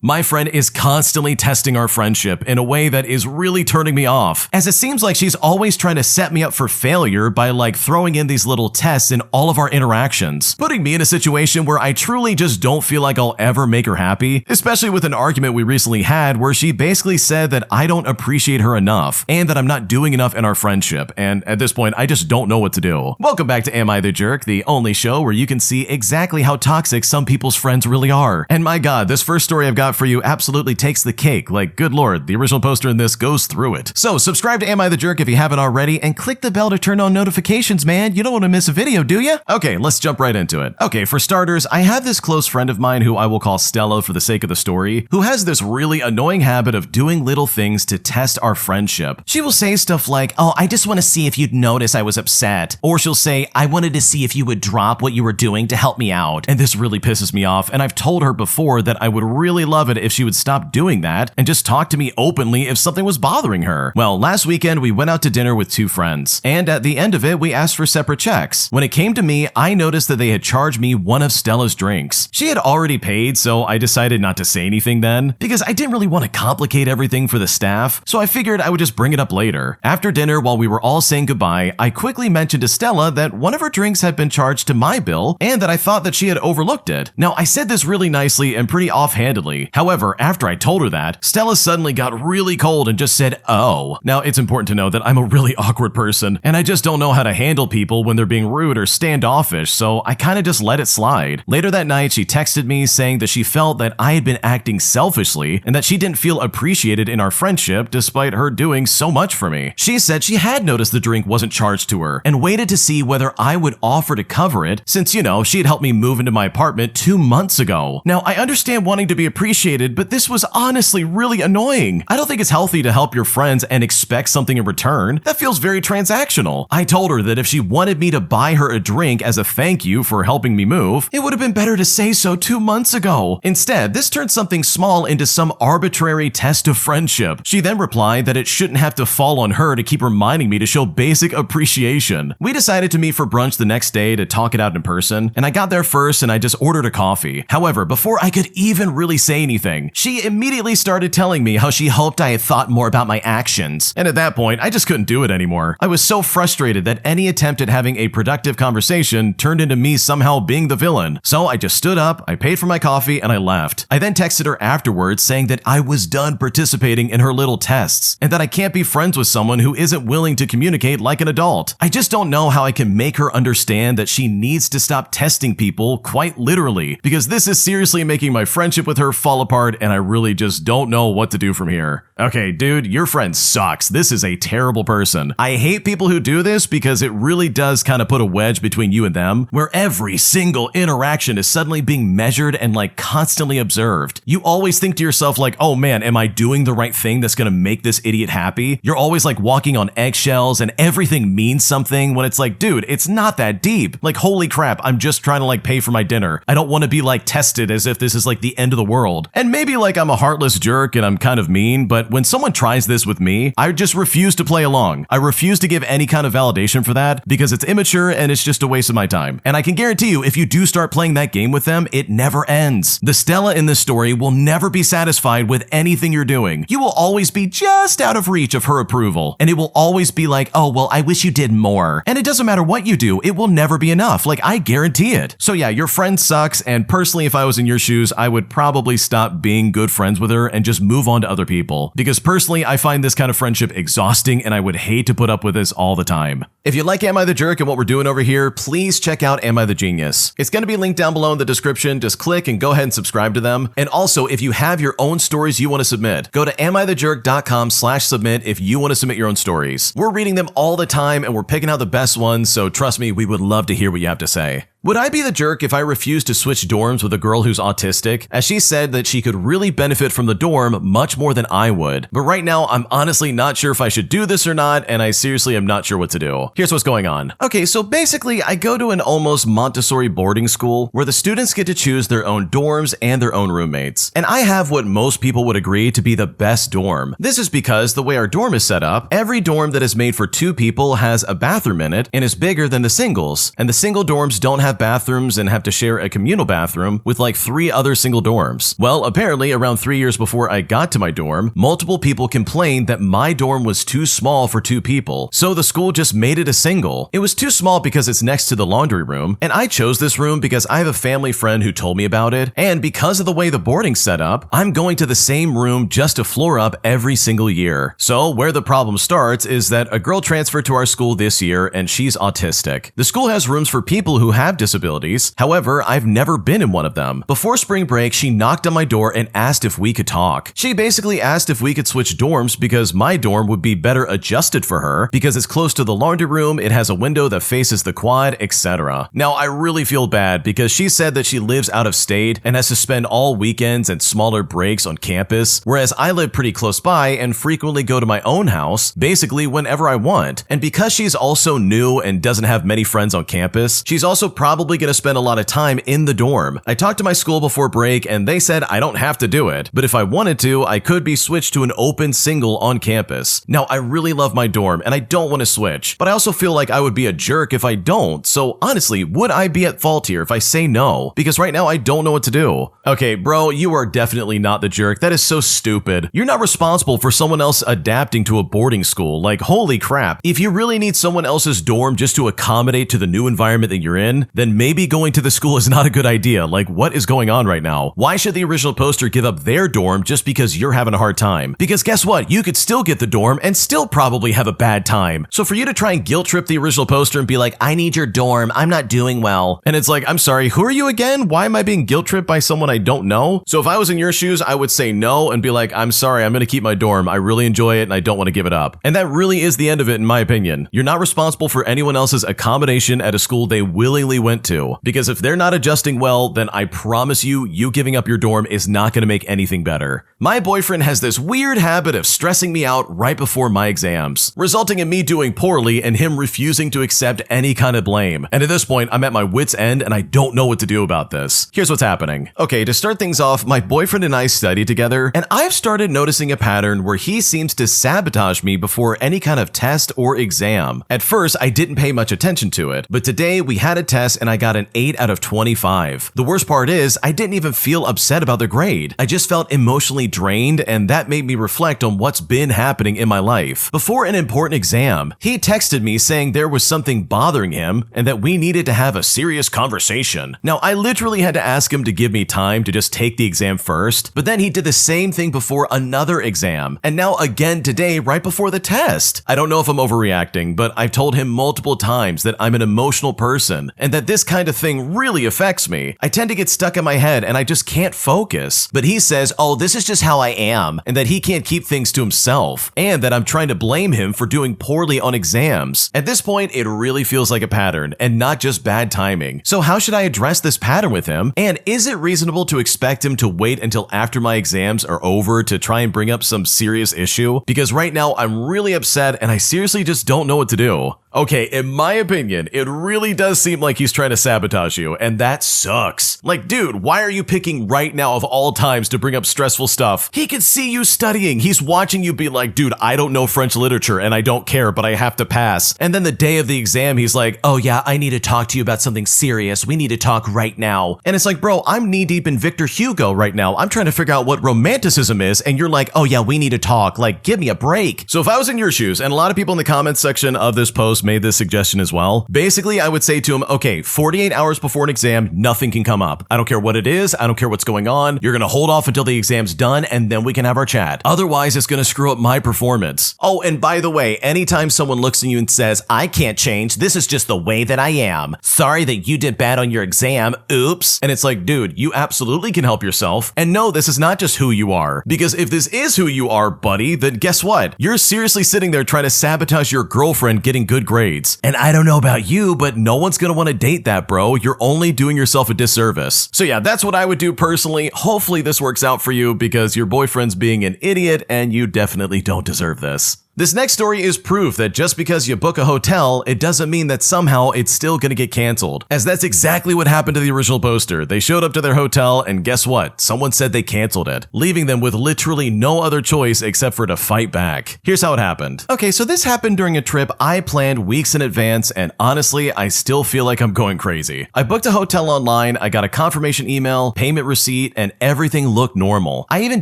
My friend is constantly testing our friendship in a way that is really turning me off, as it seems like she's always trying to set me up for failure by throwing in these little tests in all of our interactions, putting me in a situation where I truly just don't feel like I'll ever make her happy, especially with an argument we recently had where she basically said that I don't appreciate her enough and that I'm not doing enough in our friendship, and at this point I just don't know what to do. Welcome back to Am I the Jerk, the only show where you can see exactly how toxic some people's friends really are. And my god, this first story I've got for you absolutely takes the cake. Good lord, the original poster in this goes through it. So subscribe to Am I the Jerk if you haven't already, and click the bell to turn on notifications, man. You don't want to miss a video, do you? Okay, let's jump right into it. Okay, for starters, I have this close friend of mine who I will call Stella for the sake of the story, who has this really annoying habit of doing little things to test our friendship. She will say stuff like, "Oh, I just want to see if you'd notice I was upset." Or she'll say, "I wanted to see if you would drop what you were doing to help me out." And this really pisses me off, and I've told her before that I would really love it if she would stop doing that and just talk to me openly if something was bothering her. Well, last weekend we went out to dinner with two friends, and at the end of it we asked for separate checks. When it came to me, I noticed that they had charged me one of Stella's drinks. She had already paid, so I decided not to say anything then, because I didn't really want to complicate everything for the staff, so I figured I would just bring it up later. After dinner, while we were all saying goodbye, I quickly mentioned to Stella that one of her drinks had been charged to my bill and that I thought that she had overlooked it. Now, I said this really nicely and pretty offhandedly. However, after I told her that, Stella suddenly got really cold and just said, "Oh." Now, it's important to know that I'm a really awkward person, and I just don't know how to handle people when they're being rude or standoffish, so I kind of just let it slide. Later that night, she texted me saying that she felt that I had been acting selfishly and that she didn't feel appreciated in our friendship despite her doing so much for me. She said she had noticed the drink wasn't charged to her and waited to see whether I would offer to cover it since, she had helped me move into my apartment 2 months ago. Now, I understand wanting to be appreciated, but this was honestly really annoying. I don't think it's healthy to help your friends and expect something in return. That feels very transactional. I told her that if she wanted me to buy her a drink as a thank you for helping me move, it would have been better to say so 2 months ago. Instead, this turned something small into some arbitrary test of friendship. She then replied that it shouldn't have to fall on her to keep reminding me to show basic appreciation. We decided to meet for brunch the next day to talk it out in person, and I got there first and I just ordered a coffee. However, before I could even really say anything, she immediately started telling me how she hoped I had thought more about my actions. And at that point, I just couldn't do it anymore. I was so frustrated that any attempt at having a productive conversation turned into me somehow being the villain. So I just stood up, I paid for my coffee, and I left. I then texted her afterwards saying that I was done participating in her little tests and that I can't be friends with someone who isn't willing to communicate like an adult. I just don't know how I can make her understand that she needs to stop testing people quite literally, because this is seriously making my friendship with her fall apart and I really just don't know what to do from here. Okay, dude, your friend sucks. This is a terrible person. I hate people who do this because it really does kind of put a wedge between you and them, where every single interaction is suddenly being measured and constantly observed. You always think to yourself oh man, am I doing the right thing that's gonna make this idiot happy? You're always walking on eggshells and everything means something when it's dude, it's not that deep. Holy crap, I'm just trying to pay for my dinner. I don't want to be tested as if this is the end of the world. And maybe I'm a heartless jerk and I'm kind of mean, but when someone tries this with me, I just refuse to play along. I refuse to give any kind of validation for that because it's immature and it's just a waste of my time. And I can guarantee you, if you do start playing that game with them, it never ends. The Stella in this story will never be satisfied with anything you're doing. You will always be just out of reach of her approval. And it will always be "Oh, well, I wish you did more." And it doesn't matter what you do, it will never be enough. I guarantee it. So yeah, your friend sucks, and personally, if I was in your shoes, I would probably stop being good friends with her and just move on to other people. Because personally, I find this kind of friendship exhausting and I would hate to put up with this all the time. If you like Am I the Jerk and what we're doing over here, please check out Am I the Genius. It's going to be linked down below in the description. Just click and go ahead and subscribe to them. And also, if you have your own stories you want to submit, go to amithejerk.com/submit if you want to submit your own stories. We're reading them all the time and we're picking out the best ones, so trust me, we would love to hear what you have to say. Would I be the jerk if I refused to switch dorms with a girl who's autistic, as she said that she could really benefit from the dorm much more than I would? But right now, I'm honestly not sure if I should do this or not, and I seriously am not sure what to do. Here's what's going on. Okay, so basically, I go to an almost Montessori boarding school where the students get to choose their own dorms and their own roommates. And I have what most people would agree to be the best dorm. This is because the way our dorm is set up, every dorm that is made for 2 people has a bathroom in it and is bigger than the singles, and the single dorms don't have have bathrooms and have to share a communal bathroom with like 3 other single dorms. Well, apparently around 3 years before I got to my dorm, multiple people complained that my dorm was too small for 2 people, so the school just made it a single. It was too small because it's next to the laundry room, and I chose this room because I have a family friend who told me about it, and because of the way the boarding's set up, I'm going to the same room just a floor up every single year. So where the problem starts is that a girl transferred to our school this year and she's autistic. The school has rooms for people who have disabilities, however, I've never been in one of them. Before spring break, she knocked on my door and asked if we could talk. She basically asked if we could switch dorms because my dorm would be better adjusted for her because it's close to the laundry room, it has a window that faces the quad, etc. Now, I really feel bad because she said that she lives out of state and has to spend all weekends and smaller breaks on campus, whereas I live pretty close by and frequently go to my own house, basically whenever I want. And because she's also new and doesn't have many friends on campus, she's also probably going to spend a lot of time in the dorm. I talked to my school before break and they said I don't have to do it, but if I wanted to, I could be switched to an open single on campus. Now, I really love my dorm and I don't want to switch, but I also feel like I would be a jerk if I don't. So honestly, would I be at fault here if I say no? Because right now I don't know what to do. Okay, bro, you are definitely not the jerk. That is so stupid. You're not responsible for someone else adapting to a boarding school. Like, holy crap. If you really need someone else's dorm just to accommodate to the new environment that you're in, then maybe going to the school is not a good idea. Like, what is going on right now? Why should the original poster give up their dorm just because you're having a hard time? Because guess what? You could still get the dorm and still probably have a bad time. So for you to try and guilt trip the original poster and be like, I need your dorm, I'm not doing well. And it's like, I'm sorry, who are you again? Why am I being guilt tripped by someone I don't know? So if I was in your shoes, I would say no and be like, I'm sorry, I'm going to keep my dorm. I really enjoy it and I don't want to give it up. And that really is the end of it in my opinion. You're not responsible for anyone else's accommodation at a school they willingly went to. Because if they're not adjusting well, then I promise you, you giving up your dorm is not going to make anything better. My boyfriend has this weird habit of stressing me out right before my exams, resulting in me doing poorly and him refusing to accept any kind of blame. And at this point, I'm at my wit's end and I don't know what to do about this. Here's what's happening. Okay, to start things off, my boyfriend and I study together, and I've started noticing a pattern where he seems to sabotage me before any kind of test or exam. At first, I didn't pay much attention to it, but today we had a test and I got an 8 out of 25. The worst part is, I didn't even feel upset about the grade. I just felt emotionally drained, and that made me reflect on what's been happening in my life. Before an important exam, he texted me saying there was something bothering him and that we needed to have a serious conversation. Now, I literally had to ask him to give me time to just take the exam first, but then he did the same thing before another exam, and now again today right before the test. I don't know if I'm overreacting, but I've told him multiple times that I'm an emotional person and that this kind of thing really affects me. I tend to get stuck in my head and I just can't focus. But he says, oh, this is just how I am, and that he can't keep things to himself, and that I'm trying to blame him for doing poorly on exams. At this point, it really feels like a pattern and not just bad timing. So how should I address this pattern with him? And is it reasonable to expect him to wait until after my exams are over to try and bring up some serious issue? Because right now I'm really upset and I seriously just don't know what to do. Okay, in my opinion, it really does seem like he's trying to sabotage you, and that sucks. Like, dude, why are you picking right now of all times to bring up stressful stuff? He could see you studying. He's watching you be like, dude, I don't know French literature and I don't care, but I have to pass. And then the day of the exam, he's like, oh yeah, I need to talk to you about something serious. We need to talk right now. And it's like, bro, I'm knee deep in Victor Hugo right now. I'm trying to figure out what romanticism is, and you're like, oh yeah, we need to talk. Like, give me a break. So if I was in your shoes, and a lot of people in the comments section of this post made this suggestion as well, basically I would say to him, okay, 48 hours before an exam, nothing can come up. I don't care what it is. I don't care what's going on. You're going to hold off until the exam's done and then we can have our chat. Otherwise, it's going to screw up my performance. Oh, and by the way, anytime someone looks at you and says, I can't change, this is just the way that I am. Sorry that you did bad on your exam. Oops. And it's like, dude, you absolutely can help yourself. And no, this is not just who you are. Because if this is who you are, buddy, then guess what? You're seriously sitting there trying to sabotage your girlfriend getting good grades. And I don't know about you, but no one's going to want to date that, bro. You're only doing yourself a disservice. So yeah, that's what I would do personally. Hopefully this works out for you because your boyfriend's being an idiot and you definitely don't deserve this. This next story is proof that just because you book a hotel, it doesn't mean that somehow it's still gonna get canceled. As that's exactly what happened to the original poster. They showed up to their hotel and guess what? Someone said they canceled it, leaving them with literally no other choice except for to fight back. Here's how it happened. Okay, so this happened during a trip I planned weeks in advance, and honestly, I still feel like I'm going crazy. I booked a hotel online, I got a confirmation email, payment receipt, and everything looked normal. I even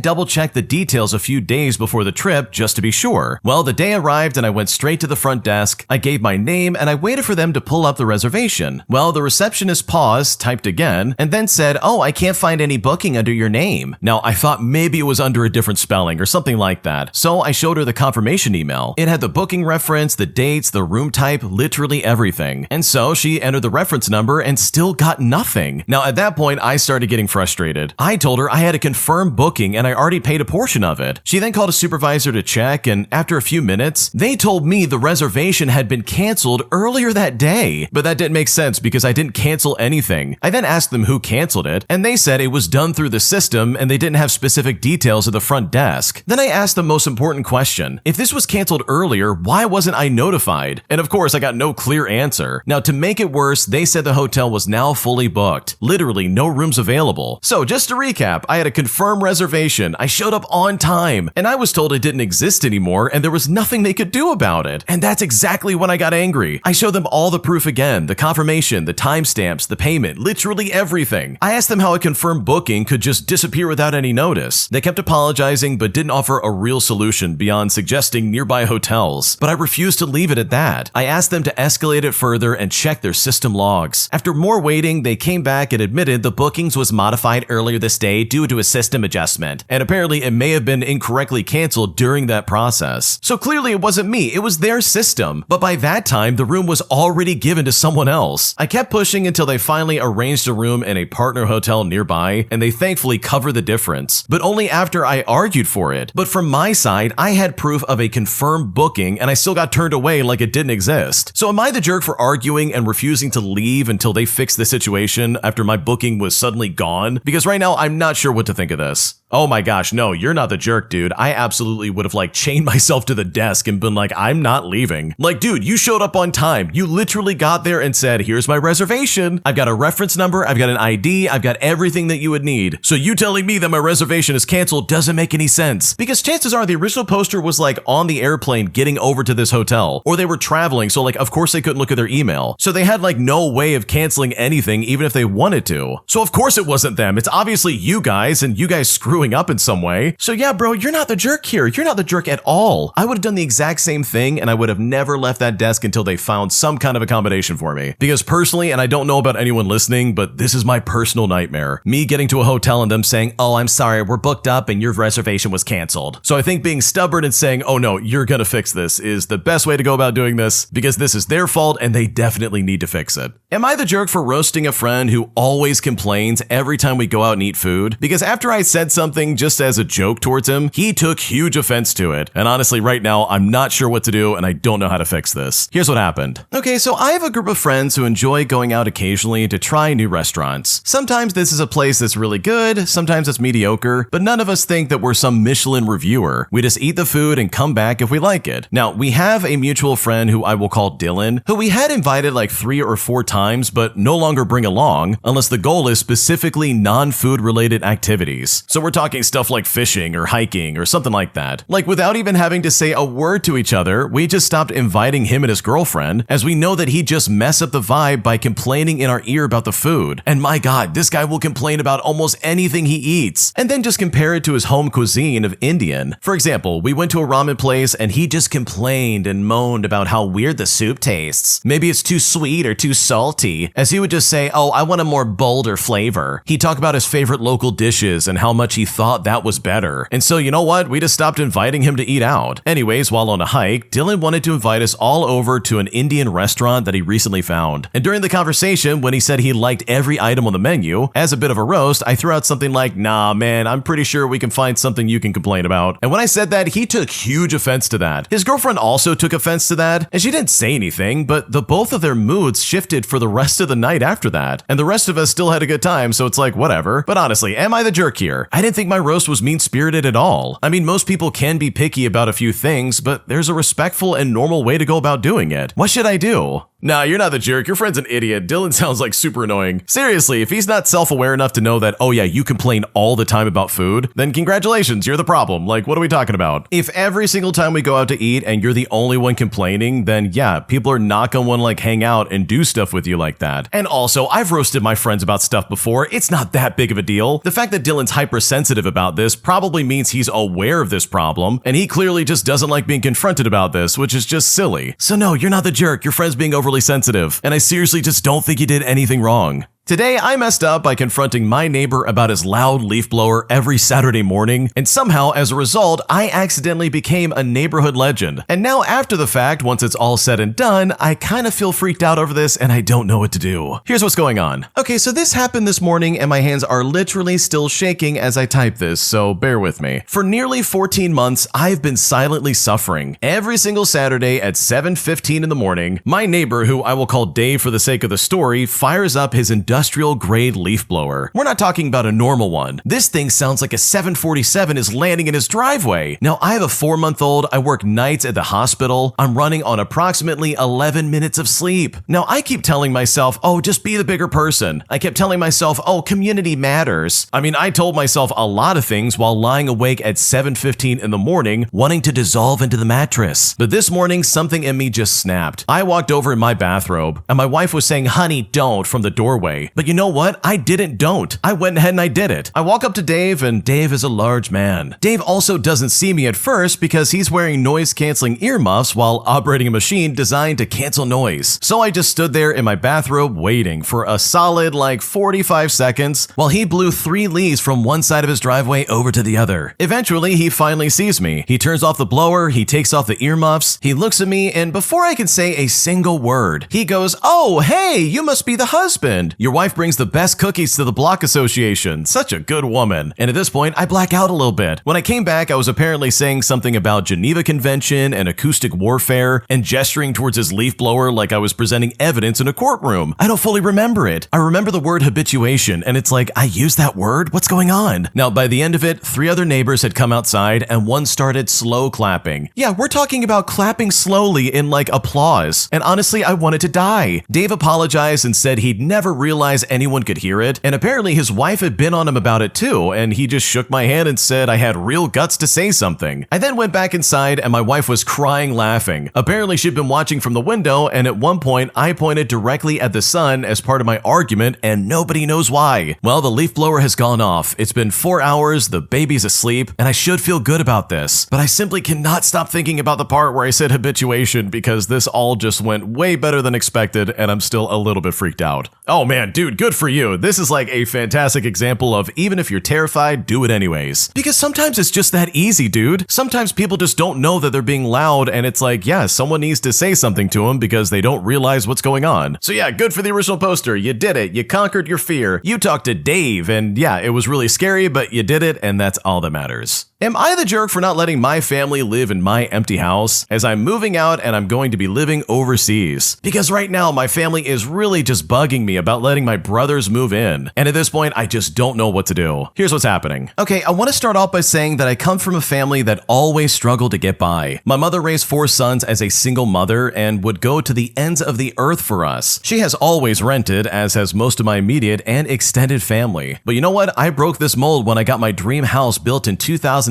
double-checked the details a few days before the trip just to be sure. Well, the day arrived and I went straight to the front desk, I gave my name, and I waited for them to pull up the reservation. Well, the receptionist paused, typed again, and then said, "Oh, I can't find any booking under your name." Now, I thought maybe it was under a different spelling or something like that, so I showed her the confirmation email. It had the booking reference, the dates, the room type, literally everything. And so she entered the reference number and still got nothing. Now, at that point, I started getting frustrated. I told her I had a confirmed booking and I already paid a portion of it. She then called a supervisor to check, and after a few minutes, they told me the reservation had been canceled earlier that day. But that didn't make sense because I didn't cancel anything. I then asked them who canceled it, and they said it was done through the system and they didn't have specific details at the front desk. Then I asked the most important question. If this was canceled earlier, why wasn't I notified? And of course, I got no clear answer. Now, to make it worse, they said the hotel was now fully booked. Literally no rooms available. So just to recap, I had a confirmed reservation, I showed up on time, and I was told it didn't exist anymore and there was nothing they could do about it. And that's exactly when I got angry. I showed them all the proof again, the confirmation, the timestamps, the payment, literally everything. I asked them how a confirmed booking could just disappear without any notice. They kept apologizing but didn't offer a real solution beyond suggesting nearby hotels. But I refused to leave it at that. I asked them to escalate it further and check their system logs. After more waiting, they came back and admitted the bookings was modified earlier this day due to a system adjustment, and apparently it may have been incorrectly canceled during that process. So clearly it wasn't me, it was their system. But by that time, the room was already given to someone else. I kept pushing until they finally arranged a room in a partner hotel nearby, and they thankfully covered the difference, but only after I argued for it. But from my side, I had proof of a confirmed booking and I still got turned away like it didn't exist. So am I the jerk for arguing and refusing to leave until they fix the situation after my booking was suddenly gone? Because right now, I'm not sure what to think of this. Oh my gosh, no, you're not the jerk, dude. I absolutely would have chained myself to the desk and been like, I'm not leaving. Dude, you showed up on time. You literally got there and said, here's my reservation. I've got a reference number. I've got an ID. I've got everything that you would need. So you telling me that my reservation is canceled doesn't make any sense, because chances are the original poster was on the airplane getting over to this hotel, or they were traveling. So of course they couldn't look at their email. So they had no way of canceling anything, even if they wanted to. So of course it wasn't them. It's obviously you guys, and you guys screwing up in some way. So yeah, bro, you're not the jerk here. You're not the jerk at all. I would have done the exact same thing, and I would have never left that desk until they found some kind of accommodation for me. Because personally, and I don't know about anyone listening, but this is my personal nightmare. Me getting to a hotel and them saying, oh, I'm sorry, we're booked up and your reservation was canceled. So I think being stubborn and saying, oh no, you're gonna fix this is the best way to go about doing this, because this is their fault and they definitely need to fix it. Am I the jerk for roasting a friend who always complains every time we go out and eat food? Because after I said something just as a joke towards him, he took huge offense to it. And honestly, right now, I'm not sure what to do and I don't know how to fix this. Here's what happened. Okay, so I have a group of friends who enjoy going out occasionally to try new restaurants. Sometimes this is a place that's really good, sometimes it's mediocre, but none of us think that we're some Michelin reviewer. We just eat the food and come back if we like it. Now, we have a mutual friend who I will call Dylan, who we had invited 3 or 4 times, but no longer bring along unless the goal is specifically non-food related activities. So we're talking stuff like fishing or hiking or something like that. Without even having to say a word to each other, we just stopped inviting him and his girlfriend, as we know that he'd just mess up the vibe by complaining in our ear about the food. And my God, this guy will complain about almost anything he eats, and then just compare it to his home cuisine of Indian. For example, we went to a ramen place and he just complained and moaned about how weird the soup tastes. Maybe it's too sweet or too salty, as he would just say, oh, I want a more bolder flavor. He'd talk about his favorite local dishes and how much he thought that was better. And so you know what? We just stopped inviting him to eat out. Anyways, while on a hike, Dylan wanted to invite us all over to an Indian restaurant that he recently found. And during the conversation, when he said he liked every item on the menu, as a bit of a roast, I threw out something like, nah, man, I'm pretty sure we can find something you can complain about. And when I said that, he took huge offense to that. His girlfriend also took offense to that, and she didn't say anything, but the both of their moods shifted for the rest of the night after that. And the rest of us still had a good time, so it's whatever. But honestly, am I the jerk here? I didn't think think my roast was mean-spirited at all. I mean, most people can be picky about a few things, but there's a respectful and normal way to go about doing it. What should I do? Nah, you're not the jerk. Your friend's an idiot. Dylan sounds like super annoying. Seriously, if he's not self-aware enough to know that, oh yeah, you complain all the time about food, then congratulations, you're the problem. Like, what are we talking about? If every single time we go out to eat and you're the only one complaining, then yeah, people are not gonna wanna like hang out and do stuff with you like that. And also, I've roasted my friends about stuff before. It's not that big of a deal. The fact that Dylan's hypersensitive about this probably means he's aware of this problem, and he clearly just doesn't like being confronted about this, which is just silly. So no, you're not the jerk. Your friend's being overly sensitive, and I seriously just don't think you did anything wrong. Today, I messed up by confronting my neighbor about his loud leaf blower every Saturday morning, and somehow, as a result, I accidentally became a neighborhood legend. And now, after the fact, once it's all said and done, I kind of feel freaked out over this and I don't know what to do. Here's what's going on. Okay, so this happened this morning and my hands are literally still shaking as I type this, so bear with me. For nearly 14 months, I've been silently suffering. Every single Saturday at 7:15 in the morning, my neighbor, who I will call Dave for the sake of the story, fires up his industrial-grade leaf blower. We're not talking about a normal one. This thing sounds like a 747 is landing in his driveway. Now, I have a 4-month-old, I work nights at the hospital, I'm running on approximately 11 minutes of sleep. Now, I keep telling myself, oh, just be the bigger person. I kept telling myself, oh, community matters. I mean, I told myself a lot of things while lying awake at 7:15 in the morning, wanting to dissolve into the mattress. But this morning, something in me just snapped. I walked over in my bathrobe, and my wife was saying, honey, don't, from the doorway. But you know what? I don't. I went ahead and I did it. I walk up to Dave, and Dave is a large man. Dave also doesn't see me at first because he's wearing noise-canceling earmuffs while operating a machine designed to cancel noise. So I just stood there in my bathrobe waiting for a solid like 45 seconds while he blew 3 leaves from one side of his driveway over to the other. Eventually, he finally sees me. He turns off the blower, he takes off the earmuffs, he looks at me, and before I can say a single word, he goes, oh, hey, you must be the husband. Your wife brings the best cookies to the block association. Such a good woman. And at this point, I black out a little bit. When I came back, I was apparently saying something about Geneva Convention and acoustic warfare and gesturing towards his leaf blower like I was presenting evidence in a courtroom. I don't fully remember it. I remember the word habituation, and it's like, I used that word? What's going on? Now, by the end of it, 3 other neighbors had come outside and one started slow clapping. Yeah, we're talking about clapping slowly in like applause. And honestly, I wanted to die. Dave apologized and said he'd never realize anyone could hear it, and apparently his wife had been on him about it too, and he just shook my hand and said I had real guts to say something. I then went back inside and my wife was crying laughing. Apparently she'd been watching from the window, and at one point I pointed directly at the sun as part of my argument, and nobody knows why. Well, the leaf blower has gone off. It's been 4 hours, the baby's asleep, and I should feel good about this, but I simply cannot stop thinking about the part where I said habituation because this all just went way better than expected, and I'm still a little bit freaked out. Oh man, dude, good for you. This is like a fantastic example of even if you're terrified, do it anyways. Because sometimes it's just that easy, dude. Sometimes people just don't know that they're being loud, and it's like, yeah, someone needs to say something to them because they don't realize what's going on. So yeah, good for the original poster. You did it. You conquered your fear. You talked to Dave, and yeah, it was really scary, but you did it, and that's all that matters. Am I the jerk for not letting my family live in my empty house as I'm moving out and I'm going to be living overseas? Because right now my family is really just bugging me about letting my brothers move in. And at this point, I just don't know what to do. Here's what's happening. Okay, I want to start off by saying that I come from a family that always struggled to get by. My mother raised 4 sons as a single mother and would go to the ends of the earth for us. She has always rented, as has most of my immediate and extended family. But you know what? I broke this mold when I got my dream house built in 2016.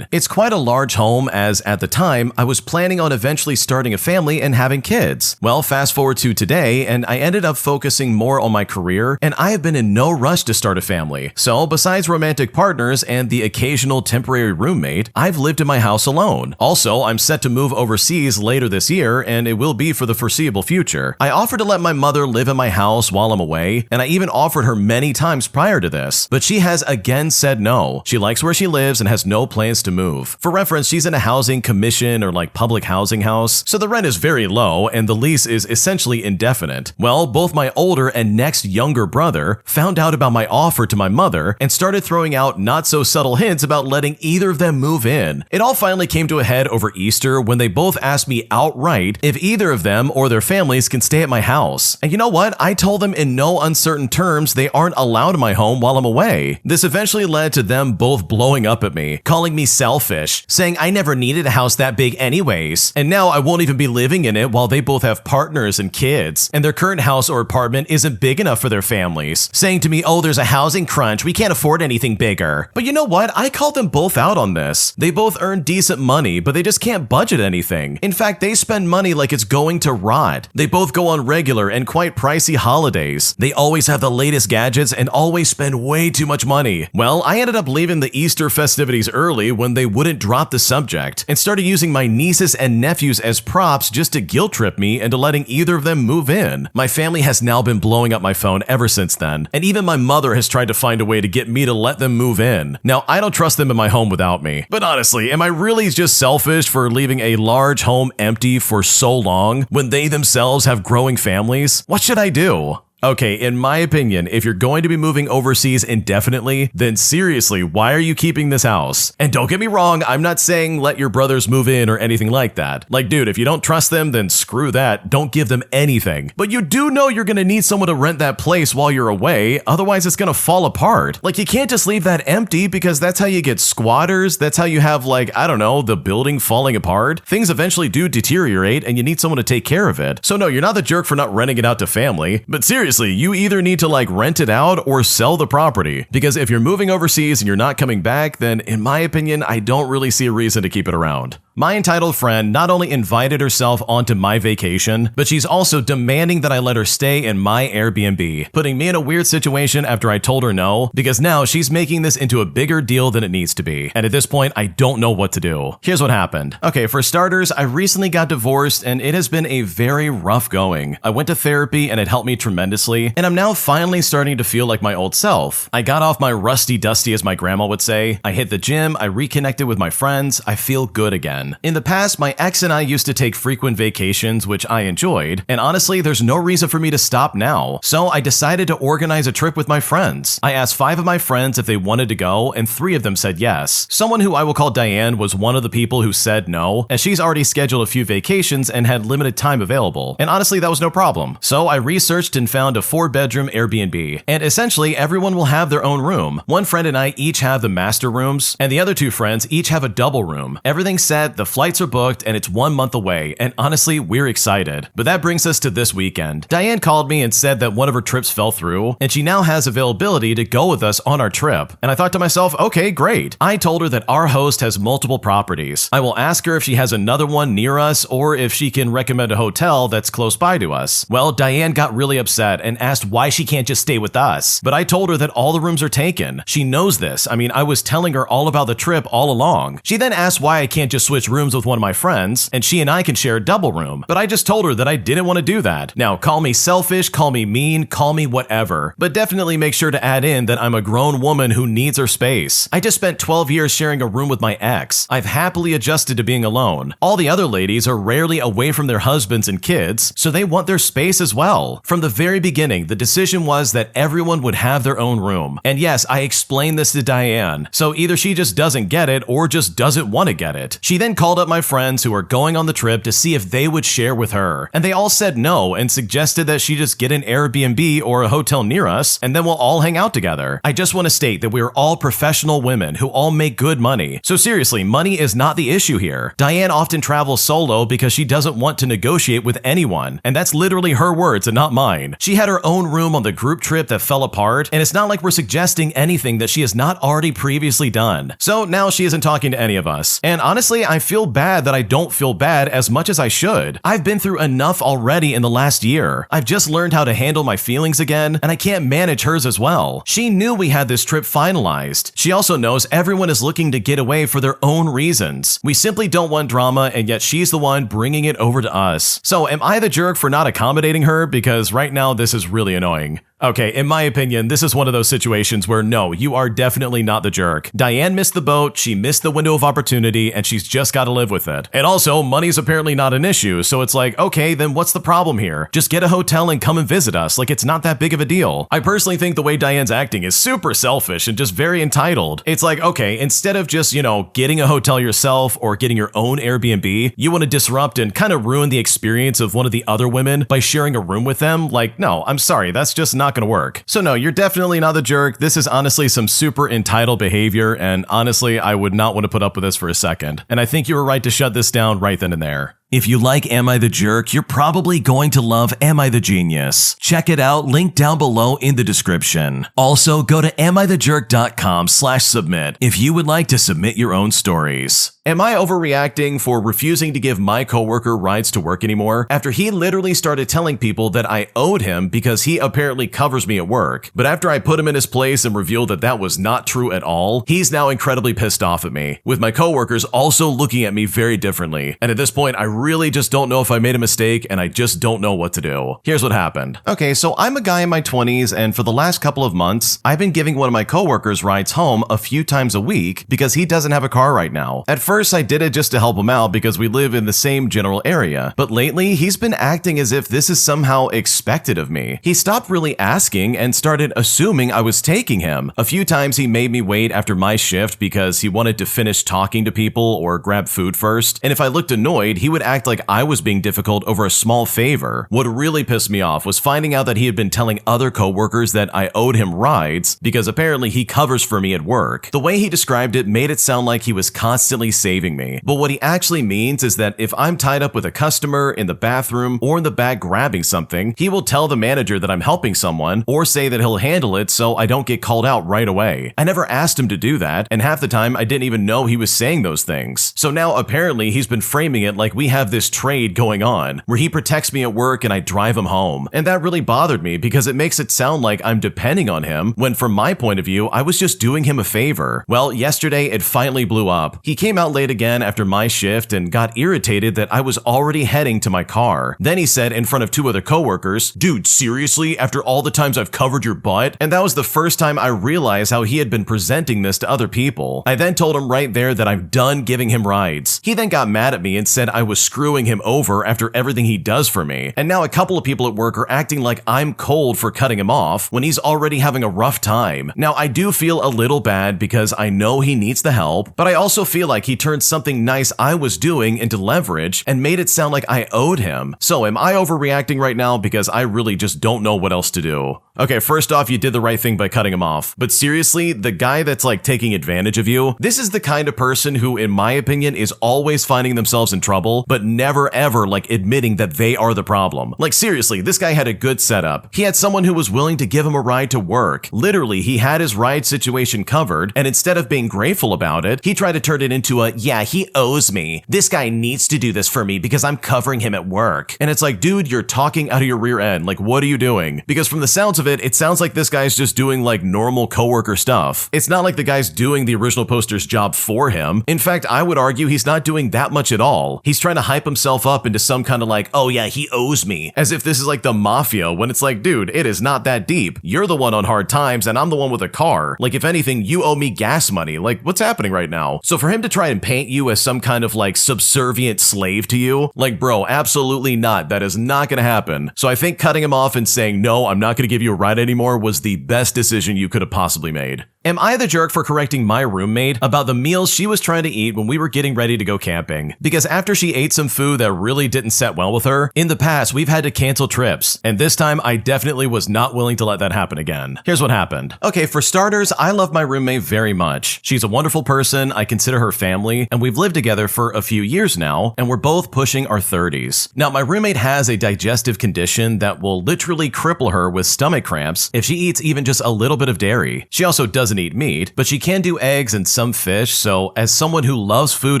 It's quite a large home, as at the time, I was planning on eventually starting a family and having kids. Well, fast forward to today, and I ended up focusing more on my career, and I have been in no rush to start a family. So, besides romantic partners and the occasional temporary roommate, I've lived in my house alone. Also, I'm set to move overseas later this year, and it will be for the foreseeable future. I offered to let my mother live in my house while I'm away, and I even offered her many times prior to this, but she has again said no. She likes where she lives and has has no plans to move. For reference, she's in a housing commission or like public housing house, so the rent is very low and the lease is essentially indefinite. Well, both my older and next younger brother found out about my offer to my mother and started throwing out not so subtle hints about letting either of them move in. It all finally came to a head over Easter when they both asked me outright if either of them or their families can stay at my house. And you know what? I told them in no uncertain terms they aren't allowed in my home while I'm away. This eventually led to them both blowing up at me, calling me selfish, saying I never needed a house that big anyways, and now I won't even be living in it while they both have partners and kids, and their current house or apartment isn't big enough for their families, saying to me, oh, there's a housing crunch, we can't afford anything bigger. But you know what? I called them both out on this. They both earn decent money, but they just can't budget anything. In fact, they spend money like it's going to rot. They both go on regular and quite pricey holidays. They always have the latest gadgets and always spend way too much money. Well, I ended up leaving the Easter festivities early when they wouldn't drop the subject and started using my nieces and nephews as props just to guilt trip me into letting either of them move in. My family has now been blowing up my phone ever since then, and even my mother has tried to find a way to get me to let them move in. Now, I don't trust them in my home without me, but honestly, am I really just selfish for leaving a large home empty for so long when they themselves have growing families? What should I do? Okay, in my opinion, if you're going to be moving overseas indefinitely, then seriously, why are you keeping this house? And don't get me wrong, I'm not saying let your brothers move in or anything like that. Like, dude, if you don't trust them, then screw that. Don't give them anything. But you do know you're gonna need someone to rent that place while you're away, otherwise it's gonna fall apart. Like, you can't just leave that empty because that's how you get squatters, that's how you have, like, I don't know, the building falling apart. Things eventually do deteriorate and you need someone to take care of it. So no, you're not the jerk for not renting it out to family, but seriously, you either need to like rent it out or sell the property, because if you're moving overseas and you're not coming back, then in my opinion, I don't really see a reason to keep it around. My entitled friend not only invited herself onto my vacation, but she's also demanding that I let her stay in my Airbnb, putting me in a weird situation after I told her no, because now she's making this into a bigger deal than it needs to be. And at this point, I don't know what to do. Here's what happened. Okay, for starters, I recently got divorced and it has been a very rough going. I went to therapy and it helped me tremendously, and I'm now finally starting to feel like my old self. I got off my rusty dusty, as my grandma would say. I hit the gym, I reconnected with my friends, I feel good again. In the past, my ex and I used to take frequent vacations, which I enjoyed, and honestly, there's no reason for me to stop now. So I decided to organize a trip with my friends. I asked 5 of my friends if they wanted to go, and 3 of them said yes. Someone who I will call Diane was one of the people who said no, as she's already scheduled a few vacations and had limited time available. And honestly, that was no problem. So I researched and found a 4-bedroom Airbnb, and essentially everyone will have their own room. One friend and I each have the master rooms, and the other 2 friends each have a double room. Everything's set, the flights are booked, and it's 1 month away, and honestly, we're excited. But that brings us to this weekend. Diane called me and said that one of her trips fell through, and she now has availability to go with us on our trip. And I thought to myself, okay, great. I told her that our host has multiple properties. I will ask her if she has another one near us, or if she can recommend a hotel that's close by to us. Well, Diane got really upset and asked why she can't just stay with us. But I told her that all the rooms are taken. She knows this. I mean, I was telling her all about the trip all along. She then asked why I can't just switch rooms with one of my friends, and she and I can share a double room. But I just told her that I didn't want to do that. Now, call me selfish, call me mean, call me whatever. But definitely make sure to add in that I'm a grown woman who needs her space. I just spent 12 years sharing a room with my ex. I've happily adjusted to being alone. All the other ladies are rarely away from their husbands and kids, so they want their space as well. From the very beginning, the decision was that everyone would have their own room. And yes, I explained this to Diane, so either she just doesn't get it or just doesn't want to get it. She then called up my friends who are going on the trip to see if they would share with her, and they all said no and suggested that she just get an Airbnb or a hotel near us, and then we'll all hang out together. I just want to state that we are all professional women who all make good money. So seriously, money is not the issue here. Diane often travels solo because she doesn't want to negotiate with anyone, and that's literally her words and not mine. She had her own room on the group trip that fell apart, and it's not like we're suggesting anything that she has not already previously done. So now she isn't talking to any of us. And honestly, I feel bad that I don't feel bad as much as I should. I've been through enough already in the last year. I've just learned how to handle my feelings again, and I can't manage hers as well. She knew we had this trip finalized. She also knows everyone is looking to get away for their own reasons. We simply don't want drama, and yet she's the one bringing it over to us. So am I the jerk for not accommodating her? Because right now this is really annoying. Okay, in my opinion, this is one of those situations where no, you are definitely not the jerk. Diane missed the boat, she missed the window of opportunity, and she's just gotta live with it. And also, money's apparently not an issue, so it's like, okay, then what's the problem here? Just get a hotel and come and visit us, like it's not that big of a deal. I personally think the way Diane's acting is super selfish and just very entitled. It's like, okay, instead of just, getting a hotel yourself or getting your own Airbnb, you want to disrupt and kind of ruin the experience of one of the other women by sharing a room with them? Like, no, I'm sorry, that's just not gonna work. So no, you're definitely not the jerk. This is honestly some super entitled behavior, and honestly, I would not want to put up with this for a second. And I think you were right to shut this down right then and there. If you like Am I the Jerk, you're probably going to love Am I the Genius. Check it out, link down below in the description. Also, go to amithejerk.com/submit if you would like to submit your own stories. Am I overreacting for refusing to give my coworker rides to work anymore after he literally started telling people that I owed him because he apparently covers me at work? But after I put him in his place and revealed that that was not true at all, he's now incredibly pissed off at me, with my coworkers also looking at me very differently. And at this point, I really just don't know if I made a mistake, and I just don't know what to do. Here's what happened. Okay, so I'm a guy in my 20s, and for the last couple of months, I've been giving one of my coworkers rides home a few times a week because he doesn't have a car right now. At first, I did it just to help him out because we live in the same general area, but lately, he's been acting as if this is somehow expected of me. He stopped really asking and started assuming I was taking him. A few times he made me wait after my shift because he wanted to finish talking to people or grab food first, and if I looked annoyed, he would act like I was being difficult over a small favor. What really pissed me off was finding out that he had been telling other coworkers that I owed him rides because apparently he covers for me at work. The way he described it made it sound like he was constantly saving me, but what he actually means is that if I'm tied up with a customer in the bathroom or in the back grabbing something, he will tell the manager that I'm helping someone or say that he'll handle it so I don't get called out right away. I never asked him to do that, and half the time I didn't even know he was saying those things. So now apparently he's been framing it like we have this trade going on where he protects me at work and I drive him home. And that really bothered me because it makes it sound like I'm depending on him when from my point of view, I was just doing him a favor. Well, yesterday it finally blew up. He came out late again after my shift and got irritated that I was already heading to my car. Then he said in front of two other coworkers, "Dude, seriously? After all the times I've covered your butt?" And that was the first time I realized how he had been presenting this to other people. I then told him right there that I'm done giving him rides. He then got mad at me and said I was screwing him over after everything he does for me. And now a couple of people at work are acting like I'm cold for cutting him off when he's already having a rough time. Now I do feel a little bad because I know he needs the help, but I also feel like he turned something nice I was doing into leverage and made it sound like I owed him. So am I overreacting right now because I really just don't know what else to do? Okay, first off, you did the right thing by cutting him off. But seriously, the guy that's like taking advantage of you, this is the kind of person who, in my opinion, is always finding themselves in trouble, but never ever like admitting that they are the problem. Like seriously, this guy had a good setup. He had someone who was willing to give him a ride to work. Literally, he had his ride situation covered, and instead of being grateful about it, he tried to turn it into a, yeah, he owes me. This guy needs to do this for me because I'm covering him at work. And it's like, dude, you're talking out of your rear end. Like, what are you doing? Because from the sounds of it sounds like this guy's just doing like normal coworker stuff. It's not like the guy's doing the original poster's job for him. In fact, I would argue he's not doing that much at all. He's trying to hype himself up into some kind of like, oh yeah, he owes me, as if this is like the mafia, when it's like, dude, it is not that deep. You're the one on hard times and I'm the one with a car. Like, if anything, you owe me gas money. Like, what's happening right now? So for him to try and paint you as some kind of like subservient slave to you, like, bro, absolutely not. That is not gonna happen. So I think cutting him off and saying, no, I'm not gonna give you a ride anymore was the best decision you could have possibly made. Am I the jerk for correcting my roommate about the meals she was trying to eat when we were getting ready to go camping? Because after she ate some food that really didn't set well with her, in the past we've had to cancel trips, and this time I definitely was not willing to let that happen again. Here's what happened. Okay, for starters, I love my roommate very much. She's a wonderful person, I consider her family, and we've lived together for a few years now, and we're both pushing our 30s. Now, my roommate has a digestive condition that will literally cripple her with stomach cramps if she eats even just a little bit of dairy. She also doesn't doesn't eat meat, but she can do eggs and some fish, so as someone who loves food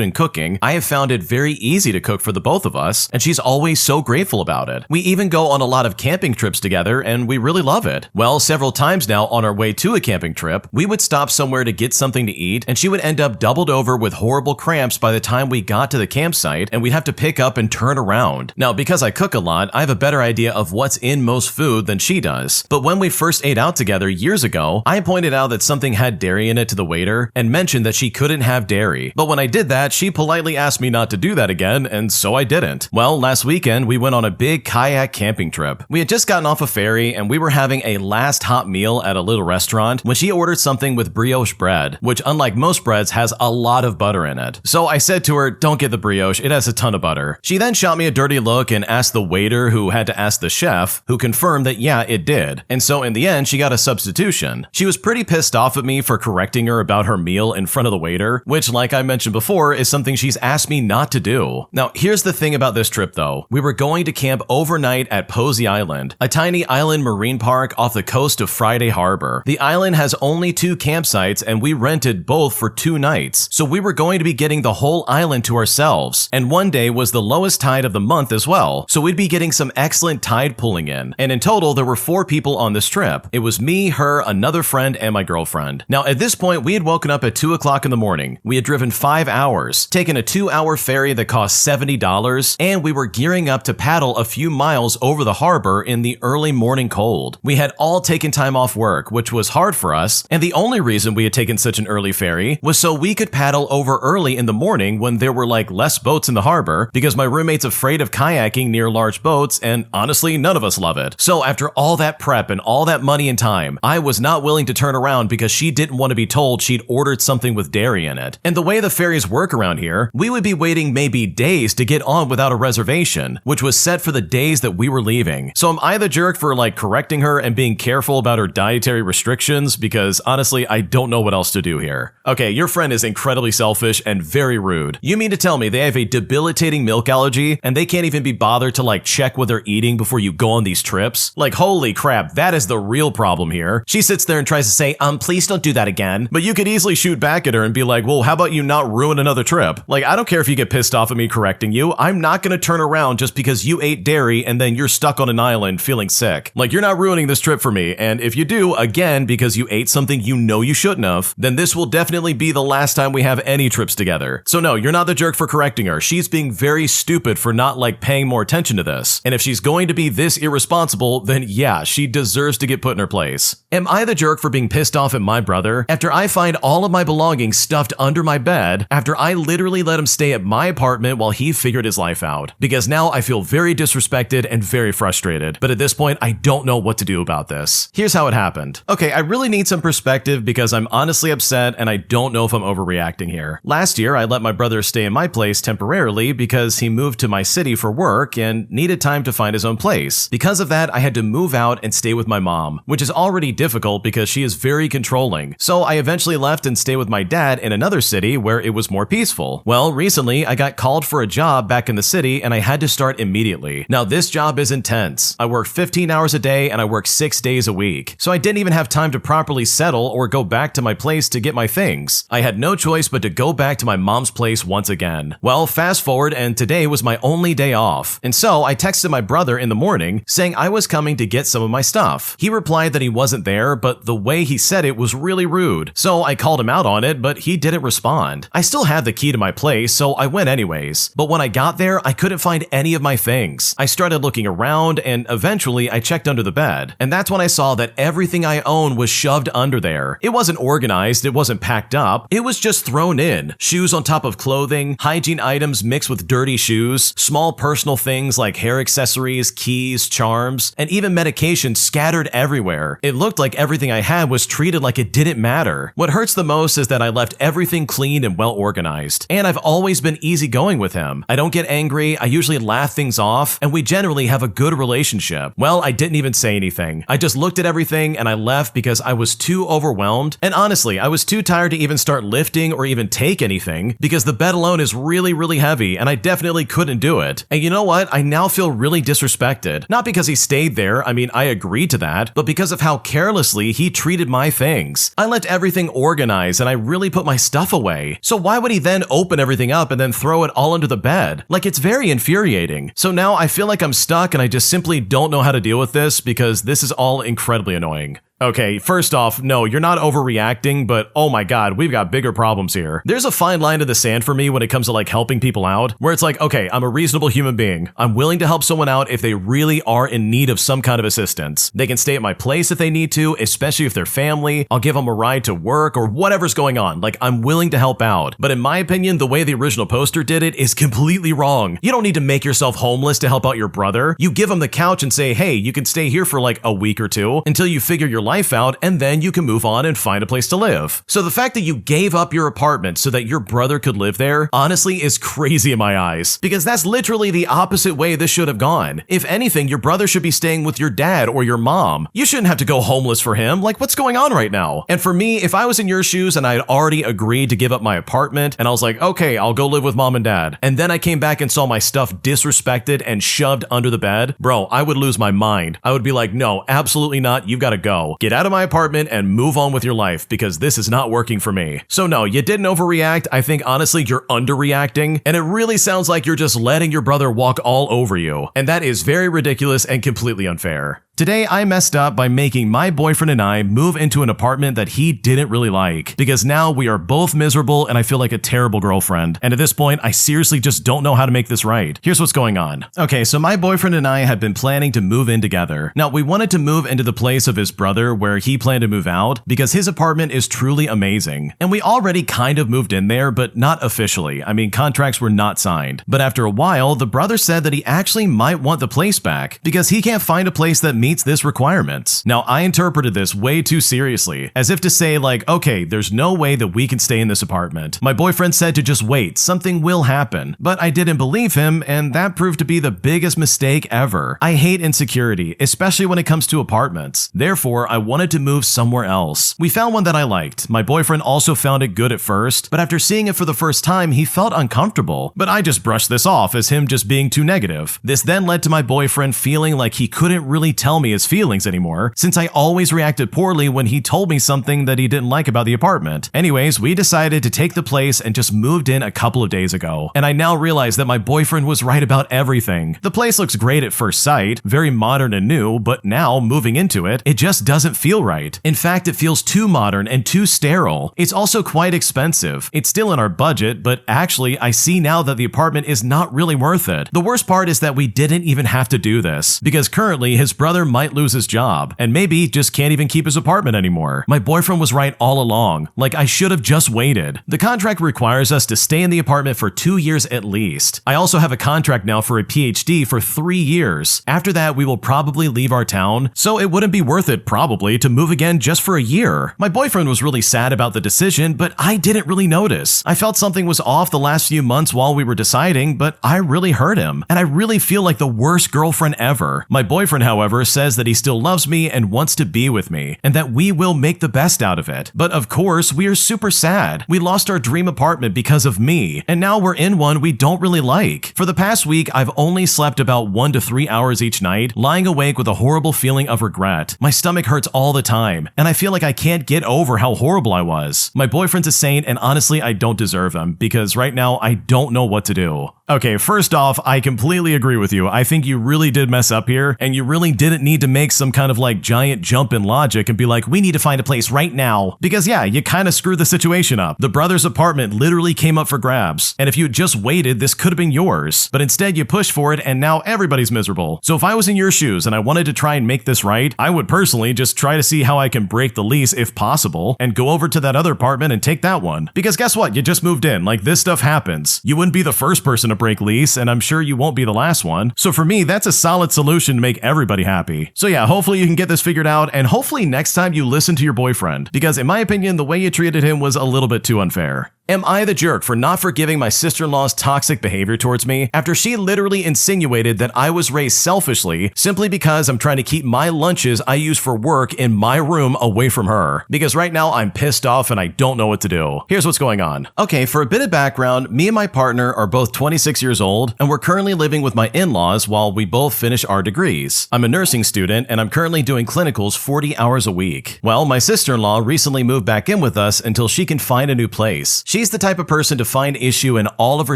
and cooking, I have found it very easy to cook for the both of us, and she's always so grateful about it. We even go on a lot of camping trips together, and we really love it. Well, several times now on our way to a camping trip, we would stop somewhere to get something to eat, and she would end up doubled over with horrible cramps by the time we got to the campsite, and we'd have to pick up and turn around. Now, because I cook a lot, I have a better idea of what's in most food than she does. But when we first ate out together years ago, I pointed out that something had dairy in it to the waiter and mentioned that she couldn't have dairy. But when I did that, she politely asked me not to do that again, and so I didn't. Well, last weekend, we went on a big kayak camping trip. We had just gotten off a ferry, and we were having a last hot meal at a little restaurant when she ordered something with brioche bread, which unlike most breads has a lot of butter in it. So I said to her, don't get the brioche, it has a ton of butter. She then shot me a dirty look and asked the waiter, who had to ask the chef, who confirmed that yeah, it did. And so in the end, she got a substitution. She was pretty pissed off at me for correcting her about her meal in front of the waiter, which, like I mentioned before, is something she's asked me not to do. Now, here's the thing about this trip though. We were going to camp overnight at Posey Island, a tiny island marine park off the coast of Friday Harbor. The island has only 2 campsites, and we rented both for 2 nights. So we were going to be getting the whole island to ourselves. And one day was the lowest tide of the month as well. So we'd be getting some excellent tide pulling in. And in total, there were 4 people on this trip. It was me, her, another friend, and my girlfriend. Now, at this point, we had woken up at 2 o'clock in the morning. We had driven 5 hours, taken a 2-hour ferry that cost $70, and we were gearing up to paddle a few miles over the harbor in the early morning cold. We had all taken time off work, which was hard for us, and the only reason we had taken such an early ferry was so we could paddle over early in the morning when there were like less boats in the harbor, because my roommate's afraid of kayaking near large boats, and honestly, none of us love it. So after all that prep and all that money and time, I was not willing to turn around because she didn't want to be told she'd ordered something with dairy in it. And the way the ferries work around here, we would be waiting maybe days to get on without a reservation, which was set for the days that we were leaving. So am I the jerk for like correcting her and being careful about her dietary restrictions? Because honestly, I don't know what else to do here. Okay, your friend is incredibly selfish and very rude. You mean to tell me they have a debilitating milk allergy and they can't even be bothered to like check what they're eating before you go on these trips? Like, holy crap, that is the real problem here. She sits there and tries to say, please don't do that again. But you could easily shoot back at her and be like, well, how about you not ruin another trip? Like, I don't care if you get pissed off at me correcting you. I'm not gonna turn around just because you ate dairy and then you're stuck on an island feeling sick. Like, you're not ruining this trip for me. And if you do, again, because you ate something you know you shouldn't have, then this will definitely be the last time we have any trips together. So no, you're not the jerk for correcting her. She's being very stupid for not like paying more attention to this. And if she's going to be this irresponsible, then yeah, she deserves to get put in her place. Am I the jerk for being pissed off at my brother after I find all of my belongings stuffed under my bed after I literally let him stay at my apartment while he figured his life out? Because now I feel very disrespected and very frustrated. But at this point, I don't know what to do about this. Here's how it happened. Okay, I really need some perspective because I'm honestly upset and I don't know if I'm overreacting here. Last year, I let my brother stay in my place temporarily because he moved to my city for work and needed time to find his own place. Because of that, I had to move out and stay with my mom, which is already difficult because she is very controlling. So I eventually left and stayed with my dad in another city where it was more peaceful. Well, recently I got called for a job back in the city and I had to start immediately. Now this job is intense. I work 15 hours a day and I work 6 days a week. So I didn't even have time to properly settle or go back to my place to get my things. I had no choice but to go back to my mom's place once again. Well, fast forward and today was my only day off. And so I texted my brother in the morning saying I was coming to get some of my stuff. He replied that he wasn't there, but the way he said it was really rude. So I called him out on it, but he didn't respond. I still had the key to my place, so I went anyways. But when I got there, I couldn't find any of my things. I started looking around and eventually I checked under the bed. And that's when I saw that everything I own was shoved under there. It wasn't organized, it wasn't packed up, it was just thrown in. Shoes on top of clothing, hygiene items mixed with dirty shoes, small personal things like hair accessories, keys, charms, and even medication scattered everywhere. It looked like everything I had was treated like it didn't matter. What hurts the most is that I left everything clean and well organized. And I've always been easygoing with him. I don't get angry, I usually laugh things off, and we generally have a good relationship. Well, I didn't even say anything. I just looked at everything and I left because I was too overwhelmed. And honestly, I was too tired to even start lifting or even take anything because the bed alone is really heavy and I definitely couldn't do it. And you know what? I now feel really disrespected. Not because he stayed there, I mean, I agreed to that, but because of how carelessly he treated my things. things. I left everything organized and I really put my stuff away. So why would he then open everything up and then throw it all under the bed? Like, it's very infuriating. So now I feel like I'm stuck and I just simply don't know how to deal with this because this is all incredibly annoying. Okay, first off, no, you're not overreacting, but oh my god, we've got bigger problems here. There's a fine line in the sand for me when it comes to like helping people out, where it's like, okay, I'm a reasonable human being. I'm willing to help someone out if they really are in need of some kind of assistance. They can stay at my place if they need to, especially if they're family. I'll give them a ride to work or whatever's going on. Like, I'm willing to help out. But in my opinion, the way the original poster did it is completely wrong. You don't need to make yourself homeless to help out your brother. You give him the couch and say, hey, you can stay here for like a week or two until you figure your life out, and then you can move on and find a place to live. So the fact that you gave up your apartment so that your brother could live there honestly is crazy in my eyes, because that's literally the opposite way this should have gone. If anything, your brother should be staying with your dad or your mom. You shouldn't have to go homeless for him. Like, what's going on right now? And for me, if I was in your shoes and I had already agreed to give up my apartment and I was like, okay, I'll go live with mom and dad, and then I came back and saw my stuff disrespected and shoved under the bed, bro, I would lose my mind. I would be like, no, absolutely not. You've got to go. Get out of my apartment and move on with your life because this is not working for me. So no, you didn't overreact. I think honestly you're underreacting, and it really sounds like you're just letting your brother walk all over you. And that is very ridiculous and completely unfair. Today, I messed up by making my boyfriend and I move into an apartment that he didn't really like, because now we are both miserable and I feel like a terrible girlfriend. And at this point, I seriously just don't know how to make this right. Here's what's going on. Okay, so my boyfriend and I had been planning to move in together. Now, we wanted to move into the place of his brother where he planned to move out because his apartment is truly amazing. And we already kind of moved in there, but not officially. I mean, contracts were not signed. But after a while, the brother said that he actually might want the place back because he can't find a place that meets this requirements. Now, I interpreted this way too seriously, as if to say like, okay, there's no way that we can stay in this apartment. My boyfriend said to just wait, something will happen. But I didn't believe him, and that proved to be the biggest mistake ever. I hate insecurity, especially when it comes to apartments. Therefore, I wanted to move somewhere else. We found one that I liked. My boyfriend also found it good at first, but after seeing it for the first time, he felt uncomfortable. But I just brushed this off as him just being too negative. This then led to my boyfriend feeling like he couldn't really tell me his feelings anymore, since I always reacted poorly when he told me something that he didn't like about the apartment. Anyways, we decided to take the place and just moved in a couple of days ago. And I now realize that my boyfriend was right about everything. The place looks great at first sight, very modern and new, but now, moving into it, it just doesn't feel right. In fact, it feels too modern and too sterile. It's also quite expensive. It's still in our budget, but actually, I see now that the apartment is not really worth it. The worst part is that we didn't even have to do this, because currently his brother might lose his job, and maybe just can't even keep his apartment anymore. My boyfriend was right all along. Like, I should have just waited. The contract requires us to stay in the apartment for 2 years at least. I also have a contract now for a PhD for 3 years. After that, we will probably leave our town, so it wouldn't be worth it probably to move again just for a year. My boyfriend was really sad about the decision, but I didn't really notice. I felt something was off the last few months while we were deciding, but I really hurt him, and I really feel like the worst girlfriend ever. My boyfriend, however, says that he still loves me and wants to be with me, and that we will make the best out of it. But of course, we are super sad. We lost our dream apartment because of me, and now we're in one we don't really like. For the past week, I've only slept about 1 to 3 hours each night, lying awake with a horrible feeling of regret. My stomach hurts all the time, and I feel like I can't get over how horrible I was. My boyfriend's a saint, and honestly, I don't deserve him, because right now, I don't know what to do. Okay, first off, I completely agree with you. I think you really did mess up here, and you really didn't need to make some kind of like giant jump in logic and be like, we need to find a place right now. Because yeah, you kind of screwed the situation up. The brother's apartment literally came up for grabs, and if you had just waited, this could have been yours. But instead, you pushed for it, and now everybody's miserable. So if I was in your shoes and I wanted to try and make this right, I would personally just try to see how I can break the lease if possible, and go over to that other apartment and take that one. Because guess what? You just moved in. Like, this stuff happens. You wouldn't be the first person to break lease, and I'm sure you won't be the last one. So for me, that's a solid solution to make everybody happy. So yeah, hopefully you can get this figured out, and hopefully next time you listen to your boyfriend, because in my opinion, the way you treated him was a little bit too unfair. Am I the jerk for not forgiving my sister-in-law's toxic behavior towards me after she literally insinuated that I was raised selfishly simply because I'm trying to keep my lunches I use for work in my room away from her? Because right now I'm pissed off and I don't know what to do. Here's what's going on. Okay, for a bit of background, me and my partner are both 26 years old and we're currently living with my in-laws while we both finish our degrees. I'm a nursing student and I'm currently doing clinicals 40 hours a week. Well, my sister-in-law recently moved back in with us until she can find a new place. She's the type of person to find issue in all of her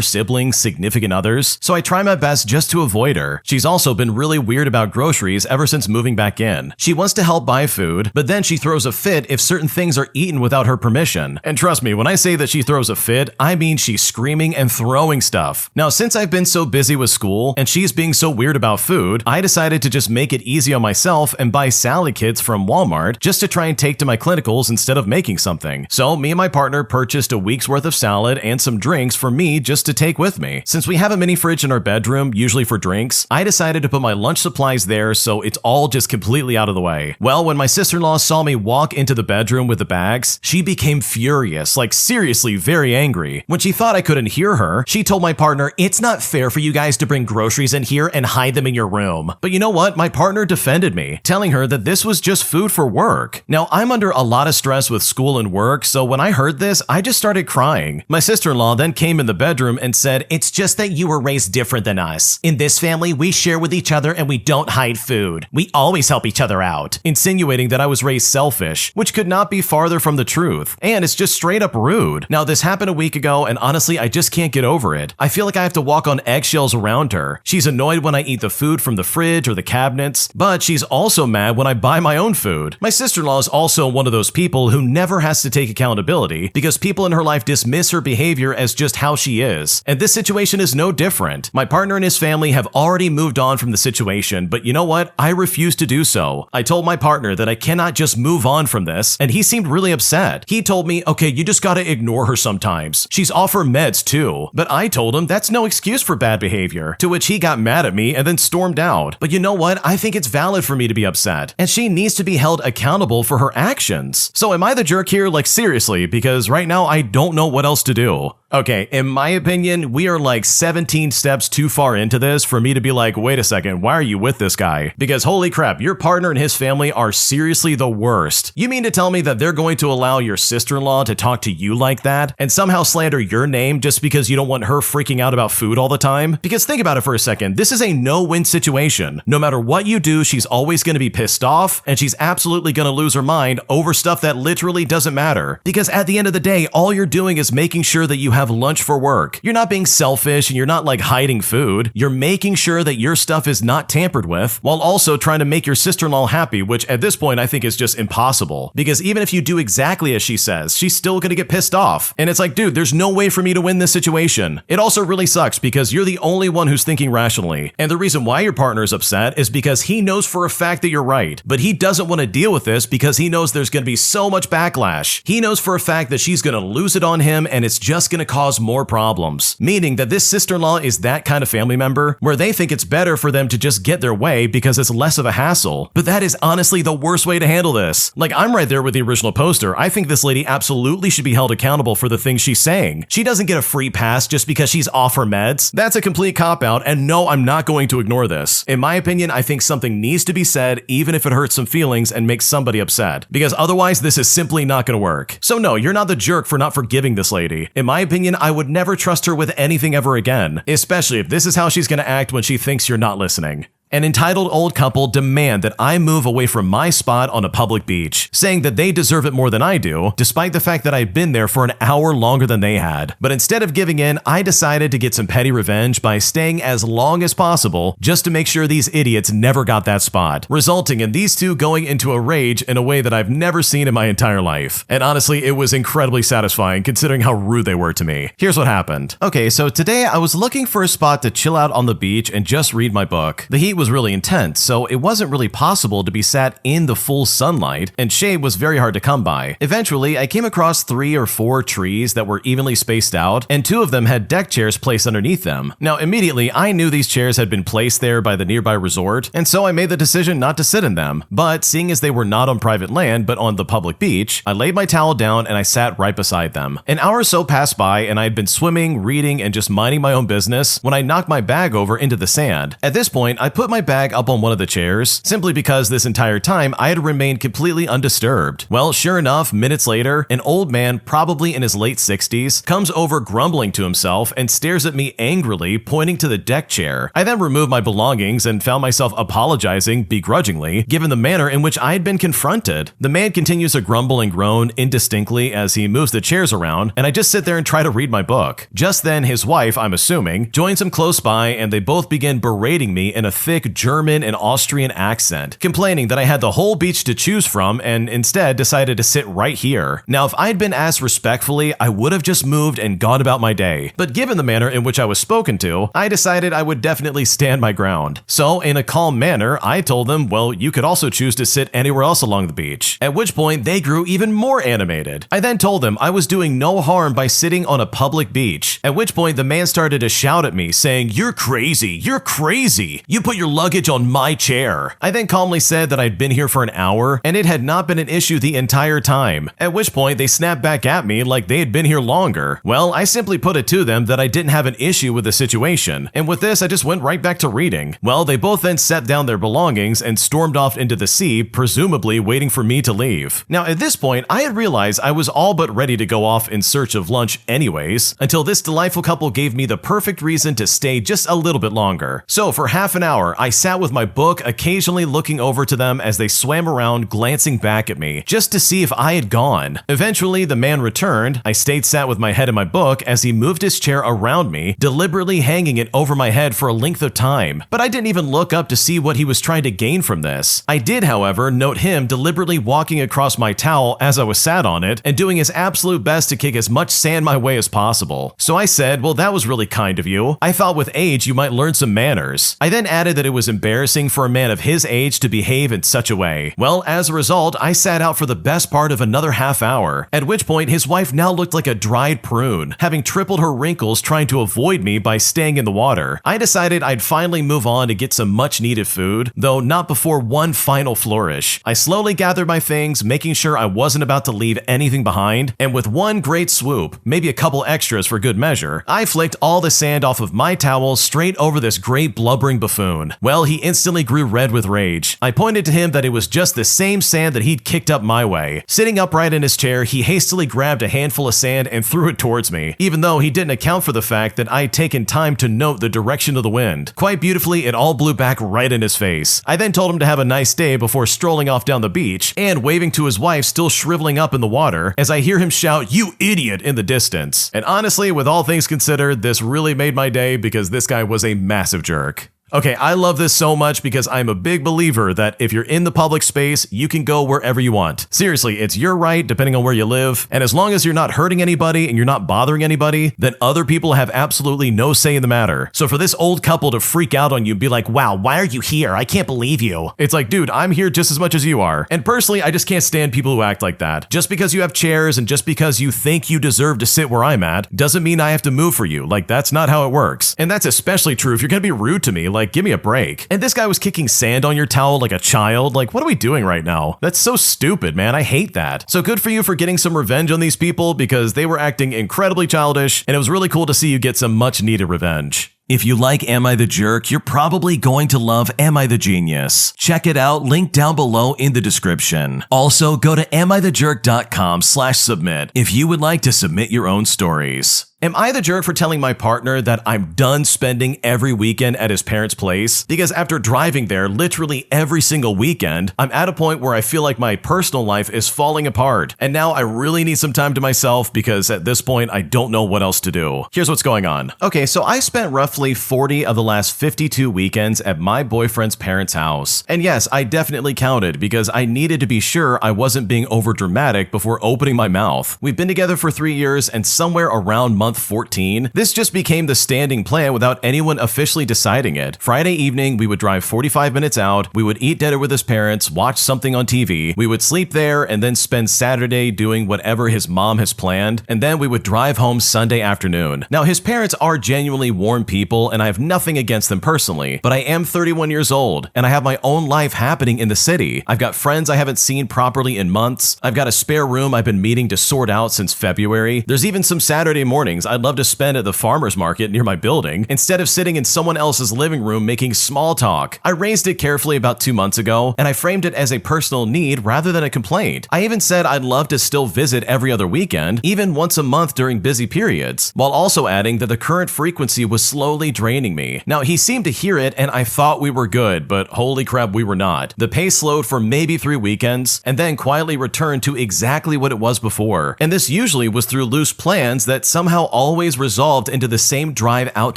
siblings, significant others, so I try my best just to avoid her. She's also been really weird about groceries ever since moving back in. She wants to help buy food, but then she throws a fit if certain things are eaten without her permission. And trust me, when I say that she throws a fit, I mean she's screaming and throwing stuff. Now, since I've been so busy with school and she's being so weird about food, I decided to just make it easy on myself and buy salad kits from Walmart just to try and take to my clinicals instead of making something. So me and my partner purchased a week's worth of salad and some drinks for me just to take with me. Since we have a mini fridge in our bedroom, usually for drinks, I decided to put my lunch supplies there so it's all just completely out of the way. Well, when my sister-in-law saw me walk into the bedroom with the bags, she became furious, like seriously very angry. When she thought I couldn't hear her, she told my partner, "It's not fair for you guys to bring groceries in here and hide them in your room." But you know what? My partner defended me, telling her that this was just food for work. Now, I'm under a lot of stress with school and work, so when I heard this, I just started crying. My sister-in-law then came in the bedroom and said, "It's just that you were raised different than us. In this family, we share with each other and we don't hide food. We always help each other out," insinuating that I was raised selfish, which could not be farther from the truth. And it's just straight up rude. Now, this happened a week ago, and honestly, I just can't get over it. I feel like I have to walk on eggshells around her. She's annoyed when I eat the food from the fridge or the cabinets, but she's also mad when I buy my own food. My sister-in-law is also one of those people who never has to take accountability because people in her life dismiss her behavior as just how she is. And this situation is no different. My partner and his family have already moved on from the situation, but you know what? I refuse to do so. I told my partner that I cannot just move on from this, and he seemed really upset. He told me, "Okay, you just gotta ignore her sometimes. She's off her meds too." But I told him that's no excuse for bad behavior, to which he got mad at me and then stormed out. But you know what? I think it's valid for me to be upset, and she needs to be held accountable for her actions. So am I the jerk here? Like seriously, because right now I don't know what else to do. Okay, in my opinion, we are like 17 steps too far into this for me to be like, wait a second, why are you with this guy? Because holy crap, your partner and his family are seriously the worst. You mean to tell me that they're going to allow your sister-in-law to talk to you like that and somehow slander your name just because you don't want her freaking out about food all the time? Because think about it for a second, this is a no-win situation. No matter what you do, she's always going to be pissed off and she's absolutely going to lose her mind over stuff that literally doesn't matter. Because at the end of the day, all you're doing is making sure that you have lunch for work. You're not being selfish and you're not like hiding food. You're making sure that your stuff is not tampered with while also trying to make your sister-in-law happy, which at this point I think is just impossible. Because even if you do exactly as she says, she's still gonna get pissed off. And it's like, dude, there's no way for me to win this situation. It also really sucks because you're the only one who's thinking rationally. And the reason why your partner is upset is because he knows for a fact that you're right, but he doesn't want to deal with this because he knows there's gonna be so much backlash. He knows for a fact that she's gonna lose it on him and it's just gonna cause more problems. Meaning that this sister-in-law is that kind of family member where they think it's better for them to just get their way because it's less of a hassle. But that is honestly the worst way to handle this. Like, I'm right there with the original poster. I think this lady absolutely should be held accountable for the things she's saying. She doesn't get a free pass just because she's off her meds. That's a complete cop-out, and no, I'm not going to ignore this. In my opinion, I think something needs to be said even if it hurts some feelings and makes somebody upset. Because otherwise, this is simply not going to work. So no, you're not the jerk for not forgiving this lady. In my opinion, I would never trust her with anything ever again, especially if this is how she's going to act when she thinks you're not listening. An entitled old couple demand that I move away from my spot on a public beach, saying that they deserve it more than I do, despite the fact that I've been there for an hour longer than they had. But instead of giving in, I decided to get some petty revenge by staying as long as possible just to make sure these idiots never got that spot, resulting in these two going into a rage in a way that I've never seen in my entire life. And honestly, it was incredibly satisfying considering how rude they were to me. Here's what happened. Okay, so today I was looking for a spot to chill out on the beach and just read my book. The heat was was really intense, so it wasn't really possible to be sat in the full sunlight, and shade was very hard to come by. Eventually, I came across 3 or 4 trees that were evenly spaced out, and 2 of them had deck chairs placed underneath them. Now, immediately, I knew these chairs had been placed there by the nearby resort, and so I made the decision not to sit in them. But seeing as they were not on private land but on the public beach, I laid my towel down and I sat right beside them. An hour or so passed by, and I had been swimming, reading, and just minding my own business when I knocked my bag over into the sand. At this point, I put my bag up on one of the chairs, simply because this entire time I had remained completely undisturbed. Well, sure enough, minutes later, an old man, probably in his late 60s, comes over grumbling to himself and stares at me angrily, pointing to the deck chair. I then removed my belongings and found myself apologizing begrudgingly, given the manner in which I had been confronted. The man continues to grumble and groan indistinctly as he moves the chairs around, and I just sit there and try to read my book. Just then, his wife, I'm assuming, joins him close by, and they both begin berating me in a thick German and Austrian accent, complaining that I had the whole beach to choose from and instead decided to sit right here. Now, if I had been asked respectfully, I would have just moved and gone about my day. But given the manner in which I was spoken to, I decided I would definitely stand my ground. So, in a calm manner, I told them, well, you could also choose to sit anywhere else along the beach. At which point, they grew even more animated. I then told them I was doing no harm by sitting on a public beach. At which point, the man started to shout at me, saying, "You're crazy, you're crazy. You put your luggage on my chair." I then calmly said that I'd been here for an hour, and it had not been an issue the entire time. At which point, they snapped back at me like they had been here longer. Well, I simply put it to them that I didn't have an issue with the situation, and with this, I just went right back to reading. Well, they both then set down their belongings and stormed off into the sea, presumably waiting for me to leave. Now, at this point, I had realized I was all but ready to go off in search of lunch anyways, until this delightful couple gave me the perfect reason to stay just a little bit longer. So for half an hour, I sat with my book, occasionally looking over to them as they swam around, glancing back at me, just to see if I had gone. Eventually, the man returned. I stayed sat with my head in my book as he moved his chair around me, deliberately hanging it over my head for a length of time. But I didn't even look up to see what he was trying to gain from this. I did, however, note him deliberately walking across my towel as I was sat on it and doing his absolute best to kick as much sand my way as possible. So I said, well, that was really kind of you. I thought with age you might learn some manners. I then added that it was embarrassing for a man of his age to behave in such a way. Well, as a result, I sat out for the best part of another half hour, at which point his wife now looked like a dried prune, having tripled her wrinkles trying to avoid me by staying in the water. I decided I'd finally move on to get some much needed food, though not before one final flourish. I slowly gathered my things, making sure I wasn't about to leave anything behind, and with one great swoop, maybe a couple extras for good measure, I flicked all the sand off of my towel straight over this great blubbering buffoon. Well, he instantly grew red with rage. I pointed to him that it was just the same sand that he'd kicked up my way. Sitting upright in his chair, he hastily grabbed a handful of sand and threw it towards me, even though he didn't account for the fact that I'd taken time to note the direction of the wind. Quite beautifully, it all blew back right in his face. I then told him to have a nice day before strolling off down the beach and waving to his wife still shriveling up in the water as I hear him shout, "You idiot," in the distance. And honestly, with all things considered, this really made my day because this guy was a massive jerk. Okay, I love this so much because I'm a big believer that if you're in the public space, you can go wherever you want. Seriously, it's your right depending on where you live, and as long as you're not hurting anybody and you're not bothering anybody, then other people have absolutely no say in the matter. So for this old couple to freak out on you and be like, "Wow, why are you here? I can't believe you." It's like, dude, I'm here just as much as you are. And personally, I just can't stand people who act like that. Just because you have chairs and just because you think you deserve to sit where I'm at, doesn't mean I have to move for you. Like, that's not how it works. And that's especially true if you're gonna be rude to me. Like, give me a break. And this guy was kicking sand on your towel like a child. Like, what are we doing right now? That's so stupid, man. I hate that. So good for you for getting some revenge on these people because they were acting incredibly childish, and it was really cool to see you get some much needed revenge. If you like Am I the Jerk, you're probably going to love Am I the Genius. Check it out, link down below in the description. Also, go to amithejerk.com/submit if you would like to submit your own stories. Am I the jerk for telling my partner that I'm done spending every weekend at his parents' place? Because after driving there literally every single weekend, I'm at a point where I feel like my personal life is falling apart. And now I really need some time to myself because at this point, I don't know what else to do. Here's what's going on. Okay, so I spent roughly 40 of the last 52 weekends at my boyfriend's parents' house. And yes, I definitely counted because I needed to be sure I wasn't being overdramatic before opening my mouth. We've been together for 3 years, and somewhere around month month 14, this just became the standing plan without anyone officially deciding it. Friday evening, we would drive 45 minutes out, we would eat dinner with his parents, watch something on TV, we would sleep there, and then spend Saturday doing whatever his mom has planned, and then we would drive home Sunday afternoon. Now, his parents are genuinely warm people, and I have nothing against them personally, but I am 31 years old, and I have my own life happening in the city. I've got friends I haven't seen properly in months. I've got a spare room I've been meaning to sort out since February. There's even some Saturday mornings I'd love to spend at the farmer's market near my building instead of sitting in someone else's living room making small talk. I raised it carefully about 2 months ago, and I framed it as a personal need rather than a complaint. I even said I'd love to still visit every other weekend, even once a month during busy periods, while also adding that the current frequency was slowly draining me. Now, he seemed to hear it, and I thought we were good, but holy crap, we were not. The pace slowed for maybe 3 weekends, and then quietly returned to exactly what it was before. And this usually was through loose plans that somehow always resolved into the same drive out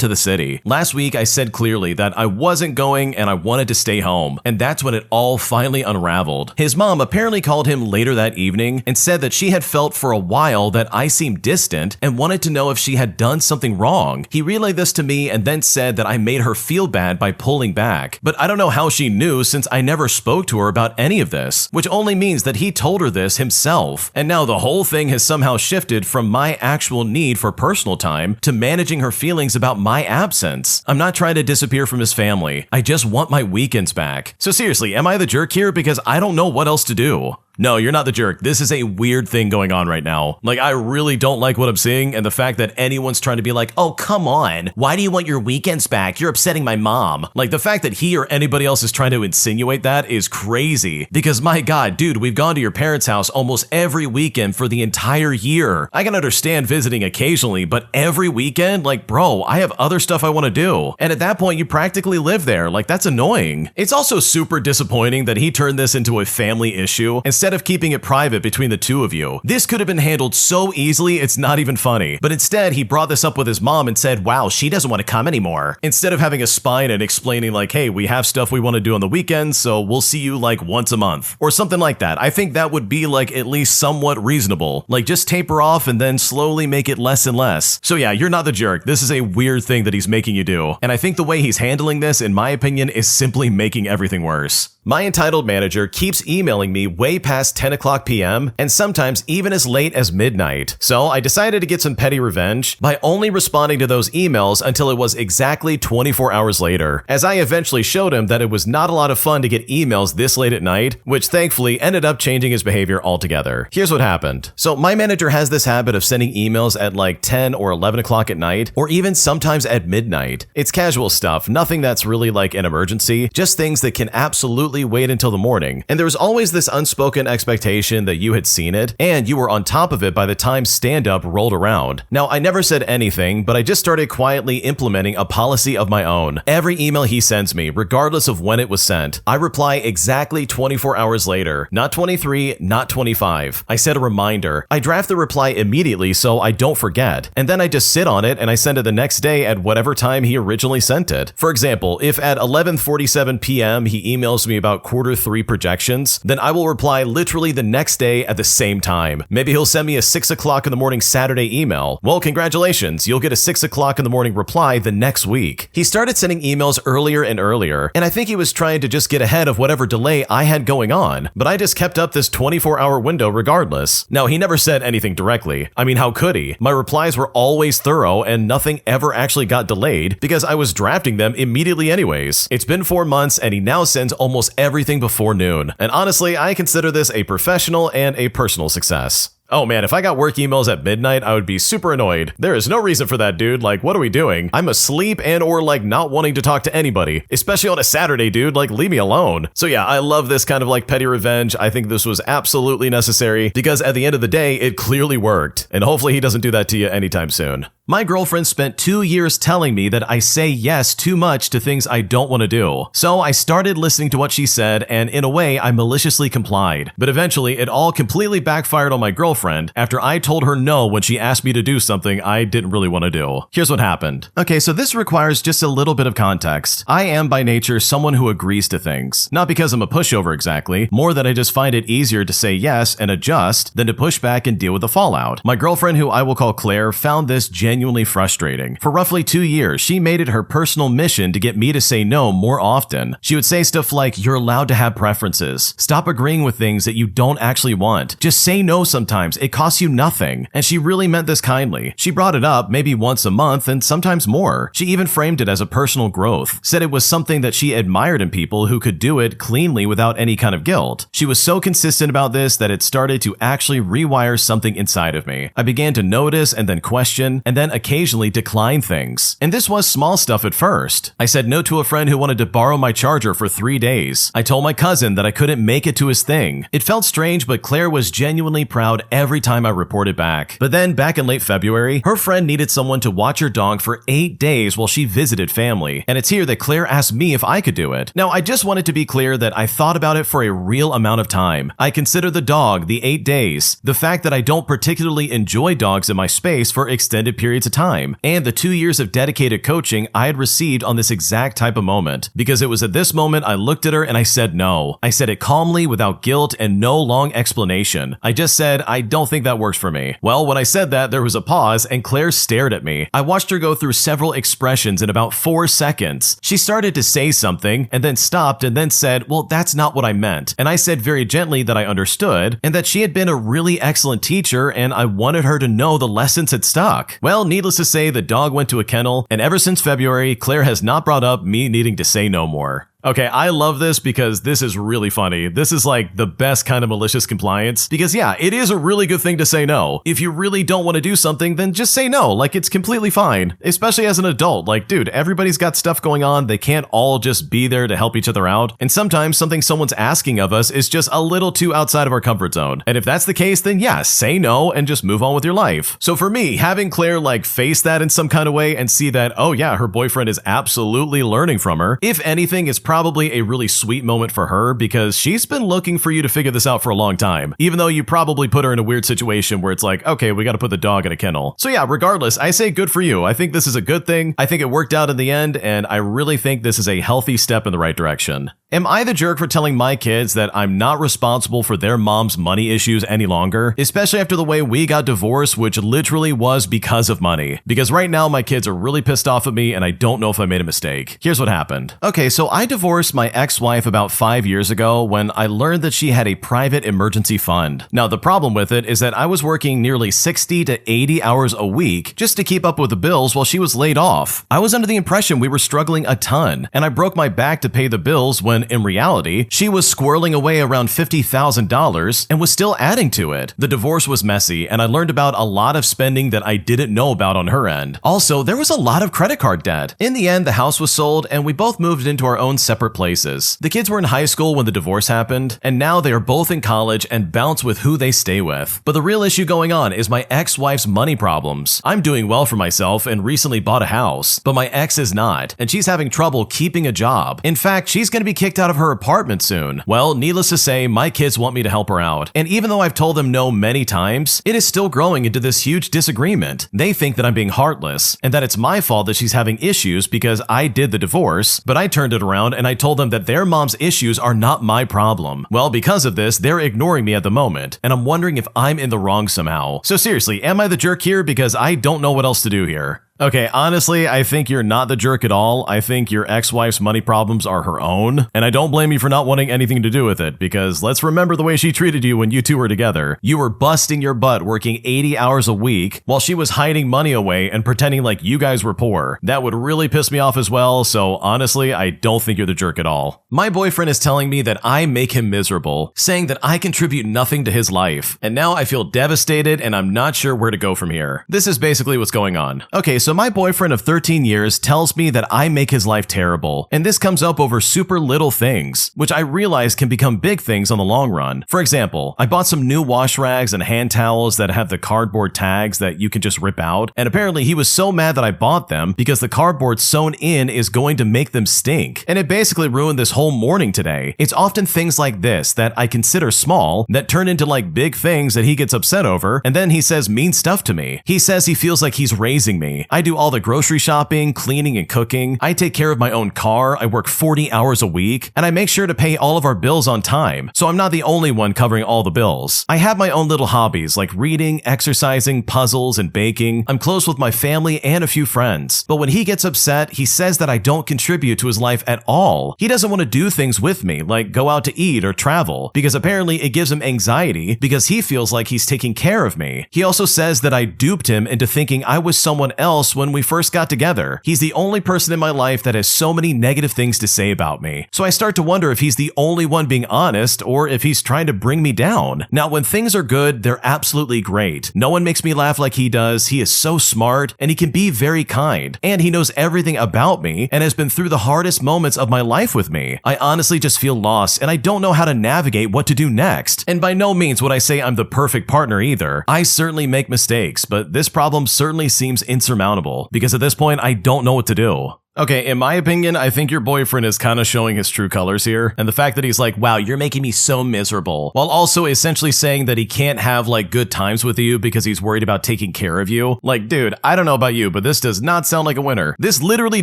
to the city. Last week, I said clearly that I wasn't going and I wanted to stay home, and that's when it all finally unraveled. His mom apparently called him later that evening and said that she had felt for a while that I seemed distant and wanted to know if she had done something wrong. He relayed this to me and then said that I made her feel bad by pulling back, but I don't know how she knew since I never spoke to her about any of this, which only means that he told her this himself. And now the whole thing has somehow shifted from my actual need for personal time to managing her feelings about my absence. I'm not trying to disappear from his family. I just want my weekends back. So seriously, am I the jerk here? Because I don't know what else to do. No, you're not the jerk. This is a weird thing going on right now. Like, I really don't like what I'm seeing, and the fact that anyone's trying to be like, oh, come on, why do you want your weekends back? You're upsetting my mom. Like, the fact that he or anybody else is trying to insinuate that is crazy. Because my God, dude, we've gone to your parents' house almost every weekend for the entire year. I can understand visiting occasionally, but every weekend? Like, bro, I have other stuff I want to do. And at that point, you practically live there. Like, that's annoying. It's also super disappointing that he turned this into a family issue instead of keeping it private between the two of you. This could have been handled so easily, it's not even funny. But instead, he brought this up with his mom and said, wow, she doesn't want to come anymore. Instead of having a spine and explaining like, hey, we have stuff we want to do on the weekends, so we'll see you like once a month. Or something like that. I think that would be like at least somewhat reasonable. Like just taper off and then slowly make it less and less. So yeah, you're not the jerk. This is a weird thing that he's making you do. And I think the way he's handling this, in my opinion, is simply making everything worse. My entitled manager keeps emailing me way past 10 o'clock p.m. and sometimes even as late as midnight. So I decided to get some petty revenge by only responding to those emails until it was exactly 24 hours later, as I eventually showed him that it was not a lot of fun to get emails this late at night, which thankfully ended up changing his behavior altogether. Here's what happened. So my manager has this habit of sending emails at like 10 or 11 o'clock at night, or even sometimes at midnight. It's casual stuff, nothing that's really like an emergency, just things that can absolutely wait until the morning. And there was always this unspoken expectation that you had seen it and you were on top of it by the time stand-up rolled around. Now, I never said anything, but I just started quietly implementing a policy of my own. Every email he sends me, regardless of when it was sent, I reply exactly 24 hours later. Not 23, not 25. I set a reminder. I draft the reply immediately so I don't forget. And then I just sit on it and I send it the next day at whatever time he originally sent it. For example, if at 11:47 p.m. he emails me about Q3 projections, then I will reply literally the next day at the same time. Maybe he'll send me a 6 o'clock in the morning Saturday email. Well, congratulations, you'll get a 6 o'clock in the morning reply the next week. He started sending emails earlier and earlier, and I think he was trying to just get ahead of whatever delay I had going on, but I just kept up this 24-hour window regardless. Now, he never said anything directly. I mean, how could he? My replies were always thorough and nothing ever actually got delayed because I was drafting them immediately anyways. It's been 4 months and he now sends almost everything before noon. And honestly, I consider this a professional and a personal success. Oh man, if I got work emails at midnight, I would be super annoyed. There is no reason for that, dude. Like, what are we doing? I'm asleep and or like not wanting to talk to anybody, especially on a Saturday, dude. Like, leave me alone. So yeah, I love this kind of like petty revenge. I think this was absolutely necessary because at the end of the day, it clearly worked. And hopefully he doesn't do that to you anytime soon. My girlfriend spent 2 years telling me that I say yes too much to things I don't want to do. So I started listening to what she said, and in a way, I maliciously complied. But eventually, it all completely backfired on my girlfriend after I told her no when she asked me to do something I didn't really want to do. Here's what happened. Okay, so this requires just a little bit of context. I am by nature someone who agrees to things. Not because I'm a pushover exactly, more that I just find it easier to say yes and adjust than to push back and deal with the fallout. My girlfriend, who I will call Claire, found this genuinely genuinely frustrating. For roughly 2 years, she made it her personal mission to get me to say no more often. She would say stuff like, "You're allowed to have preferences. Stop agreeing with things that you don't actually want. Just say no sometimes. It costs you nothing." And she really meant this kindly. She brought it up maybe once a month and sometimes more. She even framed it as a personal growth, said it was something that she admired in people who could do it cleanly without any kind of guilt. She was so consistent about this that it started to actually rewire something inside of me. I began to notice and then question and then occasionally decline things. And this was small stuff at first. I said no to a friend who wanted to borrow my charger for 3 days. I told my cousin that I couldn't make it to his thing. It felt strange, but Claire was genuinely proud every time I reported back. But then back in late February, her friend needed someone to watch her dog for 8 days while she visited family. And it's here that Claire asked me if I could do it. Now, I just wanted to be clear that I thought about it for a real amount of time. I consider the dog, the 8 days, the fact that I don't particularly enjoy dogs in my space for extended periods of time, and the 2 years of dedicated coaching I had received on this exact type of moment. Because it was at this moment I looked at her and I said no. I said it calmly, without guilt and no long explanation. I just said, "I don't think that works for me." Well, when I said that, there was a pause and Claire stared at me. I watched her go through several expressions in about 4 seconds. She started to say something and then stopped and then said, "Well, that's not what I meant." And I said very gently that I understood and that she had been a really excellent teacher and I wanted her to know the lessons had stuck. Well, needless to say, the dog went to a kennel, and ever since February, Claire has not brought up me needing to say no more. Okay, I love this because this is really funny. This is like the best kind of malicious compliance because yeah, it is a really good thing to say no. If you really don't want to do something, then just say no. Like, it's completely fine, especially as an adult. Like, dude, everybody's got stuff going on. They can't all just be there to help each other out. And sometimes something someone's asking of us is just a little too outside of our comfort zone. And if that's the case, then yeah, say no and just move on with your life. So for me, having Claire like face that in some kind of way and see that, oh yeah, her boyfriend is absolutely learning from her. If anything, it's probably a really sweet moment for her because she's been looking for you to figure this out for a long time, even though you probably put her in a weird situation where it's like, okay, we got to put the dog in a kennel. So yeah, regardless, I say good for you. I think this is a good thing. I think it worked out in the end, and I really think this is a healthy step in the right direction. Am I the jerk for telling my kids that I'm not responsible for their mom's money issues any longer? Especially after the way we got divorced, which literally was because of money. Because right now my kids are really pissed off at me and I don't know if I made a mistake. Here's what happened. Okay, so I divorced my ex-wife about 5 years ago when I learned that she had a private emergency fund. Now the problem with it is that I was working nearly 60 to 80 hours a week just to keep up with the bills while she was laid off. I was under the impression we were struggling a ton, and I broke my back to pay the bills when in reality, she was squirreling away around $50,000 and was still adding to it. The divorce was messy, and I learned about a lot of spending that I didn't know about on her end. Also, there was a lot of credit card debt. In the end, the house was sold, and we both moved into our own separate places. The kids were in high school when the divorce happened, and now they are both in college and bounce with who they stay with. But the real issue going on is my ex-wife's money problems. I'm doing well for myself and recently bought a house, but my ex is not, and she's having trouble keeping a job. In fact, she's going to be kicked out of her apartment soon. Well, needless to say, my kids want me to help her out. And even though I've told them no many times, it is still growing into this huge disagreement. They think that I'm being heartless and that it's my fault that she's having issues because I did the divorce, but I turned it around and I told them that their mom's issues are not my problem. Well, because of this, they're ignoring me at the moment, and I'm wondering if I'm in the wrong somehow. So seriously, am I the jerk here? Because I don't know what else to do here. Okay, honestly, I think you're not the jerk at all. I think your ex-wife's money problems are her own, and I don't blame you for not wanting anything to do with it, because let's remember the way she treated you when you two were together. You were busting your butt working 80 hours a week while she was hiding money away and pretending like you guys were poor. That would really piss me off as well, so honestly, I don't think you're the jerk at all. My boyfriend is telling me that I make him miserable, saying that I contribute nothing to his life, and now I feel devastated and I'm not sure where to go from here. This is basically what's going on. Okay, so my boyfriend of 13 years tells me that I make his life terrible, and this comes up over super little things, which I realize can become big things on the long run. For example, I bought some new wash rags and hand towels that have the cardboard tags that you can just rip out, and apparently he was so mad that I bought them because the cardboard sewn in is going to make them stink, and it basically ruined this whole morning today. It's often things like this that I consider small that turn into like big things that he gets upset over, and then he says mean stuff to me. He says he feels like he's raising me. I do all the grocery shopping, cleaning, and cooking. I take care of my own car. I work 40 hours a week, and I make sure to pay all of our bills on time, so I'm not the only one covering all the bills. I have my own little hobbies like reading, exercising, puzzles, and baking. I'm close with my family and a few friends. But when he gets upset, he says that I don't contribute to his life at all. He doesn't want to do things with me, like go out to eat or travel, because apparently it gives him anxiety because he feels like he's taking care of me. He also says that I duped him into thinking I was someone else when we first got together. He's the only person in my life that has so many negative things to say about me. So I start to wonder if he's the only one being honest or if he's trying to bring me down. Now, when things are good, they're absolutely great. No one makes me laugh like he does. He is so smart and he can be very kind. And he knows everything about me and has been through the hardest moments of my life with me. I honestly just feel lost and I don't know how to navigate what to do next. And by no means would I say I'm the perfect partner either. I certainly make mistakes, but this problem certainly seems insurmountable because at this point I don't know what to do. Okay, in my opinion, I think your boyfriend is kind of showing his true colors here, and the fact that he's like, wow, you're making me so miserable, while also essentially saying that he can't have like good times with you because he's worried about taking care of you. Like, dude, I don't know about you, but this does not sound like a winner. This literally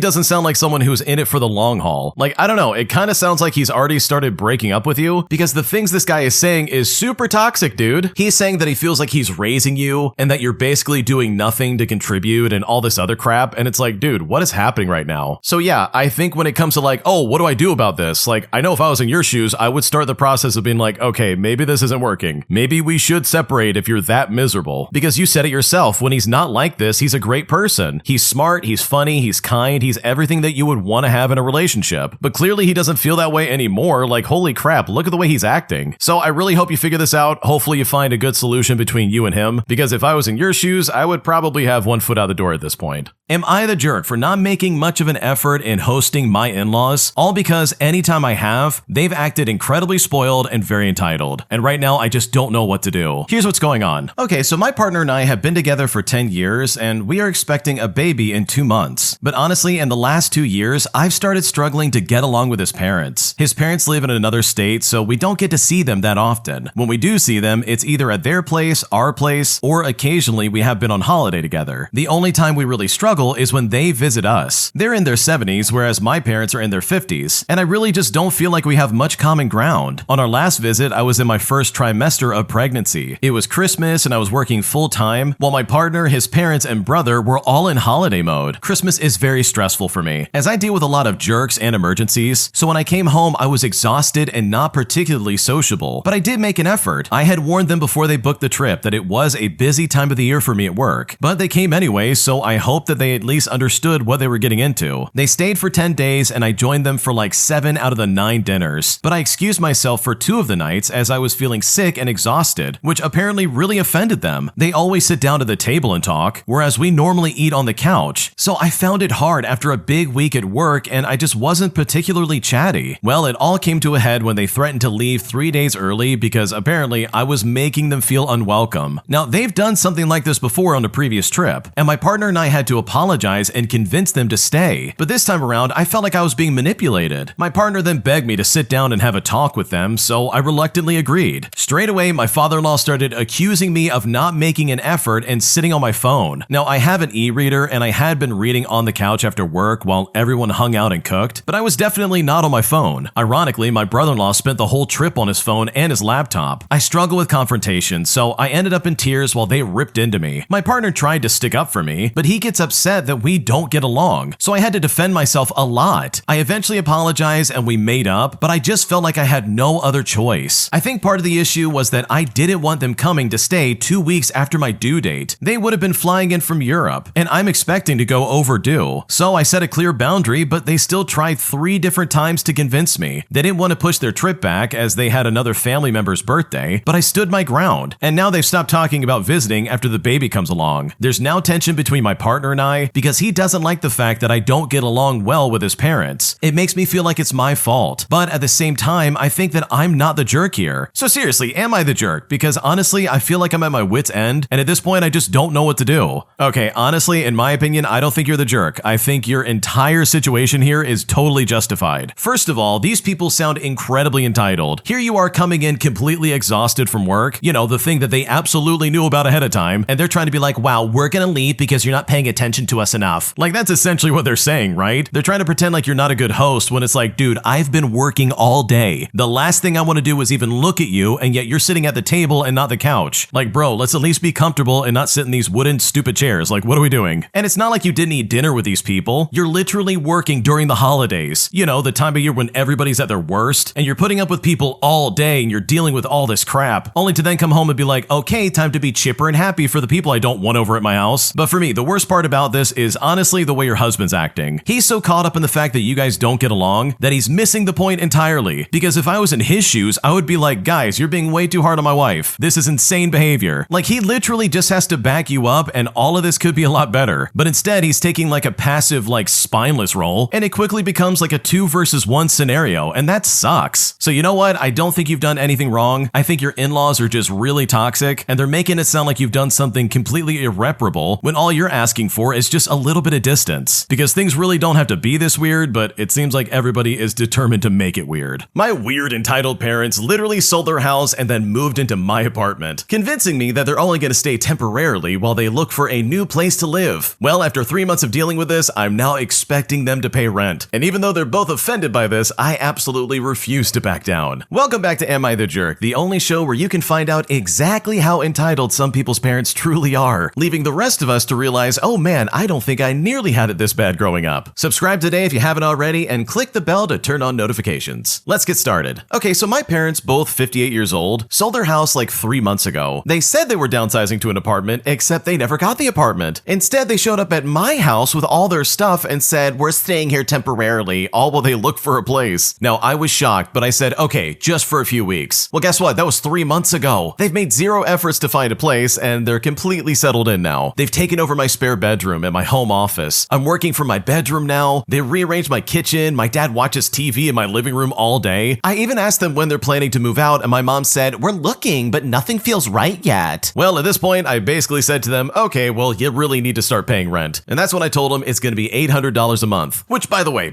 doesn't sound like someone who's in it for the long haul. Like, I don't know, it kind of sounds like he's already started breaking up with you because the things this guy is saying is super toxic, dude. He's saying that he feels like he's raising you and that you're basically doing nothing to contribute and all this other crap, and it's like, dude, what is happening right now? So yeah, I think when it comes to like, oh, what do I do about this? Like, I know if I was in your shoes, I would start the process of being like, okay, maybe this isn't working. Maybe we should separate if you're that miserable. Because you said it yourself, when he's not like this, he's a great person. He's smart, he's funny, he's kind, he's everything that you would want to have in a relationship. But clearly he doesn't feel that way anymore. Like, holy crap, look at the way he's acting. So I really hope you figure this out. Hopefully you find a good solution between you and him. Because if I was in your shoes, I would probably have one foot out the door at this point. Am I the jerk for not making much of an effort in hosting my in-laws? All because anytime I have, they've acted incredibly spoiled and very entitled. And right now, I just don't know what to do. Here's what's going on. Okay, so my partner and I have been together for 10 years, and we are expecting a baby in 2 months. But honestly, in the last 2 years, I've started struggling to get along with his parents. His parents live in another state, so we don't get to see them that often. When we do see them, it's either at their place, our place, or occasionally we have been on holiday together. The only time we really struggle is when they visit us. They're in their 70s, whereas my parents are in their 50s, and I really just don't feel like we have much common ground. On our last visit, I was in my first trimester of pregnancy. It was Christmas and I was working full-time, while my partner, his parents, and brother were all in holiday mode. Christmas is very stressful for me, as I deal with a lot of jerks and emergencies, so when I came home, I was exhausted and not particularly sociable, but I did make an effort. I had warned them before they booked the trip that it was a busy time of the year for me at work, but they came anyway, so I hope that they at least understood what they were getting into. They stayed for 10 days and I joined them for like 7 out of the 9 dinners, but I excused myself for 2 of the nights as I was feeling sick and exhausted, which apparently really offended them. They always sit down to the table and talk, whereas we normally eat on the couch, so I found it hard after a big week at work and I just wasn't particularly chatty. Well, it all came to a head when they threatened to leave 3 days early because apparently I was making them feel unwelcome. Now, they've done something like this before on a previous trip, and my partner and I had to apologize and convince them to stay, but this time around I felt like I was being manipulated. My partner then begged me to sit down and have a talk with them, so I reluctantly agreed. Straight away, my father-in-law started accusing me of not making an effort and sitting on my phone. Now, I have an e-reader and I had been reading on the couch after work while everyone hung out and cooked, but I was definitely not on my phone. Ironically, my brother-in-law spent the whole trip on his phone and his laptop. I struggle with confrontation, so I ended up in tears while they ripped into me. My partner tried to stick up for me, but he gets upset that we don't get along, so I had to defend myself a lot. I eventually apologized and we made up, but I just felt like I had no other choice. I think part of the issue was that I didn't want them coming to stay 2 weeks after my due date. They would have been flying in from Europe, and I'm expecting to go overdue. So I set a clear boundary, but they still tried 3 different times to convince me. They didn't want to push their trip back as they had another family member's birthday, but I stood my ground, and now they've stopped talking about visiting after the baby comes along. There's now tension between my partner and I because he doesn't like the fact that I don't don't get along well with his parents. It makes me feel like it's my fault. But at the same time, I think that I'm not the jerk here. So seriously, am I the jerk? Because honestly, I feel like I'm at my wit's end, and at this point, I just don't know what to do. Okay, honestly, in my opinion, I don't think you're the jerk. I think your entire situation here is totally justified. First of all, these people sound incredibly entitled. Here you are coming in completely exhausted from work, you know, the thing that they absolutely knew about ahead of time, and they're trying to be like, wow, we're gonna leave because you're not paying attention to us enough. Like, that's essentially what they're saying, right? They're trying to pretend like you're not a good host when it's like, dude, I've been working all day. The last thing I want to do is even look at you, and yet you're sitting at the table and not the couch. Like, bro, let's at least be comfortable and not sit in these wooden stupid chairs. Like, what are we doing? And it's not like you didn't eat dinner with these people. You're literally working during the holidays. You know, the time of year when everybody's at their worst, and you're putting up with people all day and you're dealing with all this crap, only to then come home and be like, okay, time to be chipper and happy for the people I don't want over at my house. But for me, the worst part about this is honestly the way your husband's acting. He's so caught up in the fact that you guys don't get along that he's missing the point entirely. Because if I was in his shoes, I would be like, guys, you're being way too hard on my wife. This is insane behavior. Like, he literally just has to back you up and all of this could be a lot better. But instead, he's taking like a passive, like spineless role, and it quickly becomes like a 2 versus 1 scenario, and that sucks. So you know what? I don't think you've done anything wrong. I think your in-laws are just really toxic, and they're making it sound like you've done something completely irreparable when all you're asking for is just a little bit of distance. Because things really don't have to be this weird, but it seems like everybody is determined to make it weird. My weird entitled parents literally sold their house and then moved into my apartment, convincing me that they're only going to stay temporarily while they look for a new place to live. Well, after 3 months of dealing with this, I'm now expecting them to pay rent. And even though they're both offended by this, I absolutely refuse to back down. Welcome back to Am I the Jerk, the only show where you can find out exactly how entitled some people's parents truly are, leaving the rest of us to realize, oh man, I don't think I nearly had it this bad growing up. Subscribe today if you haven't already, and click the bell to turn on notifications. Let's get started. Okay, so my parents, both 58 years old, sold their house like 3 months ago. They said they were downsizing to an apartment, except they never got the apartment. Instead, they showed up at my house with all their stuff and said, we're staying here temporarily, all while they look for a place. Now, I was shocked, but I said, okay, just for a few weeks. Well, guess what? That was 3 months ago. They've made 0 efforts to find a place, and they're completely settled in now. They've taken over my spare bedroom and my home office. I'm working from my bedroom now. They rearranged my kitchen. My dad watches TV in my living room all day. I even asked them when they're planning to move out, and my mom said, we're looking, but nothing feels right yet. Well, at this point, I basically said to them, okay, well, you really need to start paying rent. And that's when I told them it's going to be $800 a month, which by the way,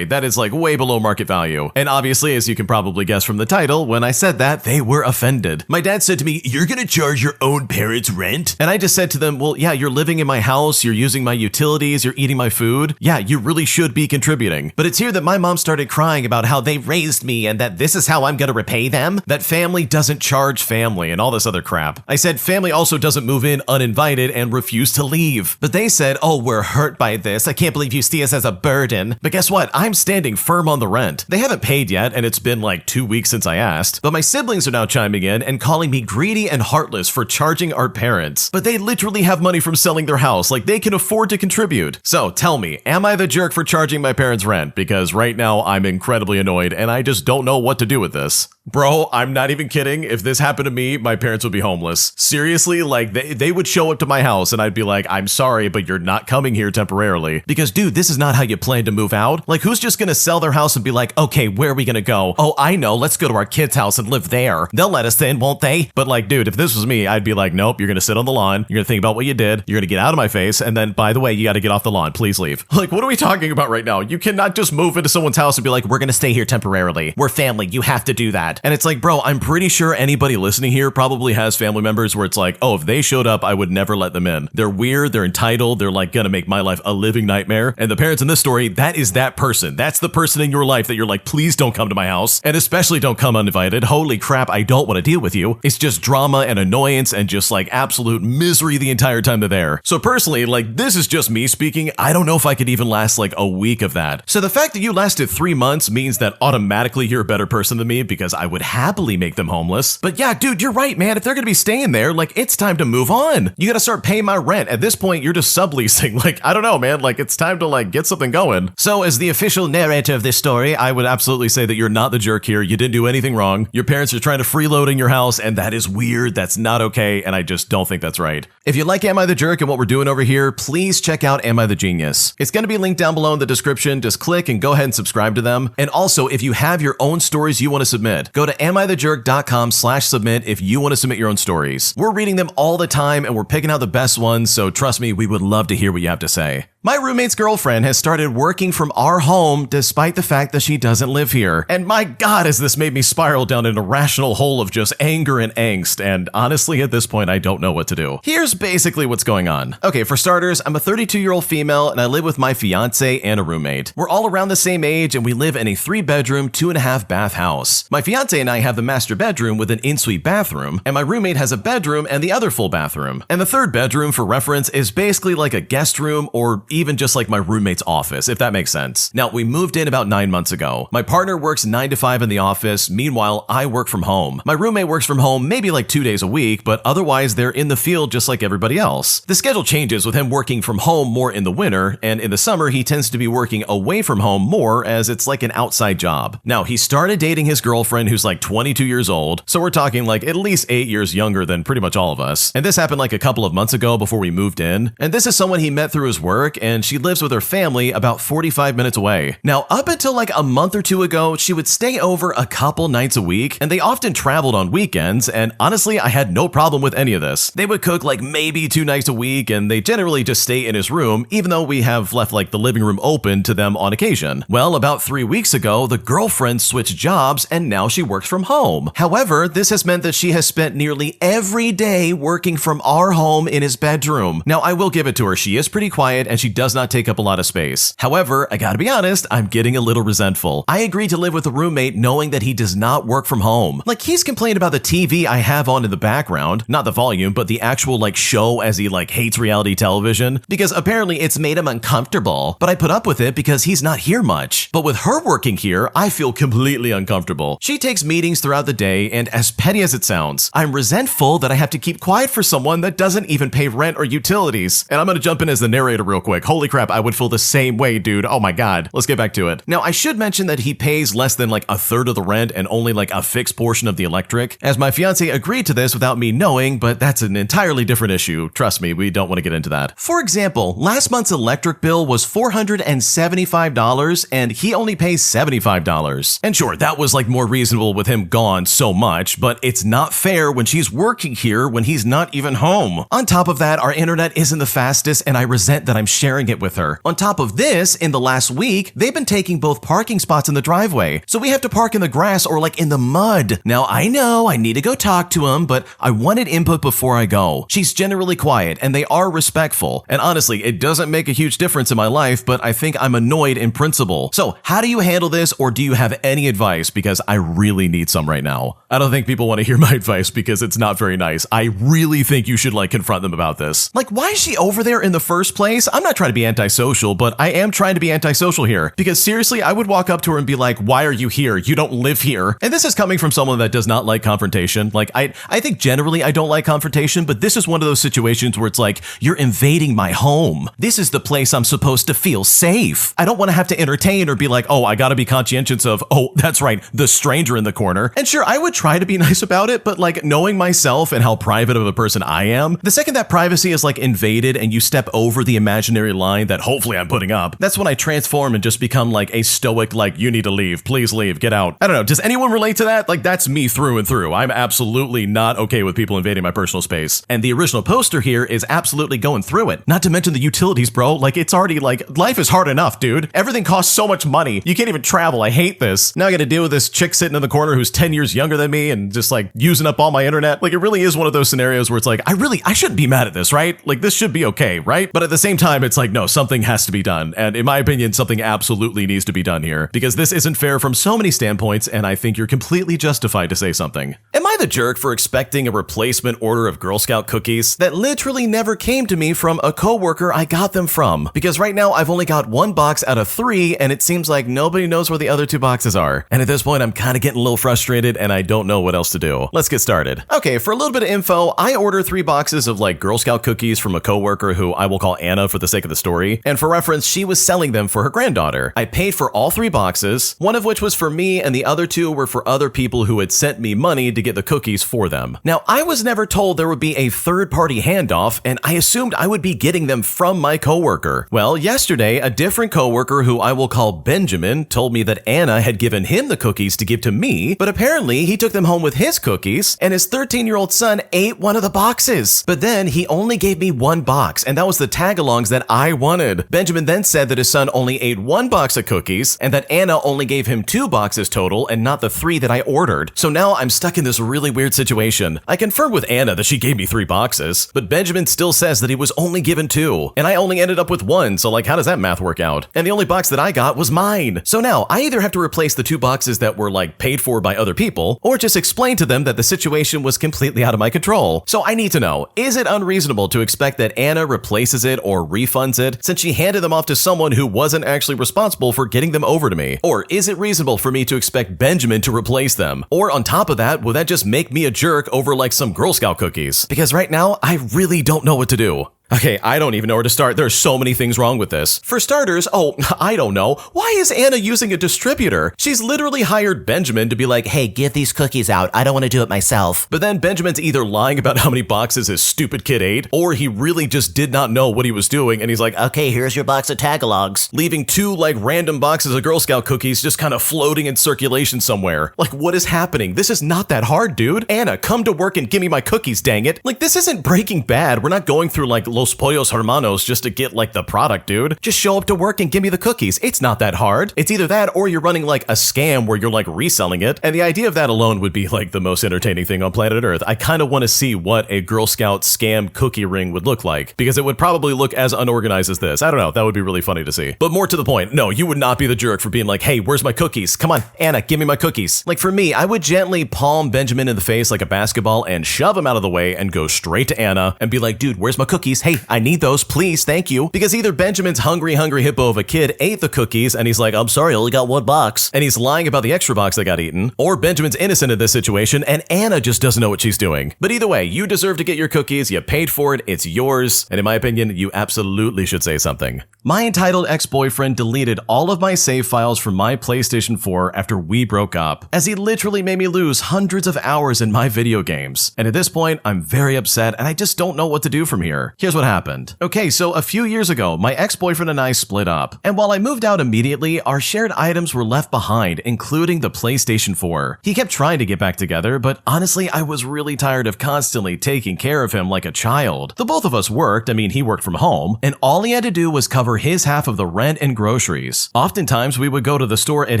that is like way below market value. And obviously, as you can probably guess from the title, when I said that, they were offended. My dad said to me, you're going to charge your own parents rent? And I just said to them, well, yeah, you're living in my house, you're using my utilities, you're eating my food. Yeah, you really should be contributing. But it's here that my mom started crying about how they raised me and that this is how I'm going to repay them. That family doesn't charge family and all this other crap. I said family also doesn't move in uninvited and refuse to leave. But they said, oh, we're hurt by this. I can't believe you see us as a burden. But guess what? I'm standing firm on the rent. They haven't paid yet, and it's been like 2 weeks since I asked. But my siblings are now chiming in and calling me greedy and heartless for charging our parents. But they literally have money from selling their house. Like, they can afford to contribute. So tell me, am I the jerk for charging my parents rent? Because right now I'm incredibly annoyed and I just don't know what to do with this. Bro, I'm not even kidding. If this happened to me, my parents would be homeless. Seriously, like they would show up to my house and I'd be like, I'm sorry, but you're not coming here temporarily. Because dude, this is not how you plan to move out. Like, who's just gonna sell their house and be like, okay, where are we gonna go? Oh, I know, let's go to our kid's house and live there. They'll let us in, won't they? But like, dude, if this was me, I'd be like, nope, you're gonna sit on the lawn. You're gonna think about what you did. You're gonna get out of my face. And then, by the way, you gotta get off the lawn. Please leave. Like, what are we talking about right now? You cannot just move into someone's house and be like, we're gonna stay here temporarily. We're family. You have to do that. And it's like, bro, I'm pretty sure anybody listening here probably has family members where it's like, oh, if they showed up, I would never let them in. They're weird, they're entitled, they're like gonna make my life a living nightmare. And the parents in this story, that is that person. That's the person in your life that you're like, please don't come to my house. And especially don't come uninvited. Holy crap, I don't want to deal with you. It's just drama and annoyance and just like absolute misery the entire time they're there. So personally, like, this is just me speaking. I don't know if I could even last like a week of that. So the fact that you lasted 3 months means that automatically you're a better person than me, because I would happily make them homeless. But yeah, dude, you're right, man. If they're gonna be staying there, like, it's time to move on. You gotta start paying my rent. At this point, you're just subleasing. Like, I don't know, man. Like, it's time to, like, get something going. So as the official narrator of this story, I would absolutely say that you're not the jerk here. You didn't do anything wrong. Your parents are trying to freeload in your house, and that is weird. That's not okay, and I just don't think that's right. If you like Am I the Jerk and what we're doing over here, please check out Am I the Genius. It's gonna be linked down below in the description. Just click and go ahead and subscribe to them. And also, if you have your own stories you want to submit, go to amithejerk.com/submit if you want to submit your own stories. We're reading them all the time, and we're picking out the best ones, so trust me, we would love to hear what you have to say. My roommate's girlfriend has started working from our home despite the fact that she doesn't live here. And my God, has this made me spiral down an irrational hole of just anger and angst. And honestly, at this point, I don't know what to do. Here's basically what's going on. Okay, for starters, I'm a 32-year-old female and I live with my fiance and a roommate. We're all around the same age and we live in a 3-bedroom, 2.5-bath house. My fiance and I have the master bedroom with an in-suite bathroom, and my roommate has a bedroom and the other full bathroom. And the third bedroom, for reference, is basically like a guest room or even just like my roommate's office, if that makes sense. Now, we moved in about 9 months ago. My partner works 9 to 5 in the office. Meanwhile, I work from home. My roommate works from home maybe like 2 days a week, but otherwise they're in the field just like everybody else. The schedule changes with him working from home more in the winter, and in the summer he tends to be working away from home more as it's like an outside job. Now, he started dating his girlfriend who's like 22 years old, so we're talking like at least 8 years younger than pretty much all of us. And this happened like a couple of months ago before we moved in. And this is someone he met through his work, and she lives with her family about 45 minutes away. Now, up until like a month or two ago, she would stay over a couple nights a week, and they often traveled on weekends, and honestly, I had no problem with any of this. They would cook like maybe 2 nights a week, and they generally just stay in his room, even though we have left like the living room open to them on occasion. Well, about 3 weeks ago, the girlfriend switched jobs, and now she works from home. However, this has meant that she has spent nearly every day working from our home in his bedroom. Now, I will give it to her. She is pretty quiet, and she does not take up a lot of space. However, I gotta be honest, I'm getting a little resentful. I agreed to live with a roommate knowing that he does not work from home. Like, he's complained about the TV I have on in the background, not the volume, but the actual like show, as he like hates reality television, because apparently it's made him uncomfortable. But I put up with it because he's not here much. But with her working here, I feel completely uncomfortable. She takes meetings throughout the day, and as petty as it sounds, I'm resentful that I have to keep quiet for someone that doesn't even pay rent or utilities. And I'm gonna jump in as the narrator real quick. Holy crap, I would feel the same way, dude. Oh my God. Let's get back to it. Now, I should mention that he pays less than like a third of the rent and only like a fixed portion of the electric, as my fiance agreed to this without me knowing, but that's an entirely different issue. Trust me, we don't want to get into that. For example, last month's electric bill was $475 and he only pays $75. And sure, that was like more reasonable with him gone so much, but it's not fair when she's working here when he's not even home. On top of that, our internet isn't the fastest, and I resent that I'm sharing it with her. On top of this, in the last week, they've been taking both parking spots in the driveway, so we have to park in the grass or like in the mud. Now, I know I need to go talk to him, but I wanted input before I go. She's generally quiet, and they are respectful. And honestly, it doesn't make a huge difference in my life, but I think I'm annoyed in principle. So, how do you handle this, or do you have any advice? Because I really need some right now. I don't think people want to hear my advice because it's not very nice. I really think you should like confront them about this. Like, why is she over there in the first place? I'm not trying to be antisocial, but I am trying to be antisocial here. Because seriously, I would walk up to her and be like, why are you here? You don't live here. And this is coming from someone that does not like confrontation. Like, I think generally I don't like confrontation, but this is one of those situations where it's like, you're invading my home. This is the place I'm supposed to feel safe. I don't want to have to entertain or be like, oh, I gotta be conscientious of, oh, that's right, the stranger in the corner. And sure, I would try to be nice about it, but like knowing myself and how private of a person I am, the second that privacy is like invaded and you step over the imaginary line that hopefully I'm putting up, that's when I transform and just become like a stoic, like, you need to leave, please leave, get out. I don't know, does anyone relate to that? Like, that's me through and through. I'm absolutely not okay with people invading my personal space. And the original poster here is absolutely going through it. Not to mention the utilities, bro. Like, it's already like, life is hard enough, dude. Everything costs so much money. You can't even travel. I hate this. Now I gotta deal with this chick sitting in the corner who's 10 years younger than me and just like using up all my internet. Like, it really is one of those scenarios where it's like, I shouldn't be mad at this, right? Like, this should be okay, right? But at the same time, it's like, no, something has to be done. And in my opinion, something absolutely needs to be done here, because this isn't fair from so many standpoints, and I think you're completely justified to say something. Am I the jerk for expecting a replacement order of Girl Scout cookies that literally never came to me from a coworker I got them from? Because right now I've only got one box out of 3, and it seems like nobody knows where the other 2 boxes are. And at this point, I'm kind of getting a little frustrated, and I don't know what else to do. Let's get started. Okay, for a little bit of info, I ordered 3 boxes of like Girl Scout cookies from a coworker who I will call Anna for the sake of the story. And for reference, she was selling them for her granddaughter. I paid for all 3 boxes, one of which was for me, and the other 2 were for other people who had sent me money to get the cookies for them. Now, I was never told there would be a third-party handoff, and I assumed I would be getting them from my coworker. Well, yesterday, a different coworker who I will call Benjamin told me that Anna had given him the cookies to give to me, but apparently he took them home with his cookies, and his 13-year-old son ate one of the boxes. But then he only gave me 1 box, and that was the tag-alongs that I wanted. Benjamin then said that his son only ate 1 box of cookies, and that Anna only gave him 2 boxes total and not the 3 that I ordered. So now I'm stuck in this really weird situation. I confirmed with Anna that she gave me 3 boxes, but Benjamin still says that he was only given 2, and I only ended up with 1, so like how does that math work out? And the only box that I got was mine. So now I either have to replace the 2 boxes that were like paid for by other people, or just explain to them that the situation was completely out of my control. So I need to know, is it unreasonable to expect that Anna replaces it or refunds it since she handed them off to someone who wasn't actually responsible for getting them over to me? Or is it reasonable for me to expect Benjamin to replace them? Or on top of that, will that just make me a jerk over like some Girl Scout cookies? Because right now, I really don't know what to do. Okay, I don't even know where to start. There's so many things wrong with this. For starters, I don't know. Why is Anna using a distributor? She's literally hired Benjamin to be like, hey, give these cookies out. I don't want to do it myself. But then Benjamin's either lying about how many boxes his stupid kid ate, or he really just did not know what he was doing, and he's like, okay, here's your box of tagalongs, leaving 2 like random boxes of Girl Scout cookies just kind of floating in circulation somewhere. Like, what is happening? This is not that hard, dude. Anna, come to work and give me my cookies, dang it. Like, this isn't Breaking Bad. We're not going through like Los Pollos Hermanos just to get like the product, dude. Just show up to work and give me the cookies. It's not that hard. It's either that or you're running like a scam where you're like reselling it. And the idea of that alone would be like the most entertaining thing on planet Earth. I kind of want to see what a Girl Scout scam cookie ring would look like, because it would probably look as unorganized as this. I don't know. That would be really funny to see. But more to the point, no, you would not be the jerk for being like, hey, where's my cookies? Come on, Anna, give me my cookies. Like for me, I would gently palm Benjamin in the face like a basketball and shove him out of the way and go straight to Anna and be like, dude, where's my cookies? Hey, I need those, please, thank you. Because either Benjamin's hungry hippo of a kid ate the cookies and he's like, I'm sorry, I only got 1 box, and he's lying about the extra box that got eaten, or Benjamin's innocent in this situation and Anna just doesn't know what she's doing. But either way, you deserve to get your cookies, you paid for it, it's yours, and in my opinion, you absolutely should say something. My entitled ex-boyfriend deleted all of my save files from my PlayStation 4 after we broke up, as he literally made me lose hundreds of hours in my video games. And at this point, I'm very upset and I just don't know what to do from here. Here's what happened. Okay, so a few years ago, my ex-boyfriend and I split up, and while I moved out immediately, our shared items were left behind, including the PlayStation 4. He kept trying to get back together, but honestly, I was really tired of constantly taking care of him like a child. The both of us worked, he worked from home, and all he had to do was cover his half of the rent and groceries. Oftentimes, we would go to the store at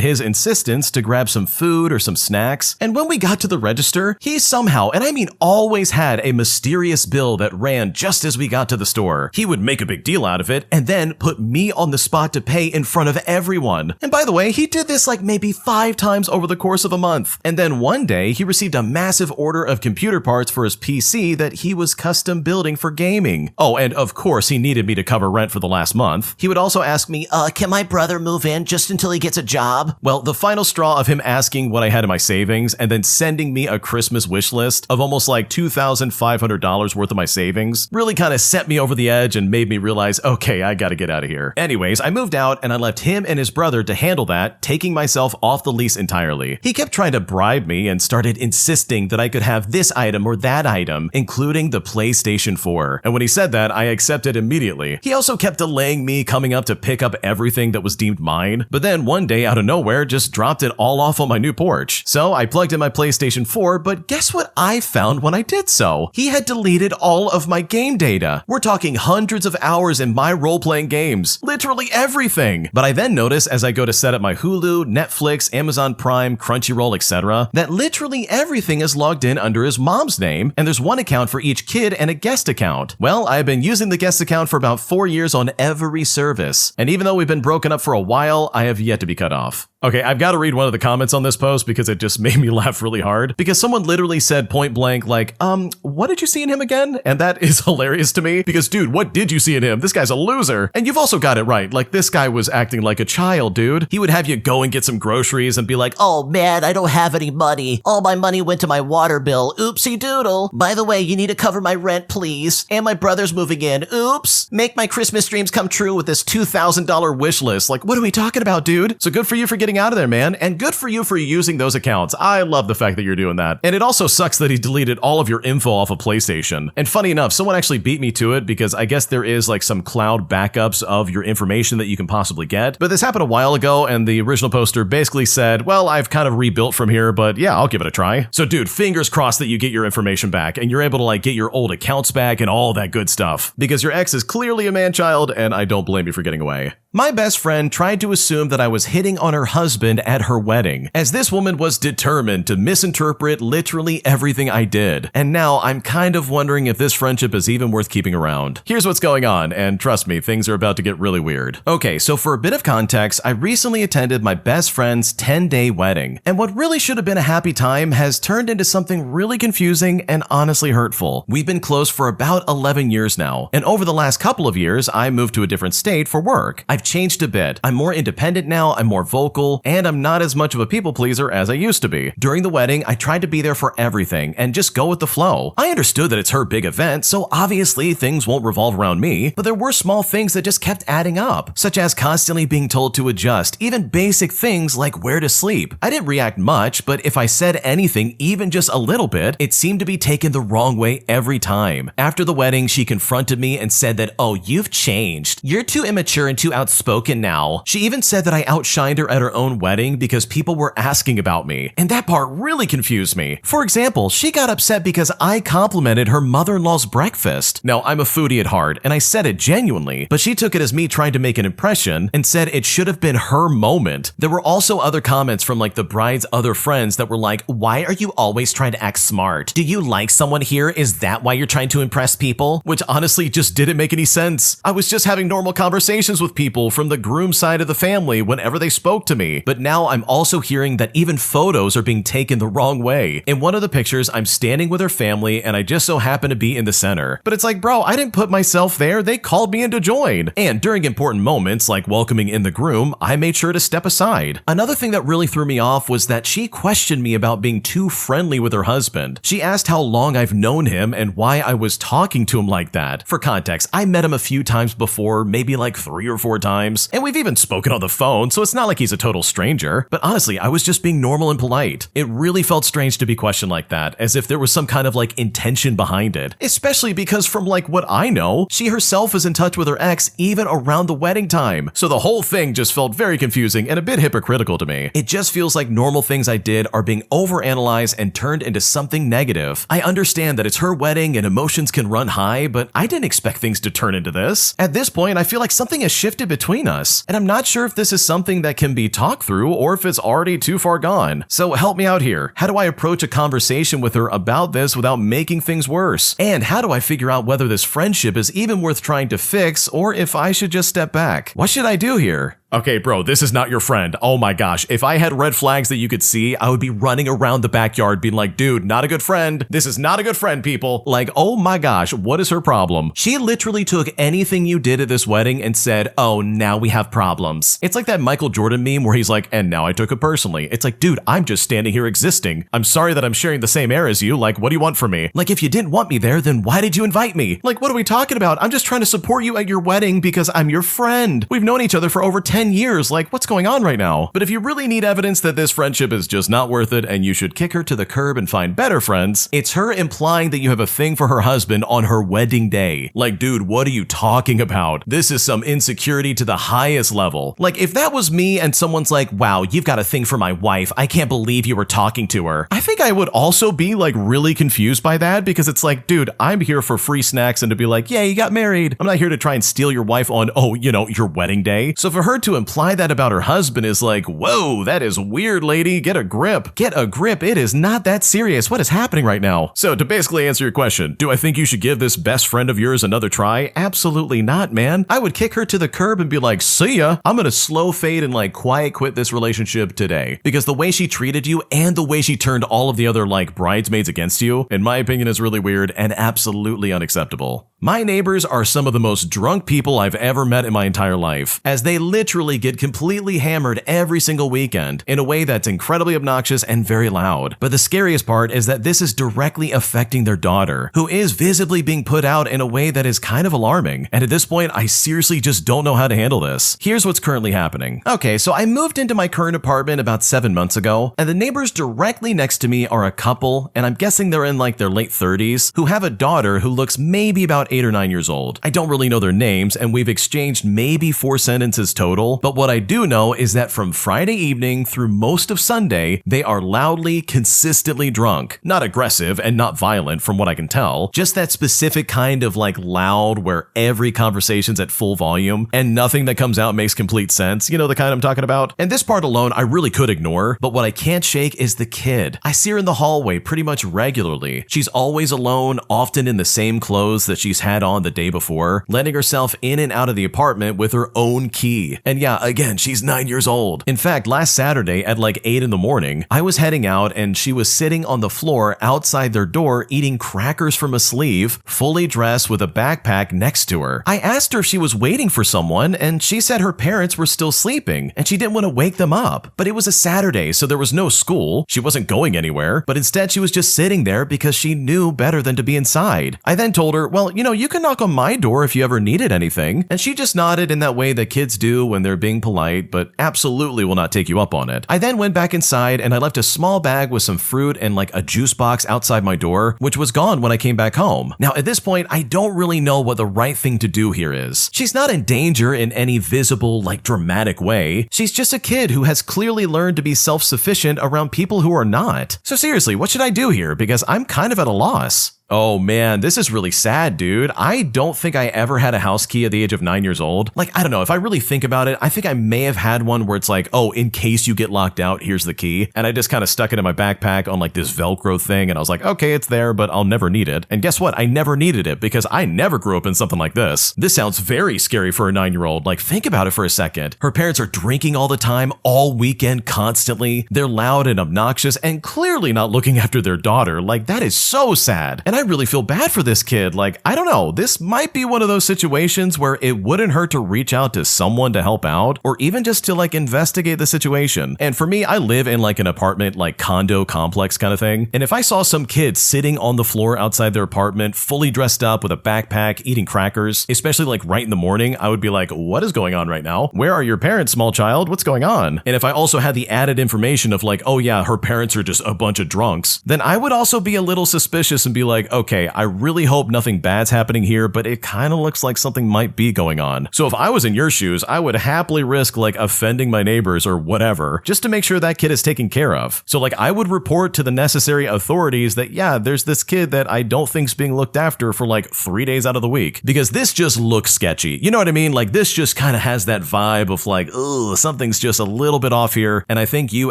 his insistence to grab some food or some snacks, and when we got to the register, he somehow, and I mean always, had a mysterious bill that ran just as we got to the store. He would make a big deal out of it, and then put me on the spot to pay in front of everyone. And by the way, he did this like maybe 5 times over the course of a month. And then one day, he received a massive order of computer parts for his PC that he was custom building for gaming. Oh, and of course, he needed me to cover rent for the last month. He would also ask me, can my brother move in just until he gets a job? Well, the final straw of him asking what I had in my savings and then sending me a Christmas wish list of almost like $2,500 worth of my savings really kind of set me over the edge and made me realize, okay, I gotta get out of here. Anyways, I moved out and I left him and his brother to handle that, taking myself off the lease entirely. He kept trying to bribe me and started insisting that I could have this item or that item, including the PlayStation 4. And when he said that, I accepted immediately. He also kept delaying me coming up to pick up everything that was deemed mine, but then one day out of nowhere just dropped it all off on my new porch. So I plugged in my PlayStation 4, but guess what I found when I did so? He had deleted all of my game data. etc. We're talking hundreds of hours in my role-playing games. Literally everything. But I then notice as I go to set up my Hulu, Netflix, Amazon Prime, Crunchyroll, etc., that literally everything is logged in under his mom's name, and there's one account for each kid and a guest account. Well, I've been using the guest account for about 4 years on every service. And even though we've been broken up for a while, I have yet to be cut off. Okay, I've got to read one of the comments on this post because it just made me laugh really hard. Because someone literally said point blank, like, what did you see in him again? And that is hilarious to me because, dude, what did you see in him? This guy's a loser. And you've also got it right. Like, this guy was acting like a child, dude. He would have you go and get some groceries and be like, oh man, I don't have any money. All my money went to my water bill. Oopsie doodle. By the way, you need to cover my rent, please. And my brother's moving in. Oops. Make my Christmas dreams come true with this $2,000 wish list. Like, what are we talking about, dude? So good for you for getting out of there, man. And good for you for using those accounts. I love the fact that you're doing that. And it also sucks that he deleted all of your info off of PlayStation. And funny enough, someone actually beat me to it because I guess there is like some cloud backups of your information that you can possibly get. But this happened a while ago and the original poster basically said, well, I've kind of rebuilt from here, but yeah, I'll give it a try. So dude, fingers crossed that you get your information back and you're able to like get your old accounts back and all that good stuff. Because your ex is clearly a man-child and I don't blame you for getting away. My best friend tried to assume that I was hitting on her husband at her wedding, as this woman was determined to misinterpret literally everything I did. And now I'm kind of wondering if this friendship is even worth keeping around. Here's what's going on, and trust me, things are about to get really weird. Okay, so for a bit of context, I recently attended my best friend's 10-day wedding, and what really should have been a happy time has turned into something really confusing and honestly hurtful. We've been close for about 11 years now, and over the last couple of years, I moved to a different state for work. I've changed a bit. I'm more independent now, I'm more vocal, and I'm not as much of a people pleaser as I used to be. During the wedding, I tried to be there for everything and just go with the flow. I understood that it's her big event, so obviously things won't revolve around me, but there were small things that just kept adding up, such as constantly being told to adjust, even basic things like where to sleep. I didn't react much, but if I said anything, even just a little bit, it seemed to be taken the wrong way every time. After the wedding, she confronted me and said that, oh, you've changed. You're too immature and too outspoken now. She even said that I outshined her at her own wedding because people were asking about me, and that part really confused me. For example, she got upset because I complimented her mother-in-law's breakfast. Now, I'm a foodie at heart, and I said it genuinely, but she took it as me trying to make an impression and said it should have been her moment. There were also other comments from like the bride's other friends that were like, why are you always trying to act smart? Do you like someone here? Is that why you're trying to impress people? Which honestly just didn't make any sense. I was just having normal conversations with people from the groom side of the family whenever they spoke to me. But now I'm also hearing that even photos are being taken the wrong way. In one of the pictures, I'm standing with her family and I just so happen to be in the center. But it's like, bro, I didn't put myself there. They called me in to join. And during important moments like welcoming in the groom, I made sure to step aside. Another thing that really threw me off was that she questioned me about being too friendly with her husband. She asked how long I've known him and why I was talking to him like that. For context, I met him a few times before, maybe like 3 or 4 times, and we've even spoken on the phone, so it's not like he's a total stranger. But honestly, I was just being normal and polite. It really felt strange to be questioned like that, as if there was some kind of like intention behind it. Especially because from like what I know, she herself is in touch with her ex even around the wedding time. So the whole thing just felt very confusing and a bit hypocritical to me. It just feels like normal things I did are being overanalyzed and turned into something negative. I understand that it's her wedding and emotions can run high, but I didn't expect things to turn into this. At this point, I feel like something has shifted between us, and I'm not sure if this is something that can be talked through or if it's already too far gone. So help me out here. How do I approach a conversation with her about this without making things worse? And how do I figure out whether this friendship is even worth trying to fix or if I should just step back? What should I do here? Okay, bro, this is not your friend. Oh my gosh, if I had red flags that you could see, I would be running around the backyard being like, dude, not a good friend. This is not a good friend, people. Like, oh my gosh, what is her problem? She literally took anything you did at this wedding and said, oh, now we have problems. It's like that Michael Jordan meme where he's like, and now I took it personally. It's like, dude, I'm just standing here existing. I'm sorry that I'm sharing the same air as you. Like, what do you want from me? Like, if you didn't want me there, then why did you invite me? Like, what are we talking about? I'm just trying to support you at your wedding because I'm your friend. We've known each other for over 10 10 years. Like, what's going on right now? But if you really need evidence that this friendship is just not worth it and you should kick her to the curb and find better friends, it's her implying that you have a thing for her husband on her wedding day. Like, dude, what are you talking about? This is some insecurity to the highest level. Like, if that was me and someone's like, wow, you've got a thing for my wife, I can't believe you were talking to her, I think I would also be like really confused by that, because it's like, dude, I'm here for free snacks and to be like, yeah, you got married. I'm not here to try and steal your wife on, oh, you know, your wedding day. So for her to imply that about her husband is like, whoa, that is weird, lady. Get a grip. Get a grip. It is not that serious. What is happening right now? So to basically answer your question, do I think you should give this best friend of yours another try? Absolutely not, man. I would kick her to the curb and be like, see ya. I'm gonna slow fade and like quiet quit this relationship today. Because the way she treated you and the way she turned all of the other like bridesmaids against you, in my opinion, is really weird and absolutely unacceptable. My neighbors are some of the most drunk people I've ever met in my entire life, as they literally get completely hammered every single weekend in a way that's incredibly obnoxious and very loud. But the scariest part is that this is directly affecting their daughter, who is visibly being put out in a way that is kind of alarming. And at this point, I seriously just don't know how to handle this. Here's what's currently happening. Okay, so I moved into my current apartment about 7 months ago, and the neighbors directly next to me are a couple, and I'm guessing they're in like their late 30s, who have a daughter who looks maybe about 8 or 9 years old. I don't really know their names, and we've exchanged maybe 4 sentences total, but what I do know is that from Friday evening through most of Sunday, they are loudly, consistently drunk. Not aggressive and not violent from what I can tell, just that specific kind of like loud where every conversation's at full volume and nothing that comes out makes complete sense. You know the kind I'm talking about? And this part alone I really could ignore, but what I can't shake is the kid. I see her in the hallway pretty much regularly. She's always alone, often in the same clothes that she's had on the day before, letting herself in and out of the apartment with her own key. And yeah, again, she's 9 years old. In fact, last Saturday at like 8 in the morning, I was heading out and she was sitting on the floor outside their door eating crackers from a sleeve, fully dressed with a backpack next to her. I asked her if she was waiting for someone, and she said her parents were still sleeping and she didn't want to wake them up. But it was a Saturday, so there was no school. She wasn't going anywhere, but instead she was just sitting there because she knew better than to be inside. I then told her, well, you know, you can knock on my door if you ever needed anything. And she just nodded in that way that kids do when they're being polite, but absolutely will not take you up on it. I then went back inside and I left a small bag with some fruit and like a juice box outside my door, which was gone when I came back home. Now, at this point, I don't really know what the right thing to do here is. She's not in danger in any visible, like dramatic way. She's just a kid who has clearly learned to be self-sufficient around people who are not. So seriously, what should I do here? Because I'm kind of at a loss. Oh man, this is really sad, dude. I don't think I ever had a house key at the age of 9 years old. Like, I don't know, if I really think about it, I think I may have had one where it's like, oh, in case you get locked out, here's the key. And I just kind of stuck it in my backpack on like this Velcro thing, and I was like, okay, it's there, but I'll never need it. And guess what? I never needed it because I never grew up in something like this. This sounds very scary for a 9-year-old. Like, think about it for a second. Her parents are drinking all the time, all weekend, constantly. They're loud and obnoxious and clearly not looking after their daughter. Like, that is so sad. And I really feel bad for this kid. Like, I don't know, this might be one of those situations where it wouldn't hurt to reach out to someone to help out, or even just to like investigate the situation. And for me, I live in like an apartment, like condo complex kind of thing. And if I saw some kid sitting on the floor outside their apartment, fully dressed up with a backpack, eating crackers, especially like right in the morning, I would be like, what is going on right now? Where are your parents, small child? What's going on? And if I also had the added information of like, oh yeah, her parents are just a bunch of drunks, then I would also be a little suspicious and be like, okay, I really hope nothing bad's happening here, but it kind of looks like something might be going on. So if I was in your shoes, I would happily risk like offending my neighbors or whatever, just to make sure that kid is taken care of. So like I would report to the necessary authorities that, yeah, there's this kid that I don't think's being looked after for like 3 days out of the week, because this just looks sketchy. You know what I mean? Like this just kind of has that vibe of like, ugh, something's just a little bit off here. And I think you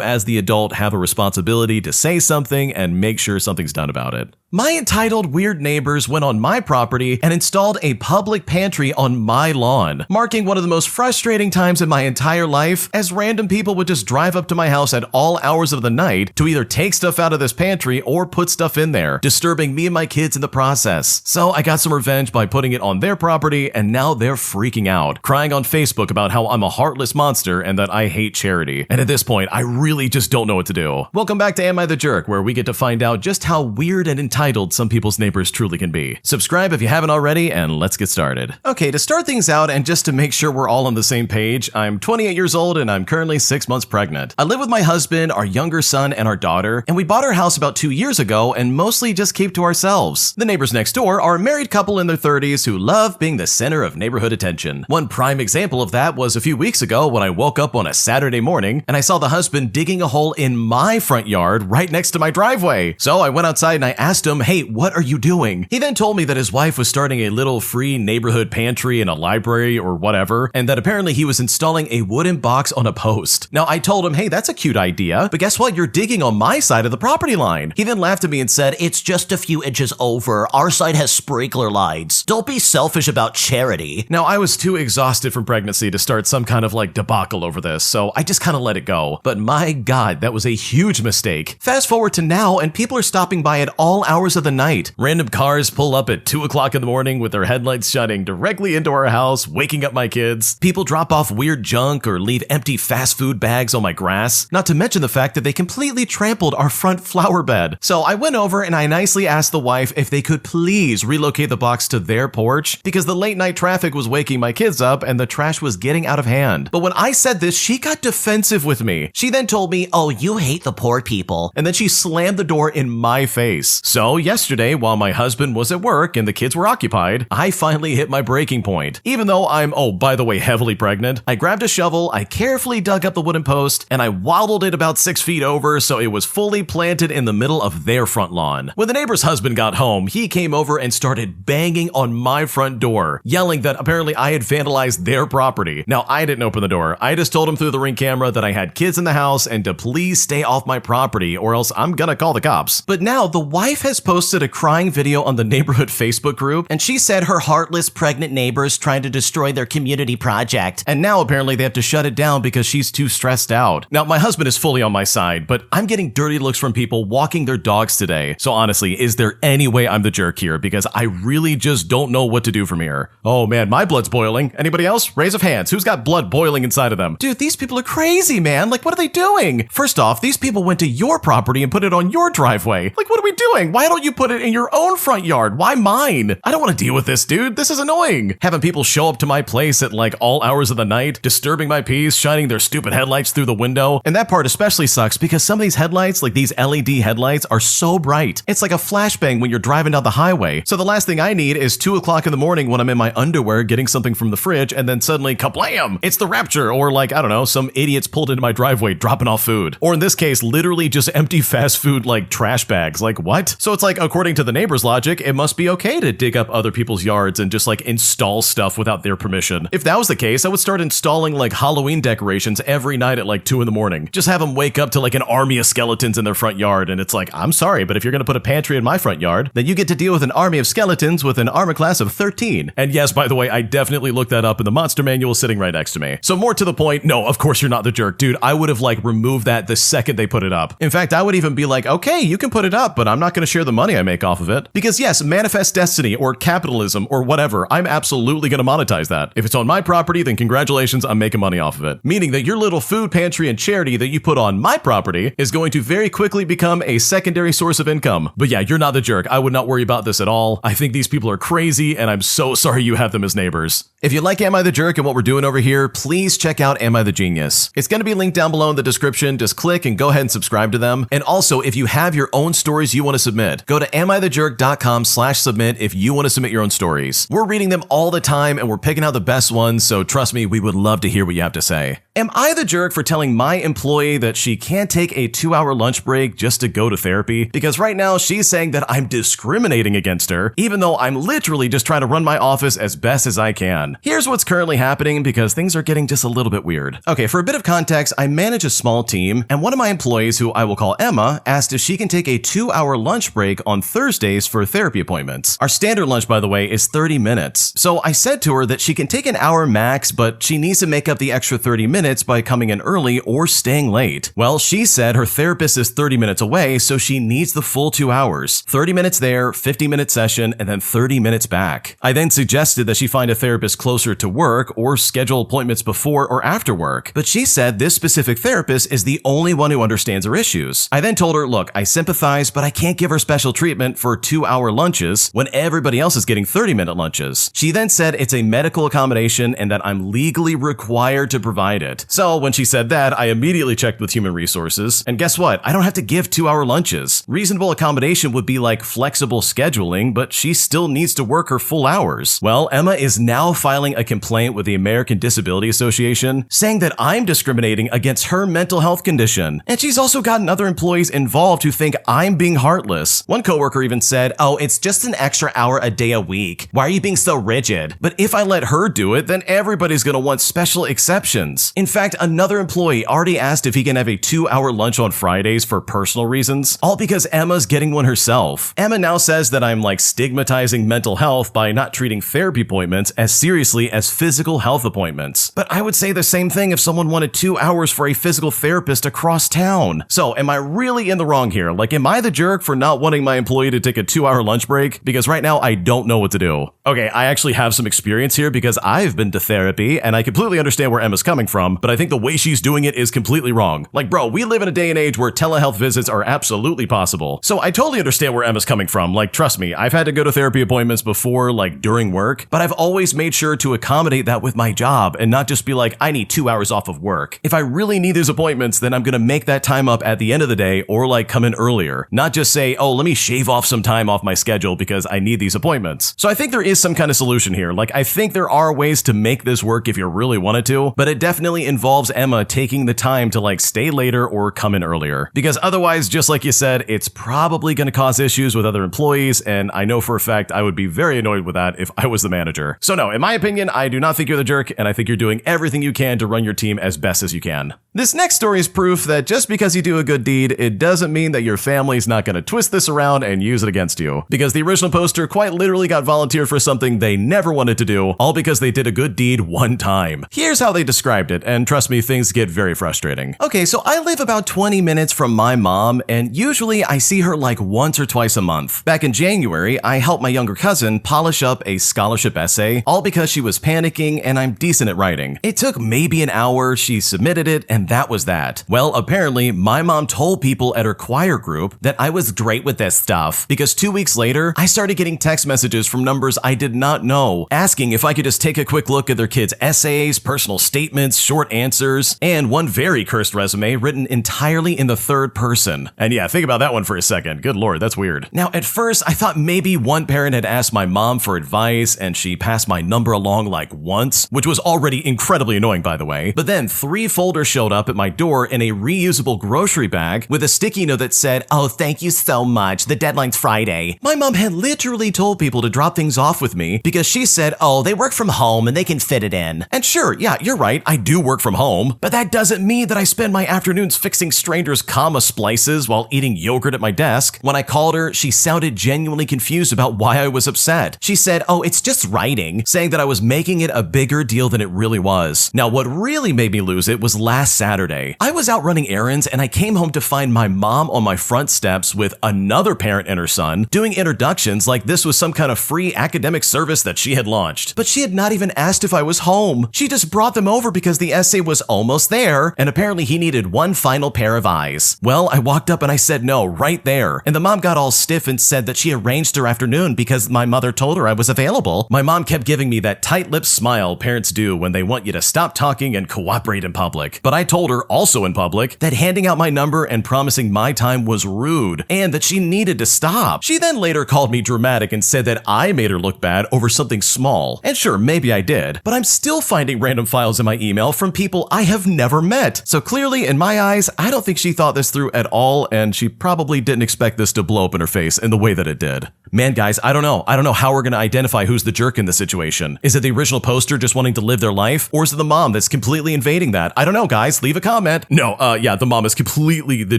as the adult have a responsibility to say something and make sure something's done about it. My entitled weird neighbors went on my property and installed a public pantry on my lawn, marking one of the most frustrating times in my entire life, as random people would just drive up to my house at all hours of the night to either take stuff out of this pantry or put stuff in there, disturbing me and my kids in the process. So I got some revenge by putting it on their property, and now they're freaking out, crying on Facebook about how I'm a heartless monster and that I hate charity. And at this point, I really just don't know what to do. Welcome back to Am I the Jerk, where we get to find out just how weird and entitled some people people's neighbors truly can be. Subscribe if you haven't already, and let's get started. Okay, to start things out and just to make sure we're all on the same page, I'm 28 years old and I'm currently 6 months pregnant. I live with my husband, our younger son, and our daughter, and we bought our house about 2 years ago and mostly just keep to ourselves. The neighbors next door are a married couple in their 30s who love being the center of neighborhood attention. One prime example of that was a few weeks ago when I woke up on a Saturday morning and I saw the husband digging a hole in my front yard right next to my driveway. So I went outside and I asked him, "Hey, what are you doing?" He then told me that his wife was starting a little free neighborhood pantry in a library or whatever, and that apparently he was installing a wooden box on a post. Now I told him, "Hey, that's a cute idea, but guess what? You're digging on my side of the property line." He then laughed at me and said, It's just a few inches over. Our side has sprinkler lights. Don't be selfish about charity. Now, I was too exhausted from pregnancy to start some kind of debacle over this, so I just kind of let it go. But my God, that was a huge mistake. Fast forward to now, and people are stopping by at all hours of the night. Random cars pull up at 2 o'clock in the morning with their headlights shining directly into our house, waking up my kids. People drop off weird junk or leave empty fast food bags on my grass, not to mention the fact that they completely trampled our front flower bed. So I went over and I nicely asked the wife if they could please relocate the box to their porch because the late night traffic was waking my kids up and the trash was getting out of hand. But when I said this, she got defensive with me. She then told me, "Oh, you hate the poor people." And then she slammed the door in my face. So yesterday, while my husband was at work and the kids were occupied, I finally hit my breaking point. Even though I'm, oh, by the way, heavily pregnant, I grabbed a shovel, I carefully dug up the wooden post, and I waddled it about 6 feet over so it was fully planted in the middle of their front lawn. When the neighbor's husband got home, he came over and started banging on my front door, yelling that apparently I had vandalized their property. Now, I didn't open the door. I just told him through the Ring camera that I had kids in the house and to please stay off my property or else I'm gonna call the cops. But now the wife has posted a crying video on the neighborhood Facebook group, and she said her heartless pregnant neighbors trying to destroy their community project. And now apparently they have to shut it down because she's too stressed out. Now, my husband is fully on my side, but I'm getting dirty looks from people walking their dogs today. So honestly, is there any way I'm the jerk here? Because I really just don't know what to do from here. Oh man, my blood's boiling. Anybody else? Raise of hands. Who's got blood boiling inside of them? Dude, these people are crazy, man. What are they doing? First off, these people went to your property and put it on your driveway. What are we doing? Why don't you put it in your own front yard? Why mine? I don't want to deal with this, dude. This is annoying. Having people show up to my place at all hours of the night, disturbing my peace, shining their stupid headlights through the window. And that part especially sucks because some of these headlights, these LED headlights, are so bright. It's like a flashbang when you're driving down the highway. So the last thing I need is 2 o'clock in the morning when I'm in my underwear getting something from the fridge and then suddenly kablam! It's the Rapture, or I don't know, some idiots pulled into my driveway dropping off food. Or in this case, literally just empty fast food trash bags. What? So it's according to the neighbor's logic, it must be okay to dig up other people's yards and just install stuff without their permission. If that was the case, I would start installing Halloween decorations every night at 2 in the morning. Just have them wake up to an army of skeletons in their front yard, and it's I'm sorry, but if you're gonna put a pantry in my front yard, then you get to deal with an army of skeletons with an armor class of 13. And yes, by the way, I definitely looked that up in the monster manual sitting right next to me. So more to the point, no, of course you're not the jerk, dude. I would have removed that the second they put it up. In fact, I would even be okay, you can put it up, but I'm not gonna share the money I make off of it. Because yes, manifest destiny or capitalism or whatever, I'm absolutely gonna monetize that. If it's on my property, then congratulations, I'm making money off of it. Meaning that your little food pantry and charity that you put on my property is going to very quickly become a secondary source of income. But yeah, you're not the jerk. I would not worry about this at all. I think these people are crazy, and I'm so sorry you have them as neighbors. If you like Am I the Jerk and what we're doing over here, please check out Am I the Genius. It's going to be linked down below in the description. Just click and go ahead and subscribe to them. And also, if you have your own stories you want to submit, go to amithejerk.com/submit if you want to submit your own stories. We're reading them all the time and we're picking out the best ones, so trust me, we would love to hear what you have to say. Am I the jerk for telling my employee that she can't take a 2-hour lunch break just to go to therapy? Because right now she's saying that I'm discriminating against her, even though I'm literally just trying to run my office as best as I can. Here's what's currently happening because things are getting just a little bit weird. Okay, for a bit of context, I manage a small team, and one of my employees, who I will call Emma, asked if she can take a 2-hour lunch break on Thursdays for therapy appointments. Our standard lunch, by the way, is 30 minutes. So I said to her that she can take an hour max, but she needs to make up the extra 30 minutes minutes by coming in early or staying late. Well, she said her therapist is 30 minutes away, so she needs the full 2 hours. 30 minutes there, 50-minute session, and then 30 minutes back. I then suggested that she find a therapist closer to work or schedule appointments before or after work, but she said this specific therapist is the only one who understands her issues. I then told her, look, I sympathize, but I can't give her special treatment for 2-hour lunches when everybody else is getting 30-minute lunches. She then said it's a medical accommodation and that I'm legally required to provide it. So when she said that, I immediately checked with Human Resources, and guess what? I don't have to give 2-hour lunches. Reasonable accommodation would be like flexible scheduling, but she still needs to work her full hours. Well, Emma is now filing a complaint with the American Disability Association, saying that I'm discriminating against her mental health condition. And she's also gotten other employees involved who think I'm being heartless. One coworker even said, oh, it's just an extra hour a day a week. Why are you being so rigid? But if I let her do it, then everybody's gonna want special exceptions. In fact, another employee already asked if he can have a 2-hour lunch on Fridays for personal reasons, all because Emma's getting one herself. Emma now says that I'm like stigmatizing mental health by not treating therapy appointments as seriously as physical health appointments. But I would say the same thing if someone wanted 2 hours for a physical therapist across town. So am I really in the wrong here? Like, am I the jerk for not wanting my employee to take a 2-hour lunch break? Because right now I don't know what to do. Okay, I actually have some experience here because I've been to therapy and I completely understand where Emma's coming from, but I think the way she's doing it is completely wrong. Like, bro, we live in a day and age where telehealth visits are absolutely possible. So I totally understand where Emma's coming from. Like, trust me, I've had to go to therapy appointments before, like during work, but I've always made sure to accommodate that with my job and not just be like, I need 2 hours off of work. If I really need these appointments, then I'm gonna make that time up at the end of the day or like come in earlier, not just say, oh, let me shave off some time off my schedule because I need these appointments. So I think there is some kind of solution here. Like, I think there are ways to make this work if you really wanted to, but it definitely involves Emma taking the time to like stay later or come in earlier. Because otherwise, just like you said, it's probably going to cause issues with other employees, and I know for a fact I would be very annoyed with that if I was the manager. So no, in my opinion, I do not think you're the jerk, and I think you're doing everything you can to run your team as best as you can. This next story is proof that just because you do a good deed, it doesn't mean that your family's not going to twist this around and use it against you. Because the original poster quite literally got volunteered for something they never wanted to do, all because they did a good deed one time. Here's how they described it, and trust me, things get very frustrating. Okay, so I live about 20 minutes from my mom, and usually I see her like once or twice a month. Back in January, I helped my younger cousin polish up a scholarship essay, all because she was panicking and I'm decent at writing. It took maybe an hour, she submitted it, and that was that. Well, apparently, my mom told people at her choir group that I was great with this stuff, because 2 weeks later, I started getting text messages from numbers I did not know, asking if I could just take a quick look at their kids' essays, personal statements, short answers, and one very cursed resume written entirely in the third person. And yeah, think about that one for a second. Good lord, that's weird. Now, at first, I thought maybe one parent had asked my mom for advice and she passed my number along like once, which was already incredibly annoying, by the way. But then 3 folders showed up at my door in a reusable grocery bag with a sticky note that said, oh, thank you so much. The deadline's Friday. My mom had literally told people to drop things off with me because she said, oh, they work from home and they can fit it in. And sure, yeah, you're right, I do work from home, but that doesn't mean that I spend my afternoons fixing strangers' comma splices while eating yogurt at my desk. When I called her, she sounded genuinely confused about why I was upset. She said, oh, it's just writing, saying that I was making it a bigger deal than it really was. Now, what really made me lose it was last Saturday. I was out running errands and I came home to find my mom on my front steps with another parent and her son doing introductions like this was some kind of free academic service that she had launched. But she had not even asked if I was home. She just brought them over because the essay was almost there, and apparently he needed one final pair of eyes. Well, I walked up and I said no right there, and the mom got all stiff and said that she arranged her afternoon because my mother told her I was available. My mom kept giving me that tight-lipped smile parents do when they want you to stop talking and cooperate in public. But I told her, also in public, that handing out my number and promising my time was rude, and that she needed to stop. She then later called me dramatic and said that I made her look bad over something small. And sure, maybe I did, but I'm still finding random files in my email from people I have never met. So clearly, in my eyes, I don't think she thought this through at all, and she probably didn't expect this to blow up in her face in the way that it did. Man, guys, I don't know how we're gonna identify who's the jerk in this situation. Is it the original poster just wanting to live their life? Or is it the mom that's completely invading that? I don't know, guys, leave a comment. No, yeah, the mom is completely the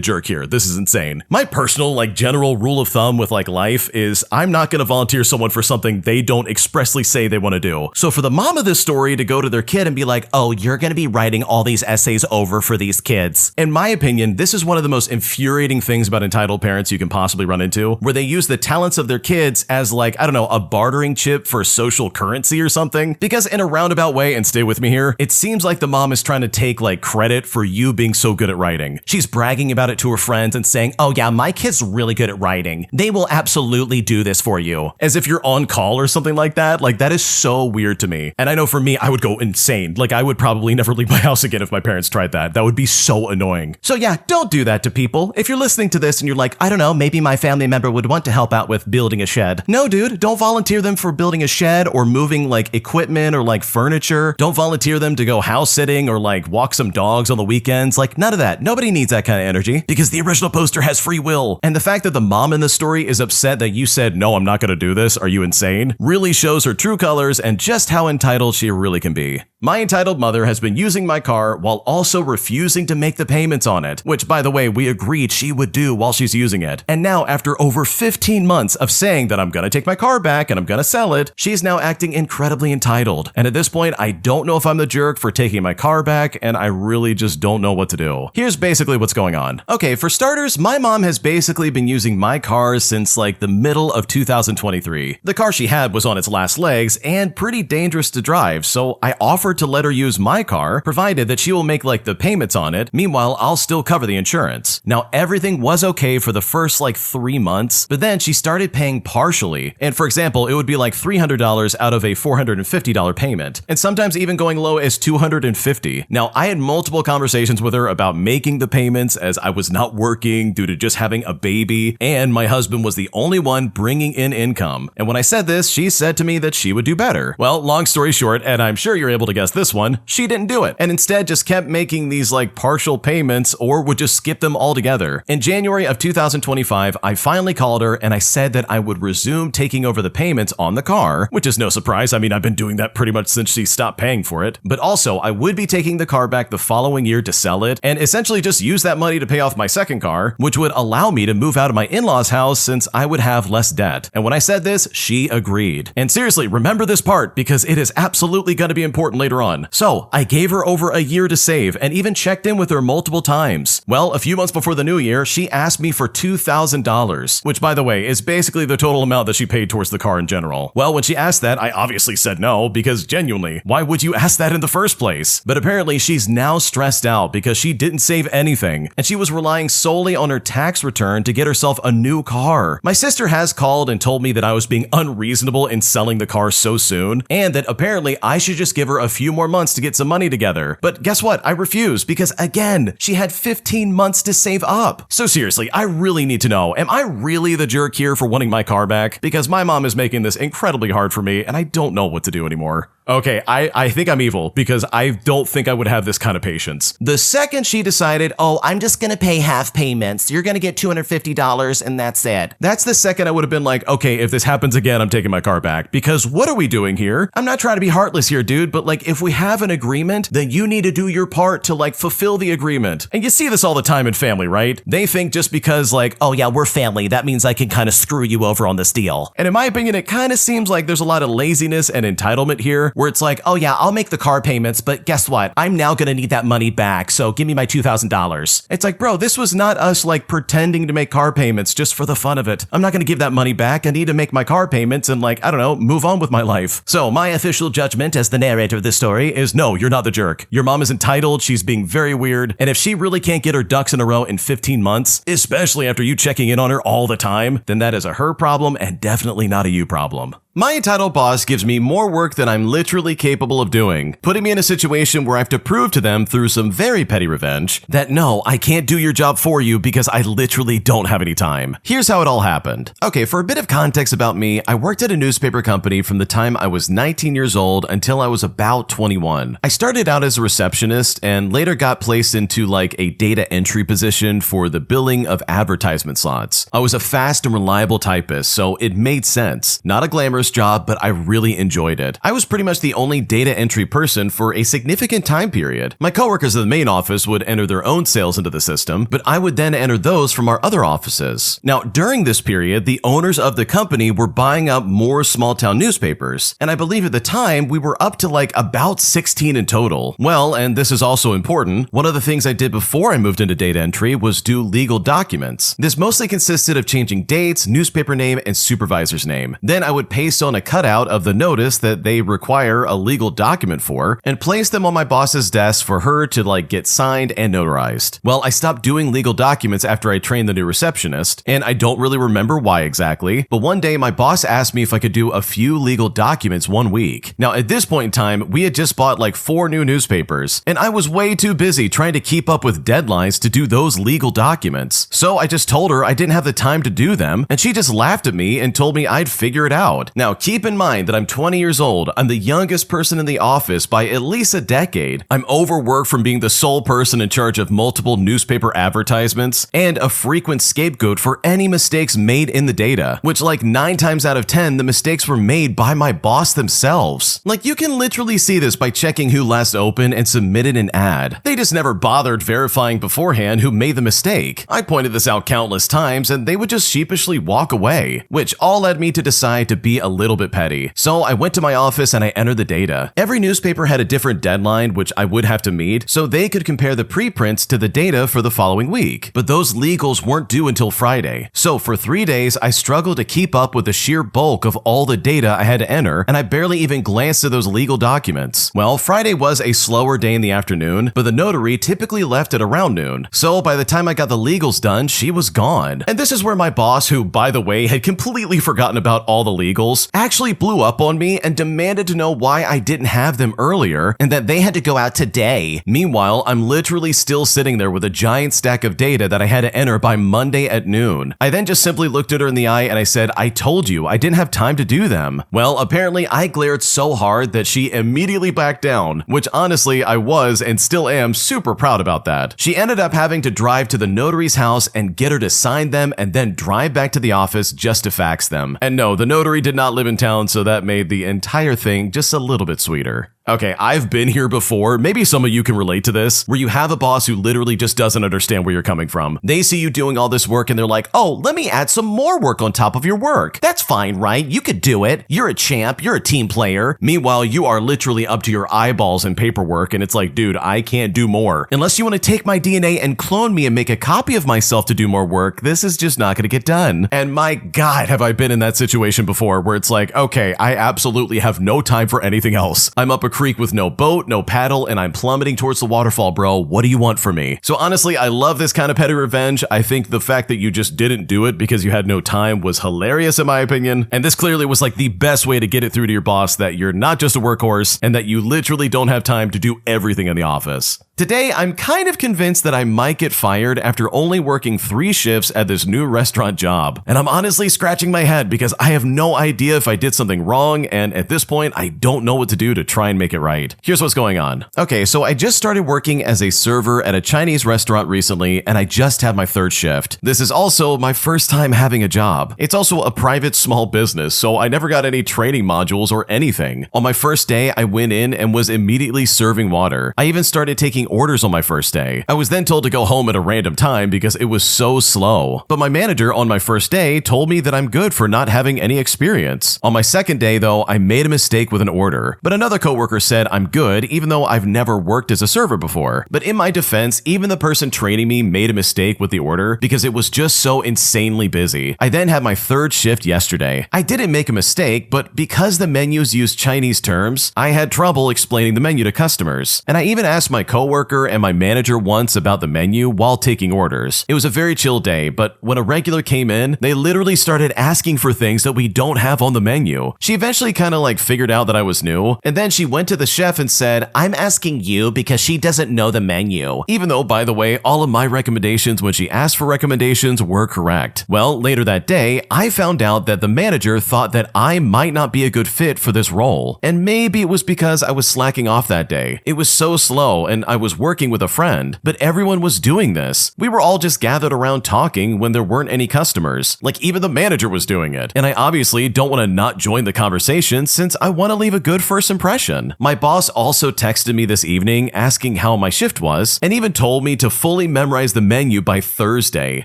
jerk here. This is insane. My personal, general rule of thumb with, life is I'm not gonna volunteer someone for something they don't expressly say they wanna do. So for the mom of this story to go to their kid and be like, oh, you're gonna gonna be writing all these essays over for these kids. In my opinion, this is one of the most infuriating things about entitled parents you can possibly run into, where they use the talents of their kids as like, I don't know, a bartering chip for social currency or something. Because in a roundabout way, and stay with me here, it seems like the mom is trying to take like credit for you being so good at writing. She's bragging about it to her friends and saying, oh yeah, my kid's really good at writing. They will absolutely do this for you. As if you're on call or something like that. Like, that is so weird to me. And I know for me, I would go insane. Like, I would probably never leave my house again if my parents tried that. That would be so annoying. So yeah, don't do that to people. If you're listening to this and you're like, I don't know, maybe my family member would want to help out with building a shed. No, dude, don't volunteer them for building a shed or moving like equipment or like furniture. Don't volunteer them to go house sitting or like walk some dogs on the weekends. Like, none of that. Nobody needs that kind of energy because the original poster has free will. And the fact that the mom in the story is upset that you said, no, I'm not going to do this. Are you insane? Really shows her true colors and just how entitled she really can be. My entitled mother has been using my car while also refusing to make the payments on it, which, by the way, we agreed she would do while she's using it. And now, after over 15 months of saying that I'm gonna take my car back and I'm gonna sell it, she's now acting incredibly entitled. And at this point, I don't know if I'm the jerk for taking my car back, and I really just don't know what to do. Here's basically what's going on. Okay, for starters, my mom has basically been using my car since like the middle of 2023. The car she had was on its last legs and pretty dangerous to drive, so I offered to let her use my car, provided that she will make like the payments on it. Meanwhile, I'll still cover the insurance. Now, everything was okay for the first like 3 months, but then she started paying partially. And for example, it would be like $300 out of a $450 payment, and sometimes even going low as $250. Now, I had multiple conversations with her about making the payments as I was not working due to just having a baby, and my husband was the only one bringing in income. And when I said this, she said to me that she would do better. Well, long story short, and I'm sure you're able to guess this one, she didn't do it, and instead just kept making these like partial payments or would just skip them altogether. In January of 2025, I finally called her and I said that I would resume taking over the payments on the car, which is no surprise. I mean, I've been doing that pretty much since she stopped paying for it. But also, I would be taking the car back the following year to sell it and essentially just use that money to pay off my second car, which would allow me to move out of my in-laws' house since I would have less debt. And when I said this, she agreed. And seriously, remember this part because it is absolutely going to be important later on. So I gave her over a year to save and even checked in with her multiple times. Well, a few months before the new year, she asked me for $2,000, which by the way is basically the total amount that she paid towards the car in general. Well, when she asked that, I obviously said no because genuinely, why would you ask that in the first place? But apparently she's now stressed out because she didn't save anything and she was relying solely on her tax return to get herself a new car. My sister has called and told me that I was being unreasonable in selling the car so soon and that apparently I should just give her a few more months to get some money together. But guess what? I refuse because again, she had 15 months to save up. So seriously, I really need to know, am I really the jerk here for wanting my car back? Because my mom is making this incredibly hard for me and I don't know what to do anymore. Okay, I think I'm evil because I don't think I would have this kind of patience. The second she decided, oh, I'm just gonna pay half payments, you're gonna get $250 and that's it. That's the second I would have been like, okay, if this happens again, I'm taking my car back. Because what are we doing here? I'm not trying to be heartless here, dude, but like if we have an agreement, then you need to do your part to like fulfill the agreement. And you see this all the time in family, right? They think just because like, oh yeah, we're family, that means I can kind of screw you over on this deal. And in my opinion, it kind of seems like there's a lot of laziness and entitlement here where it's like, oh yeah, I'll make the car payments, but guess what? I'm now gonna need that money back, so give me my $2,000. It's like, bro, this was not us like pretending to make car payments just for the fun of it. I'm not gonna give that money back. I need to make my car payments and like, I don't know, move on with my life. So my official judgment as the narrator of this story is no, you're not the jerk. Your mom is entitled, she's being very weird, and if she really can't get her ducks in a row in 15 months, especially after you checking in on her all the time, then that is a her problem and definitely not a you problem. My entitled boss gives me more work than I'm literally capable of doing, putting me in a situation where I have to prove to them through some very petty revenge that no, I can't do your job for you because I literally don't have any time. Here's how it all happened. Okay, for a bit of context about me, I worked at a newspaper company from the time I was 19 years old until I was about 21. I started out as a receptionist and later got placed into like a data entry position for the billing of advertisement slots. I was a fast and reliable typist, so it made sense. Not a glamorous first job, but I really enjoyed it. I was pretty much the only data entry person for a significant time period. My coworkers in the main office would enter their own sales into the system, but I would then enter those from our other offices. Now, during this period, the owners of the company were buying up more small town newspapers, and I believe at the time we were up to like about 16 in total. Well, and this is also important, one of the things I did before I moved into data entry was do legal documents. This mostly consisted of changing dates, newspaper name, and supervisor's name. Then I would paste on a cutout of the notice that they require a legal document for and place them on my boss's desk for her to like get signed and notarized. Well, I stopped doing legal documents after I trained the new receptionist, and I don't really remember why exactly, but one day my boss asked me if I could do a few legal documents one week. Now, at this point in time, we had just bought like 4 new newspapers, and I was way too busy trying to keep up with deadlines to do those legal documents. So I just told her I didn't have the time to do them, and she just laughed at me and told me I'd figure it out. Now, keep in mind that I'm 20 years old. I'm the youngest person in the office by at least a decade. I'm overworked from being the sole person in charge of multiple newspaper advertisements and a frequent scapegoat for any mistakes made in the data, which like 9 times out of 10, the mistakes were made by my boss themselves. Like, you can literally see this by checking who last opened and submitted an ad. They just never bothered verifying beforehand who made the mistake. I pointed this out countless times and they would just sheepishly walk away, which all led me to decide to be a little bit petty. So I went to my office and I entered the data. Every newspaper had a different deadline which I would have to meet, so they could compare the preprints to the data for the following week. But those legals weren't due until Friday. So for 3 days, I struggled to keep up with the sheer bulk of all the data I had to enter, and I barely even glanced at those legal documents. Well, Friday was a slower day in the afternoon, but the notary typically left at around noon. So by the time I got the legals done, she was gone. And this is where my boss, who by the way had completely forgotten about all the legals, actually blew up on me and demanded to know why I didn't have them earlier and that they had to go out today. Meanwhile, I'm literally still sitting there with a giant stack of data that I had to enter by Monday at noon. I then just simply looked at her in the eye and I said, I told you I didn't have time to do them. Well, apparently I glared so hard that she immediately backed down, which honestly I was and still am super proud about that. She ended up having to drive to the notary's house and get her to sign them and then drive back to the office just to fax them. And no, the notary did not live in town, so that made the entire thing just a little bit sweeter. Okay, I've been here before. Maybe some of you can relate to this, where you have a boss who literally just doesn't understand where you're coming from. They see you doing all this work and they're like, oh, let me add some more work on top of your work. That's fine, right? You could do it. You're a champ. You're a team player. Meanwhile, you are literally up to your eyeballs in paperwork and it's like, dude, I can't do more. Unless you want to take my DNA and clone me and make a copy of myself to do more work, this is just not going to get done. And my God, have I been in that situation before where it's like, okay, I absolutely have no time for anything else. I'm up a creek with no boat, no paddle, and I'm plummeting towards the waterfall, bro. What do you want from me? So honestly, I love this kind of petty revenge. I think the fact that you just didn't do it because you had no time was hilarious in my opinion. And this clearly was like the best way to get it through to your boss that you're not just a workhorse and that you literally don't have time to do everything in the office. Today, I'm kind of convinced that I might get fired after only working 3 shifts at this new restaurant job. And I'm honestly scratching my head because I have no idea if I did something wrong, and at this point, I don't know what to do to try and make it right. Here's what's going on. Okay, so I just started working as a server at a Chinese restaurant recently, and I just had my 3rd shift. This is also my first time having a job. It's also a private small business, so I never got any training modules or anything. On my first day, I went in and was immediately serving water. I even started taking orders on my first day. I was then told to go home at a random time because it was so slow. But my manager on my first day told me that I'm good for not having any experience. On my 2nd day though, I made a mistake with an order. But another coworker said I'm good even though I've never worked as a server before. But in my defense, even the person training me made a mistake with the order because it was just so insanely busy. I then had my 3rd shift yesterday. I didn't make a mistake, but because the menus used Chinese terms, I had trouble explaining the menu to customers. And I even asked my coworker and my manager once about the menu while taking orders. It was a very chill day, but when a regular came in, they literally started asking for things that we don't have on the menu. She eventually kind of like figured out that I was new, and then she went to the chef and said, I'm asking you because she doesn't know the menu. Even though, by the way, all of my recommendations when she asked for recommendations were correct. Well, later that day, I found out that the manager thought that I might not be a good fit for this role. And maybe it was because I was slacking off that day. It was so slow, and I was working with a friend, but everyone was doing this. We were all just gathered around talking when there weren't any customers. Like, even the manager was doing it. And I obviously don't want to not join the conversation since I want to leave a good first impression. My boss also texted me this evening asking how my shift was, and even told me to fully memorize the menu by Thursday,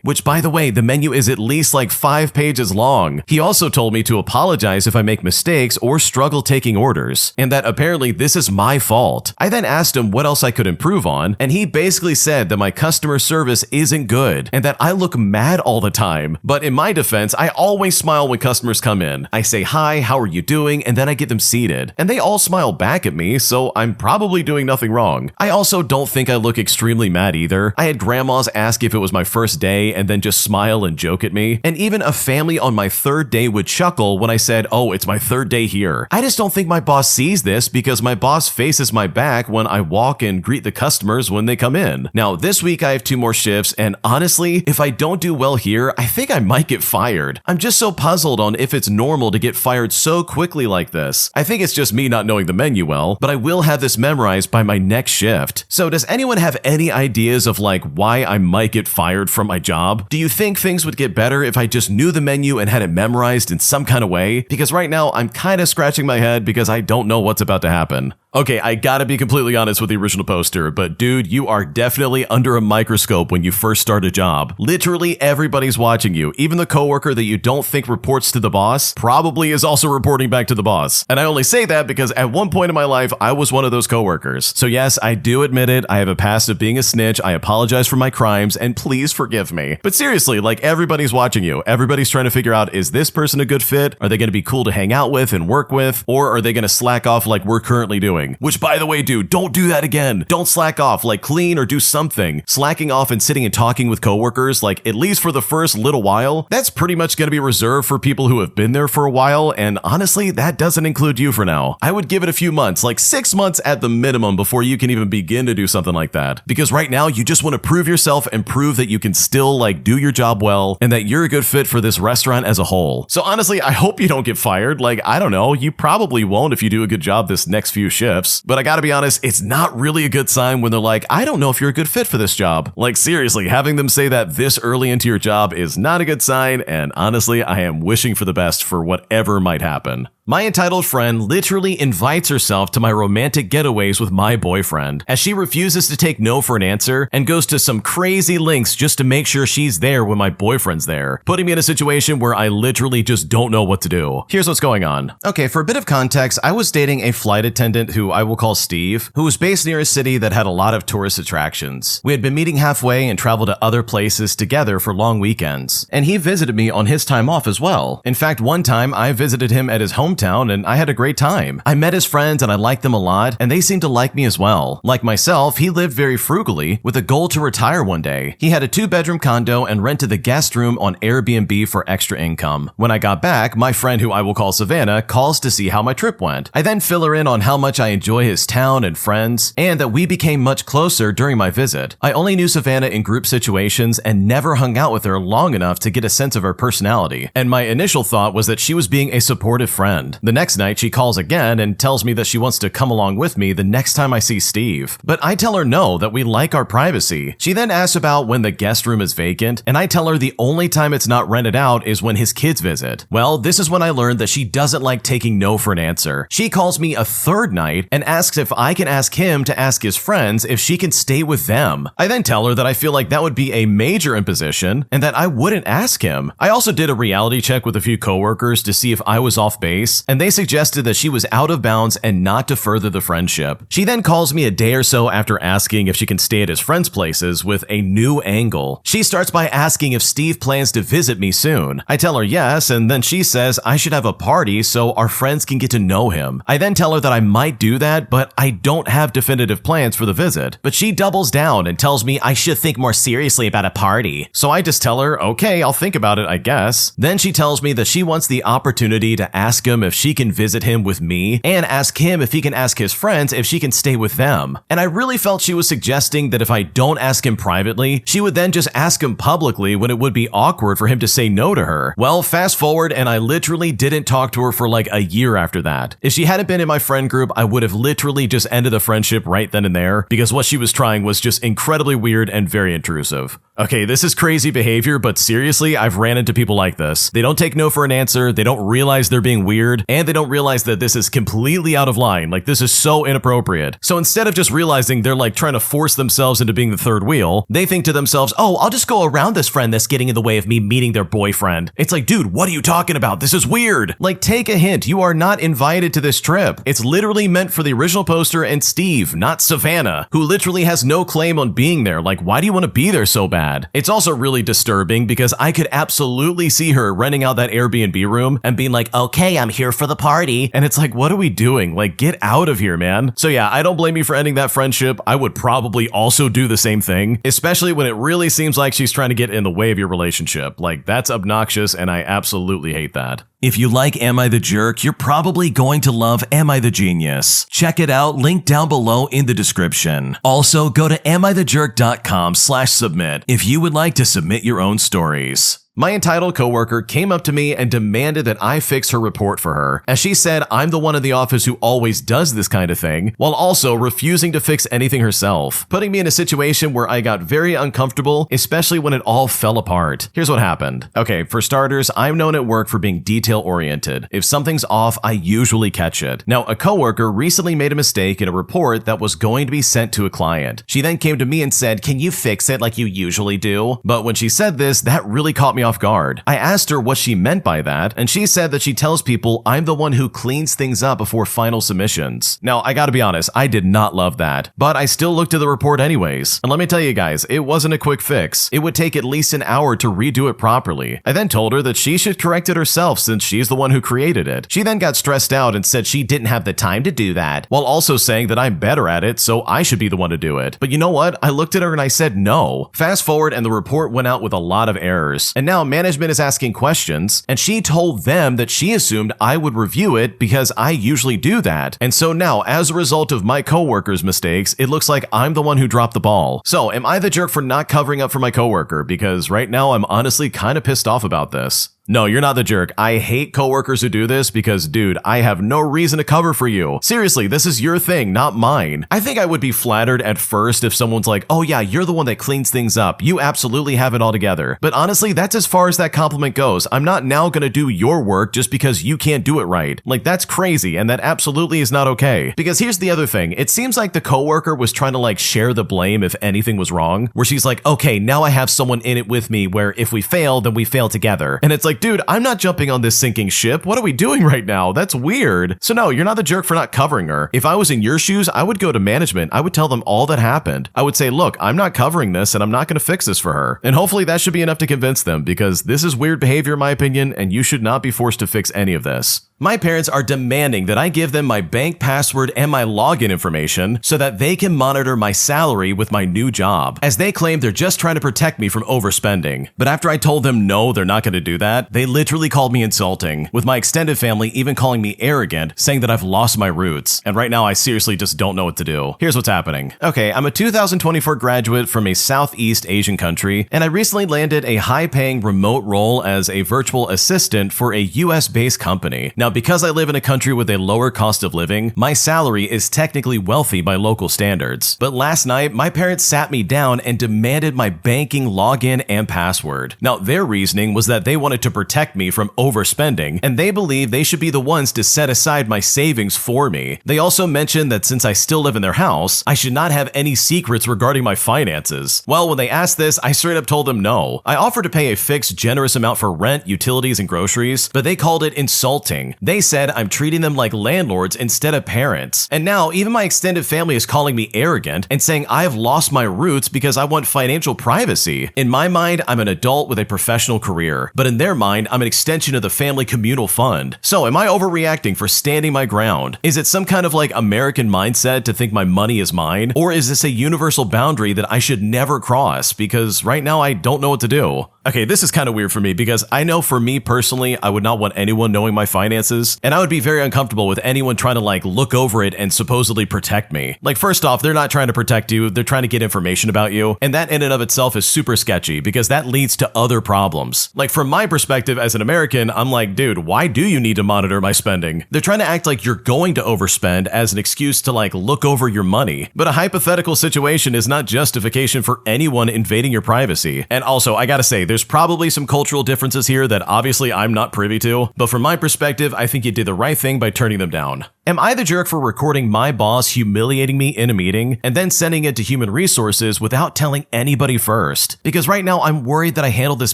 which, by the way, the menu is at least like 5 pages long. He also told me to apologize if I make mistakes or struggle taking orders, and that apparently this is my fault. I then asked him what else I could improve on, and he basically said that my customer service isn't good and that I look mad all the time. But in my defense, I always smile when customers come in. I say, "Hi, how are you doing?" and then I get them seated. And they all smile back at me, so I'm probably doing nothing wrong. I also don't think I look extremely mad either. I had grandmas ask if it was my first day and then just smile and joke at me. And even a family on my 3rd day would chuckle when I said, "Oh, it's my 3rd day here." I just don't think my boss sees this because my boss faces my back when I walk and greet the customers when they come in. Now, this week I have 2 more shifts, and honestly, if I don't do well here, I think I might get fired. I'm just so puzzled on if it's normal to get fired so quickly like this. I think it's just me not knowing the menu well, but I will have this memorized by my next shift. So does anyone have any ideas of like why I might get fired from my job? Do you think things would get better if I just knew the menu and had it memorized in some kind of way? Because right now I'm kind of scratching my head because I don't know what's about to happen. Okay, I gotta be completely honest with the original poster, but dude, you are definitely under a microscope when you first start a job. Literally everybody's watching you. Even the coworker that you don't think reports to the boss probably is also reporting back to the boss. And I only say that because at one point in my life, I was one of those coworkers. So yes, I do admit it. I have a past of being a snitch. I apologize for my crimes, and please forgive me. But seriously, like, everybody's watching you. Everybody's trying to figure out, is this person a good fit? Are they gonna be cool to hang out with and work with? Or are they gonna slack off like we're currently doing? Which, by the way, dude, don't do that again. Don't slack off, like clean or do something. Slacking off and sitting and talking with coworkers, like at least for the first little while, that's pretty much going to be reserved for people who have been there for a while. And honestly, that doesn't include you for now. I would give it a few months, like 6 months at the minimum before you can even begin to do something like that. Because right now you just want to prove yourself and prove that you can still like do your job well and that you're a good fit for this restaurant as a whole. So honestly, I hope you don't get fired. Like, I don't know, you probably won't if you do a good job this next few shifts. But I gotta be honest, it's not really a good sign when they're like, "I don't know if you're a good fit for this job." Like, seriously, having them say that this early into your job is not a good sign, and honestly, I am wishing for the best for whatever might happen. My entitled friend literally invites herself to my romantic getaways with my boyfriend, as she refuses to take no for an answer and goes to some crazy lengths just to make sure she's there when my boyfriend's there, putting me in a situation where I literally just don't know what to do. Here's what's going on. Okay, for a bit of context, I was dating a flight attendant who I will call Steve, who was based near a city that had a lot of tourist attractions. We had been meeting halfway and traveled to other places together for long weekends, and he visited me on his time off as well. In fact, one time I visited him at his hometown and I had a great time. I met his friends and I liked them a lot, and they seemed to like me as well. Like myself, he lived very frugally with a goal to retire one day. He had a 2-bedroom condo and rented the guest room on Airbnb for extra income. When I got back, my friend, who I will call Savannah, calls to see how my trip went. I then fill her in on how much I enjoy his town and friends, and that we became much closer during my visit. I only knew Savannah in group situations and never hung out with her long enough to get a sense of her personality, and my initial thought was that she was being a supportive friend. The next night, she calls again and tells me that she wants to come along with me the next time I see Steve. But I tell her no, that we like our privacy. She then asks about when the guest room is vacant, and I tell her the only time it's not rented out is when his kids visit. Well, this is when I learned that she doesn't like taking no for an answer. She calls me a 3rd night and asks if I can ask him to ask his friends if she can stay with them. I then tell her that I feel like that would be a major imposition and that I wouldn't ask him. I also did a reality check with a few coworkers to see if I was off base, and they suggested that she was out of bounds and not to further the friendship. She then calls me a day or so after asking if she can stay at his friends' places with a new angle. She starts by asking if Steve plans to visit me soon. I tell her yes, and then she says I should have a party so our friends can get to know him. I then tell her that I might do that, but I don't have definitive plans for the visit. But she doubles down and tells me I should think more seriously about a party. So I just tell her, okay, I'll think about it, I guess. Then she tells me that she wants the opportunity to ask him if she can visit him with me and ask him if he can ask his friends if she can stay with them. And I really felt she was suggesting that if I don't ask him privately, she would then just ask him publicly when it would be awkward for him to say no to her. Well, fast forward, and I literally didn't talk to her for like a year after that. If she hadn't been in my friend group, I would have literally just ended the friendship right then and there because what she was trying was just incredibly weird and very intrusive. Okay, this is crazy behavior, but seriously, I've ran into people like this. They don't take no for an answer, they don't realize they're being weird, and they don't realize that this is completely out of line. Like, this is so inappropriate. So instead of just realizing they're like trying to force themselves into being the third wheel, they think to themselves, oh, I'll just go around this friend that's getting in the way of me meeting their boyfriend. It's like, dude, what are you talking about? This is weird. Like, take a hint. You are not invited to this trip. It's literally meant for the original poster and Steve, not Savannah, who literally has no claim on being there. Like, why do you want to be there so bad? It's also really disturbing because I could absolutely see her renting out that Airbnb room and being like, okay, I'm here for the party. And it's like, what are we doing? Like, get out of here, man. So yeah, I don't blame you for ending that friendship. I would probably also do the same thing, especially when it really seems like she's trying to get in the way of your relationship. Like, that's obnoxious and I absolutely hate that. If you like Am I the Jerk, you're probably going to love Am I the Genius. Check it out, link down below in the description. Also, go to amithejerk.com/submit if you would like to submit your own stories. My entitled coworker came up to me and demanded that I fix her report for her, as she said I'm the one in the office who always does this kind of thing, while also refusing to fix anything herself, putting me in a situation where I got very uncomfortable, especially when it all fell apart. Here's what happened. Okay, for starters, I'm known at work for being detail-oriented. If something's off, I usually catch it. Now, a coworker recently made a mistake in a report that was going to be sent to a client. She then came to me and said, can you fix it like you usually do? But when she said this, that really caught me off guard. I asked her what she meant by that, and she said that she tells people I'm the one who cleans things up before final submissions. Now, I gotta be honest, I did not love that, but I still looked at the report anyways. And let me tell you guys, it wasn't a quick fix. It would take at least an hour to redo it properly. I then told her that she should correct it herself since she's the one who created it. She then got stressed out and said she didn't have the time to do that, while also saying that I'm better at it, so I should be the one to do it. But you know what? I looked at her and I said no. Fast forward and the report went out with a lot of errors. And now management is asking questions, and she told them that she assumed I would review it because I usually do that. And so now, as a result of my coworker's mistakes, it looks like I'm the one who dropped the ball. So am I the jerk for not covering up for my coworker? Because right now I'm honestly kind of pissed off about this. No, you're not the jerk. I hate coworkers who do this because, dude, I have no reason to cover for you. Seriously, this is your thing, not mine. I think I would be flattered at first if someone's like, oh yeah, you're the one that cleans things up. You absolutely have it all together. But honestly, that's as far as that compliment goes. I'm not now gonna do your work just because you can't do it right. Like, that's crazy, and that absolutely is not okay. Because here's the other thing. It seems like the coworker was trying to like share the blame if anything was wrong, where she's like, okay, now I have someone in it with me where if we fail, then we fail together. And it's like, dude, I'm not jumping on this sinking ship. What are we doing right now? That's weird. So no, you're not the jerk for not covering her. If I was in your shoes, I would go to management. I would tell them all that happened. I would say, look, I'm not covering this and I'm not going to fix this for her. And hopefully that should be enough to convince them, because this is weird behavior in my opinion, and you should not be forced to fix any of this. My parents are demanding that I give them my bank password and my login information so that they can monitor my salary with my new job, as they claim they're just trying to protect me from overspending. But after I told them no, they're not going to do that, they literally called me insulting, with my extended family even calling me arrogant, saying that I've lost my roots. And right now I seriously just don't know what to do. Here's what's happening. Okay, I'm a 2024 graduate from a Southeast Asian country, and I recently landed a high-paying remote role as a virtual assistant for a US-based company. Now, because I live in a country with a lower cost of living, my salary is technically wealthy by local standards. But last night, my parents sat me down and demanded my banking login and password. Now, their reasoning was that they wanted to protect me from overspending, and they believe they should be the ones to set aside my savings for me. They also mentioned that since I still live in their house, I should not have any secrets regarding my finances. Well, when they asked this, I straight up told them no. I offered to pay a fixed, generous amount for rent, utilities, and groceries, but they called it insulting. They said I'm treating them like landlords instead of parents. And now even my extended family is calling me arrogant and saying I've lost my roots because I want financial privacy. In my mind, I'm an adult with a professional career, but in their mind, I'm an extension of the family communal fund. So am I overreacting for standing my ground? Is it some kind of like American mindset to think my money is mine? Or is this a universal boundary that I should never cross? Because right now I don't know what to do. Okay, this is kind of weird for me because I know for me personally, I would not want anyone knowing my finances finances, and I would be very uncomfortable with anyone trying to like look over it and supposedly protect me. Like, first off, they're not trying to protect you, they're trying to get information about you, and that in and of itself is super sketchy because that leads to other problems. Like, from my perspective as an American, I'm like, dude, why do you need to monitor my spending? They're trying to act like you're going to overspend as an excuse to like look over your money. But a hypothetical situation is not justification for anyone invading your privacy. And also, I gotta say, there's probably some cultural differences here that obviously I'm not privy to, but from my perspective, I think you did the right thing by turning them down. Am I the jerk for recording my boss humiliating me in a meeting and then sending it to human resources without telling anybody first? Because right now I'm worried that I handled this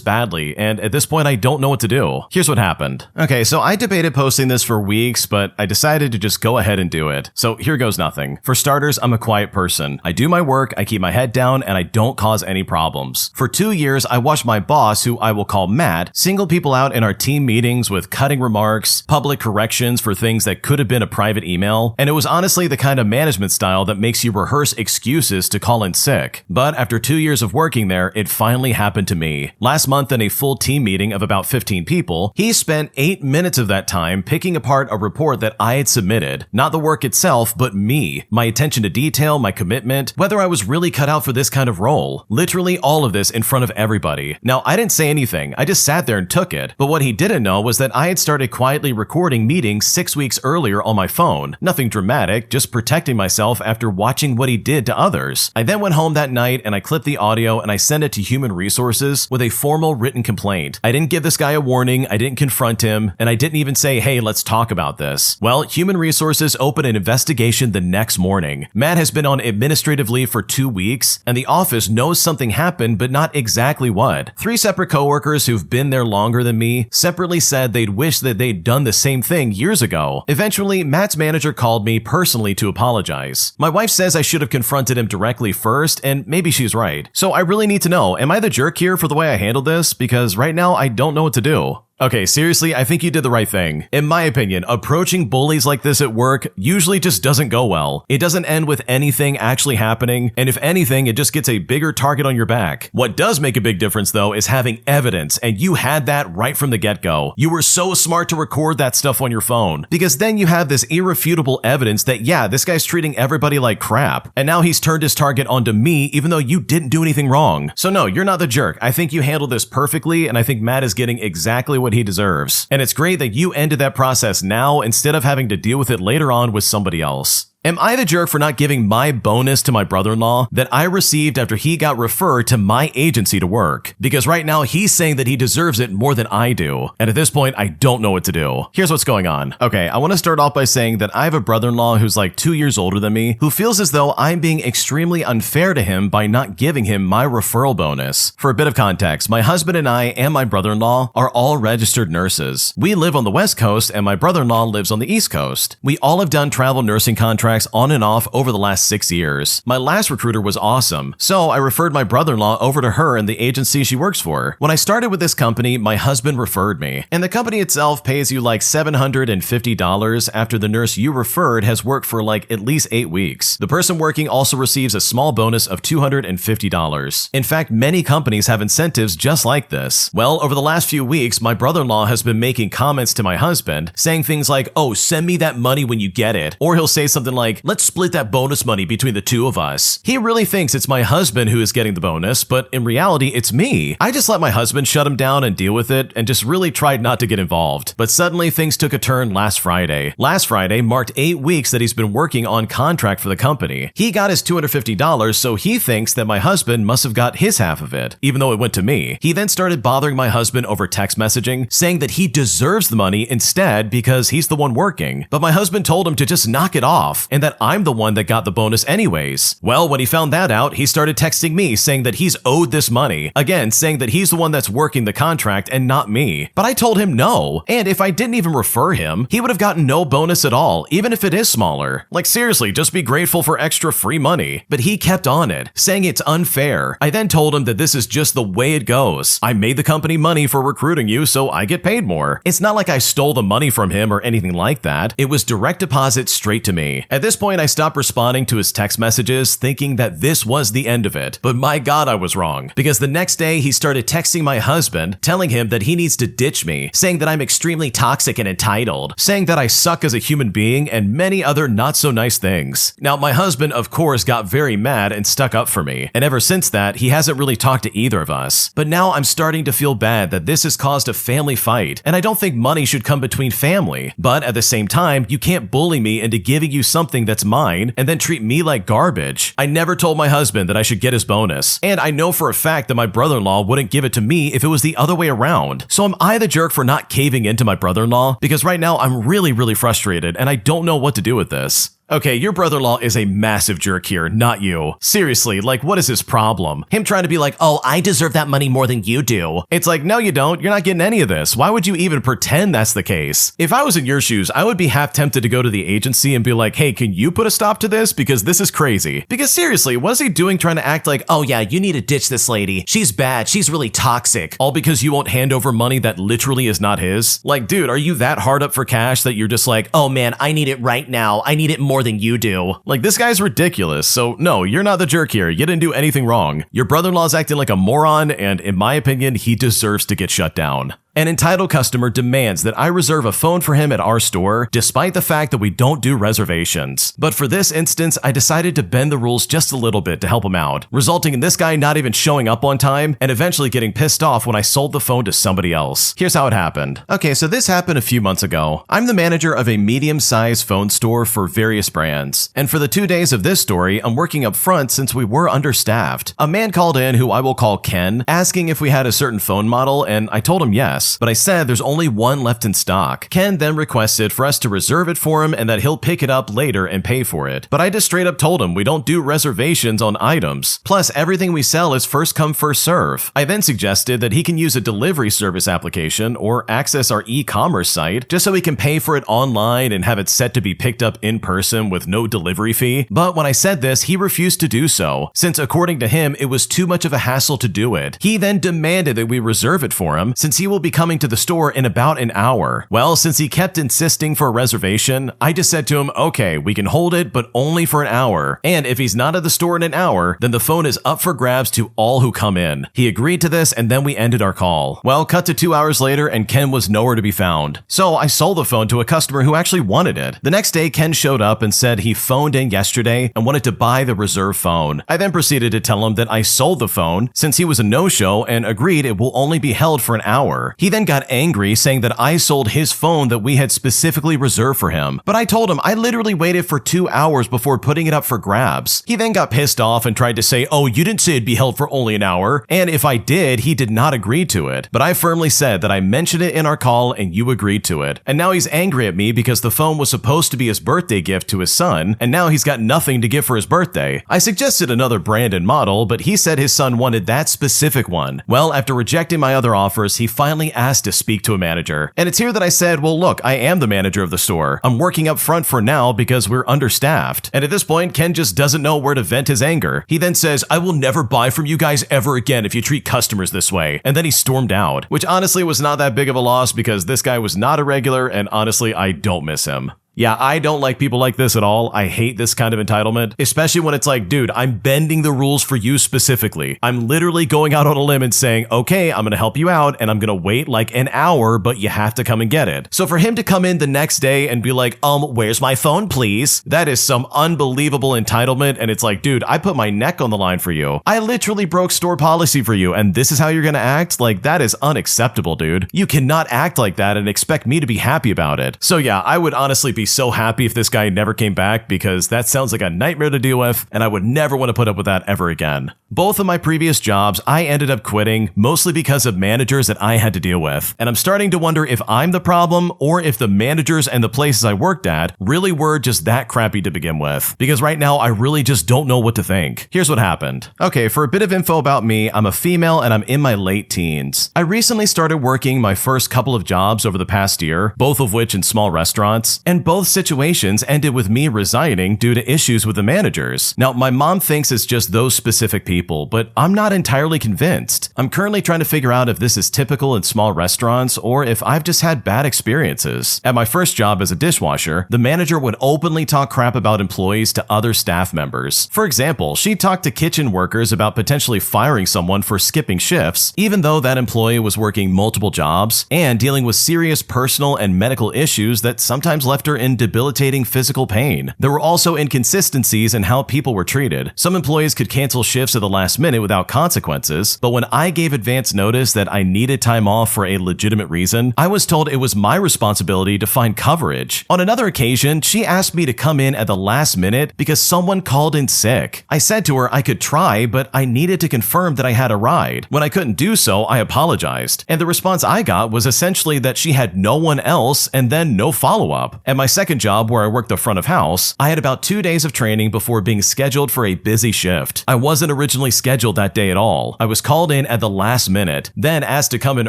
badly, and at this point I don't know what to do. Here's what happened. Okay, so I debated posting this for weeks, but I decided to just go ahead and do it. So here goes nothing. For starters, I'm a quiet person. I do my work, I keep my head down, and I don't cause any problems. For 2 years, I watched my boss, who I will call Matt, single people out in our team meetings with cutting remarks, public corrections for things that could have been a private email, and it was honestly the kind of management style that makes you rehearse excuses to call in sick. But after 2 years of working there, it finally happened to me. Last month in a full team meeting of about 15 people, he spent 8 minutes of that time picking apart a report that I had submitted. Not the work itself, but me, my attention to detail, my commitment, whether I was really cut out for this kind of role. Literally all of this in front of everybody. Now, I didn't say anything, I just sat there and took it, but what he didn't know was that I had started quietly recording meetings 6 weeks earlier on my phone. Nothing dramatic, just protecting myself after watching what he did to others. I then went home that night and I clipped the audio and I sent it to Human Resources with a formal written complaint. I didn't give this guy a warning, I didn't confront him, and I didn't even say, hey, let's talk about this. Well, Human Resources opened an investigation the next morning. Matt has been on administrative leave for 2 weeks, and the office knows something happened, but not exactly what. 3 separate coworkers who've been there longer than me separately said they'd wish that they'd done the same thing years ago. Eventually, Matt's manager called me personally to apologize. My wife says I should have confronted him directly first, and maybe she's right. So I really need to know, am I the jerk here for the way I handled this? Because right now I don't know what to do. Okay, seriously, I think you did the right thing. In my opinion, approaching bullies like this at work usually just doesn't go well. It doesn't end with anything actually happening, and if anything, it just gets a bigger target on your back. What does make a big difference though is having evidence, and you had that right from the get-go. You were so smart to record that stuff on your phone, because then you have this irrefutable evidence that yeah, this guy's treating everybody like crap, and now he's turned his target onto me even though you didn't do anything wrong. So no, you're not the jerk. I think you handled this perfectly, and I think Matt is getting exactly what he deserves. And it's great that you ended that process now instead of having to deal with it later on with somebody else. Am I the jerk for not giving my bonus to my brother-in-law that I received after he got referred to my agency to work? Because right now he's saying that he deserves it more than I do. And at this point, I don't know what to do. Here's what's going on. Okay, I want to start off by saying that I have a brother-in-law who's like 2 years older than me, who feels as though I'm being extremely unfair to him by not giving him my referral bonus. For a bit of context, my husband and I and my brother-in-law are all registered nurses. We live on the West Coast and my brother-in-law lives on the East Coast. We all have done travel nursing contracts on and off over the last 6 years. My last recruiter was awesome, so I referred my brother-in-law over to her and the agency she works for. When I started with this company, my husband referred me, and the company itself pays you like $750 after the nurse you referred has worked for like at least 8 weeks. The person working also receives a small bonus of $250. In fact, many companies have incentives just like this. Well, over the last few weeks, my brother-in-law has been making comments to my husband, saying things like, oh, send me that money when you get it, or he'll say something like, let's split that bonus money between the two of us. He really thinks it's my husband who is getting the bonus, but in reality, it's me. I just let my husband shut him down and deal with it and just really tried not to get involved. But suddenly things took a turn last Friday. Last Friday marked 8 weeks that he's been working on contract for the company. He got his $250, so he thinks that my husband must have got his half of it, even though it went to me. He then started bothering my husband over text messaging, saying that he deserves the money instead because he's the one working. But my husband told him to just knock it off, and that I'm the one that got the bonus anyways. Well, when he found that out, he started texting me saying that he's owed this money. Again, saying that he's the one that's working the contract and not me. But I told him no. And if I didn't even refer him, he would have gotten no bonus at all, even if it is smaller. Like seriously, just be grateful for extra free money. But he kept on it, saying it's unfair. I then told him that this is just the way it goes. I made the company money for recruiting you, so I get paid more. It's not like I stole the money from him or anything like that. It was direct deposit straight to me. At this point, I stopped responding to his text messages, thinking that this was the end of it. But my God, I was wrong. Because the next day, he started texting my husband, telling him that he needs to ditch me, saying that I'm extremely toxic and entitled, saying that I suck as a human being, and many other not so nice things. Now, my husband, of course, got very mad and stuck up for me. And ever since that, he hasn't really talked to either of us. But now I'm starting to feel bad that this has caused a family fight, and I don't think money should come between family. But at the same time, you can't bully me into giving you something that's mine and then treat me like garbage. I never told my husband that I should get his bonus, and I know for a fact that my brother-in-law wouldn't give it to me if it was the other way around. So am I the jerk for not caving into my brother-in-law? Because right now I'm really frustrated and I don't know what to do with this. Okay, your brother-in-law is a massive jerk here, not you. Seriously, like, what is his problem? Him trying to be like, oh, I deserve that money more than you do. It's like, no, you don't. You're not getting any of this. Why would you even pretend that's the case? If I was in your shoes, I would be half tempted to go to the agency and be like, hey, can you put a stop to this? Because this is crazy. Because seriously, what is he doing trying to act like, oh yeah, you need to ditch this lady. She's bad. She's really toxic. All because you won't hand over money that literally is not his? Like, dude, are you that hard up for cash that you're just like, oh man, I need it right now. I need it more than you do. Like, this guy's ridiculous. So no, you're not the jerk here. You didn't do anything wrong. Your brother-in-law's acting like a moron, and in my opinion, he deserves to get shut down. An entitled customer demands that I reserve a phone for him at our store, despite the fact that we don't do reservations. But for this instance, I decided to bend the rules just a little bit to help him out, resulting in this guy not even showing up on time and eventually getting pissed off when I sold the phone to somebody else. Here's how it happened. Okay, so this happened a few months ago. I'm the manager of a medium-sized phone store for various brands. And for the 2 days of this story, I'm working up front since we were understaffed. A man called in, who I will call Ken, asking if we had a certain phone model, and I told him yes. But I said there's only one left in stock. Ken then requested for us to reserve it for him and that he'll pick it up later and pay for it. But I just straight up told him we don't do reservations on items. Plus, everything we sell is first come, first serve. I then suggested that he can use a delivery service application or access our e-commerce site just so he can pay for it online and have it set to be picked up in person with no delivery fee. But when I said this, he refused to do so, since according to him, it was too much of a hassle to do it. He then demanded that we reserve it for him since he will be coming to the store in about an hour. Well, since he kept insisting for a reservation, I just said to him, okay, we can hold it, but only for an hour. And if he's not at the store in an hour, then the phone is up for grabs to all who come in. He agreed to this, and then we ended our call. Well, cut to 2 hours later, and Ken was nowhere to be found. So I sold the phone to a customer who actually wanted it. The next day, Ken showed up and said he phoned in yesterday and wanted to buy the reserve phone. I then proceeded to tell him that I sold the phone since he was a no-show and agreed it will only be held for an hour. He then got angry, saying that I sold his phone that we had specifically reserved for him. But I told him I literally waited for 2 hours before putting it up for grabs. He then got pissed off and tried to say, oh, you didn't say it'd be held for only an hour. And if I did, he did not agree to it. But I firmly said that I mentioned it in our call and you agreed to it. And now he's angry at me because the phone was supposed to be his birthday gift to his son, and now he's got nothing to give for his birthday. I suggested another brand and model, but he said his son wanted that specific one. Well, after rejecting my other offers, he finally asked to speak to a manager. And it's here that I said, well, look, I am the manager of the store. I'm working up front for now because we're understaffed. And at this point, Ken just doesn't know where to vent his anger. He then says, I will never buy from you guys ever again if you treat customers this way. And then he stormed out, which honestly was not that big of a loss because this guy was not a regular, and honestly, I don't miss him. Yeah, I don't like people like this at all. I hate this kind of entitlement, especially when it's like, dude, I'm bending the rules for you specifically. I'm literally going out on a limb and saying, okay, I'm going to help you out and I'm going to wait like an hour, but you have to come and get it. So for him to come in the next day and be like, where's my phone, please? That is some unbelievable entitlement. And it's like, dude, I put my neck on the line for you. I literally broke store policy for you, and this is how you're going to act? Like, that is unacceptable, dude. You cannot act like that and expect me to be happy about it. So yeah, I would honestly be so happy if this guy never came back because that sounds like a nightmare to deal with, and I would never want to put up with that ever again. Both of my previous jobs, I ended up quitting mostly because of managers that I had to deal with, and I'm starting to wonder if I'm the problem or if the managers and the places I worked at really were just that crappy to begin with, because right now I really just don't know what to think. Here's what happened. Okay, for a bit of info about me, I'm a female and I'm in my late teens. I recently started working my first couple of jobs over the past year, both of which in small restaurants, and both both situations ended with me resigning due to issues with the managers. Now, my mom thinks it's just those specific people, but I'm not entirely convinced. I'm currently trying to figure out if this is typical in small restaurants or if I've just had bad experiences. At my first job as a dishwasher, the manager would openly talk crap about employees to other staff members. For example, she talked to kitchen workers about potentially firing someone for skipping shifts, even though that employee was working multiple jobs and dealing with serious personal and medical issues that sometimes left her in debilitating physical pain. There were also inconsistencies in how people were treated. Some employees could cancel shifts at the last minute without consequences, but when I gave advance notice that I needed time off for a legitimate reason, I was told it was my responsibility to find coverage. On another occasion, she asked me to come in at the last minute because someone called in sick. I said to her I could try, but I needed to confirm that I had a ride. When I couldn't do so, I apologized, and the response I got was essentially that she had no one else and then no follow-up. At my second job, where I worked the front of house, I had about 2 days of training before being scheduled for a busy shift. I wasn't originally scheduled that day at all. I was called in at the last minute, then asked to come in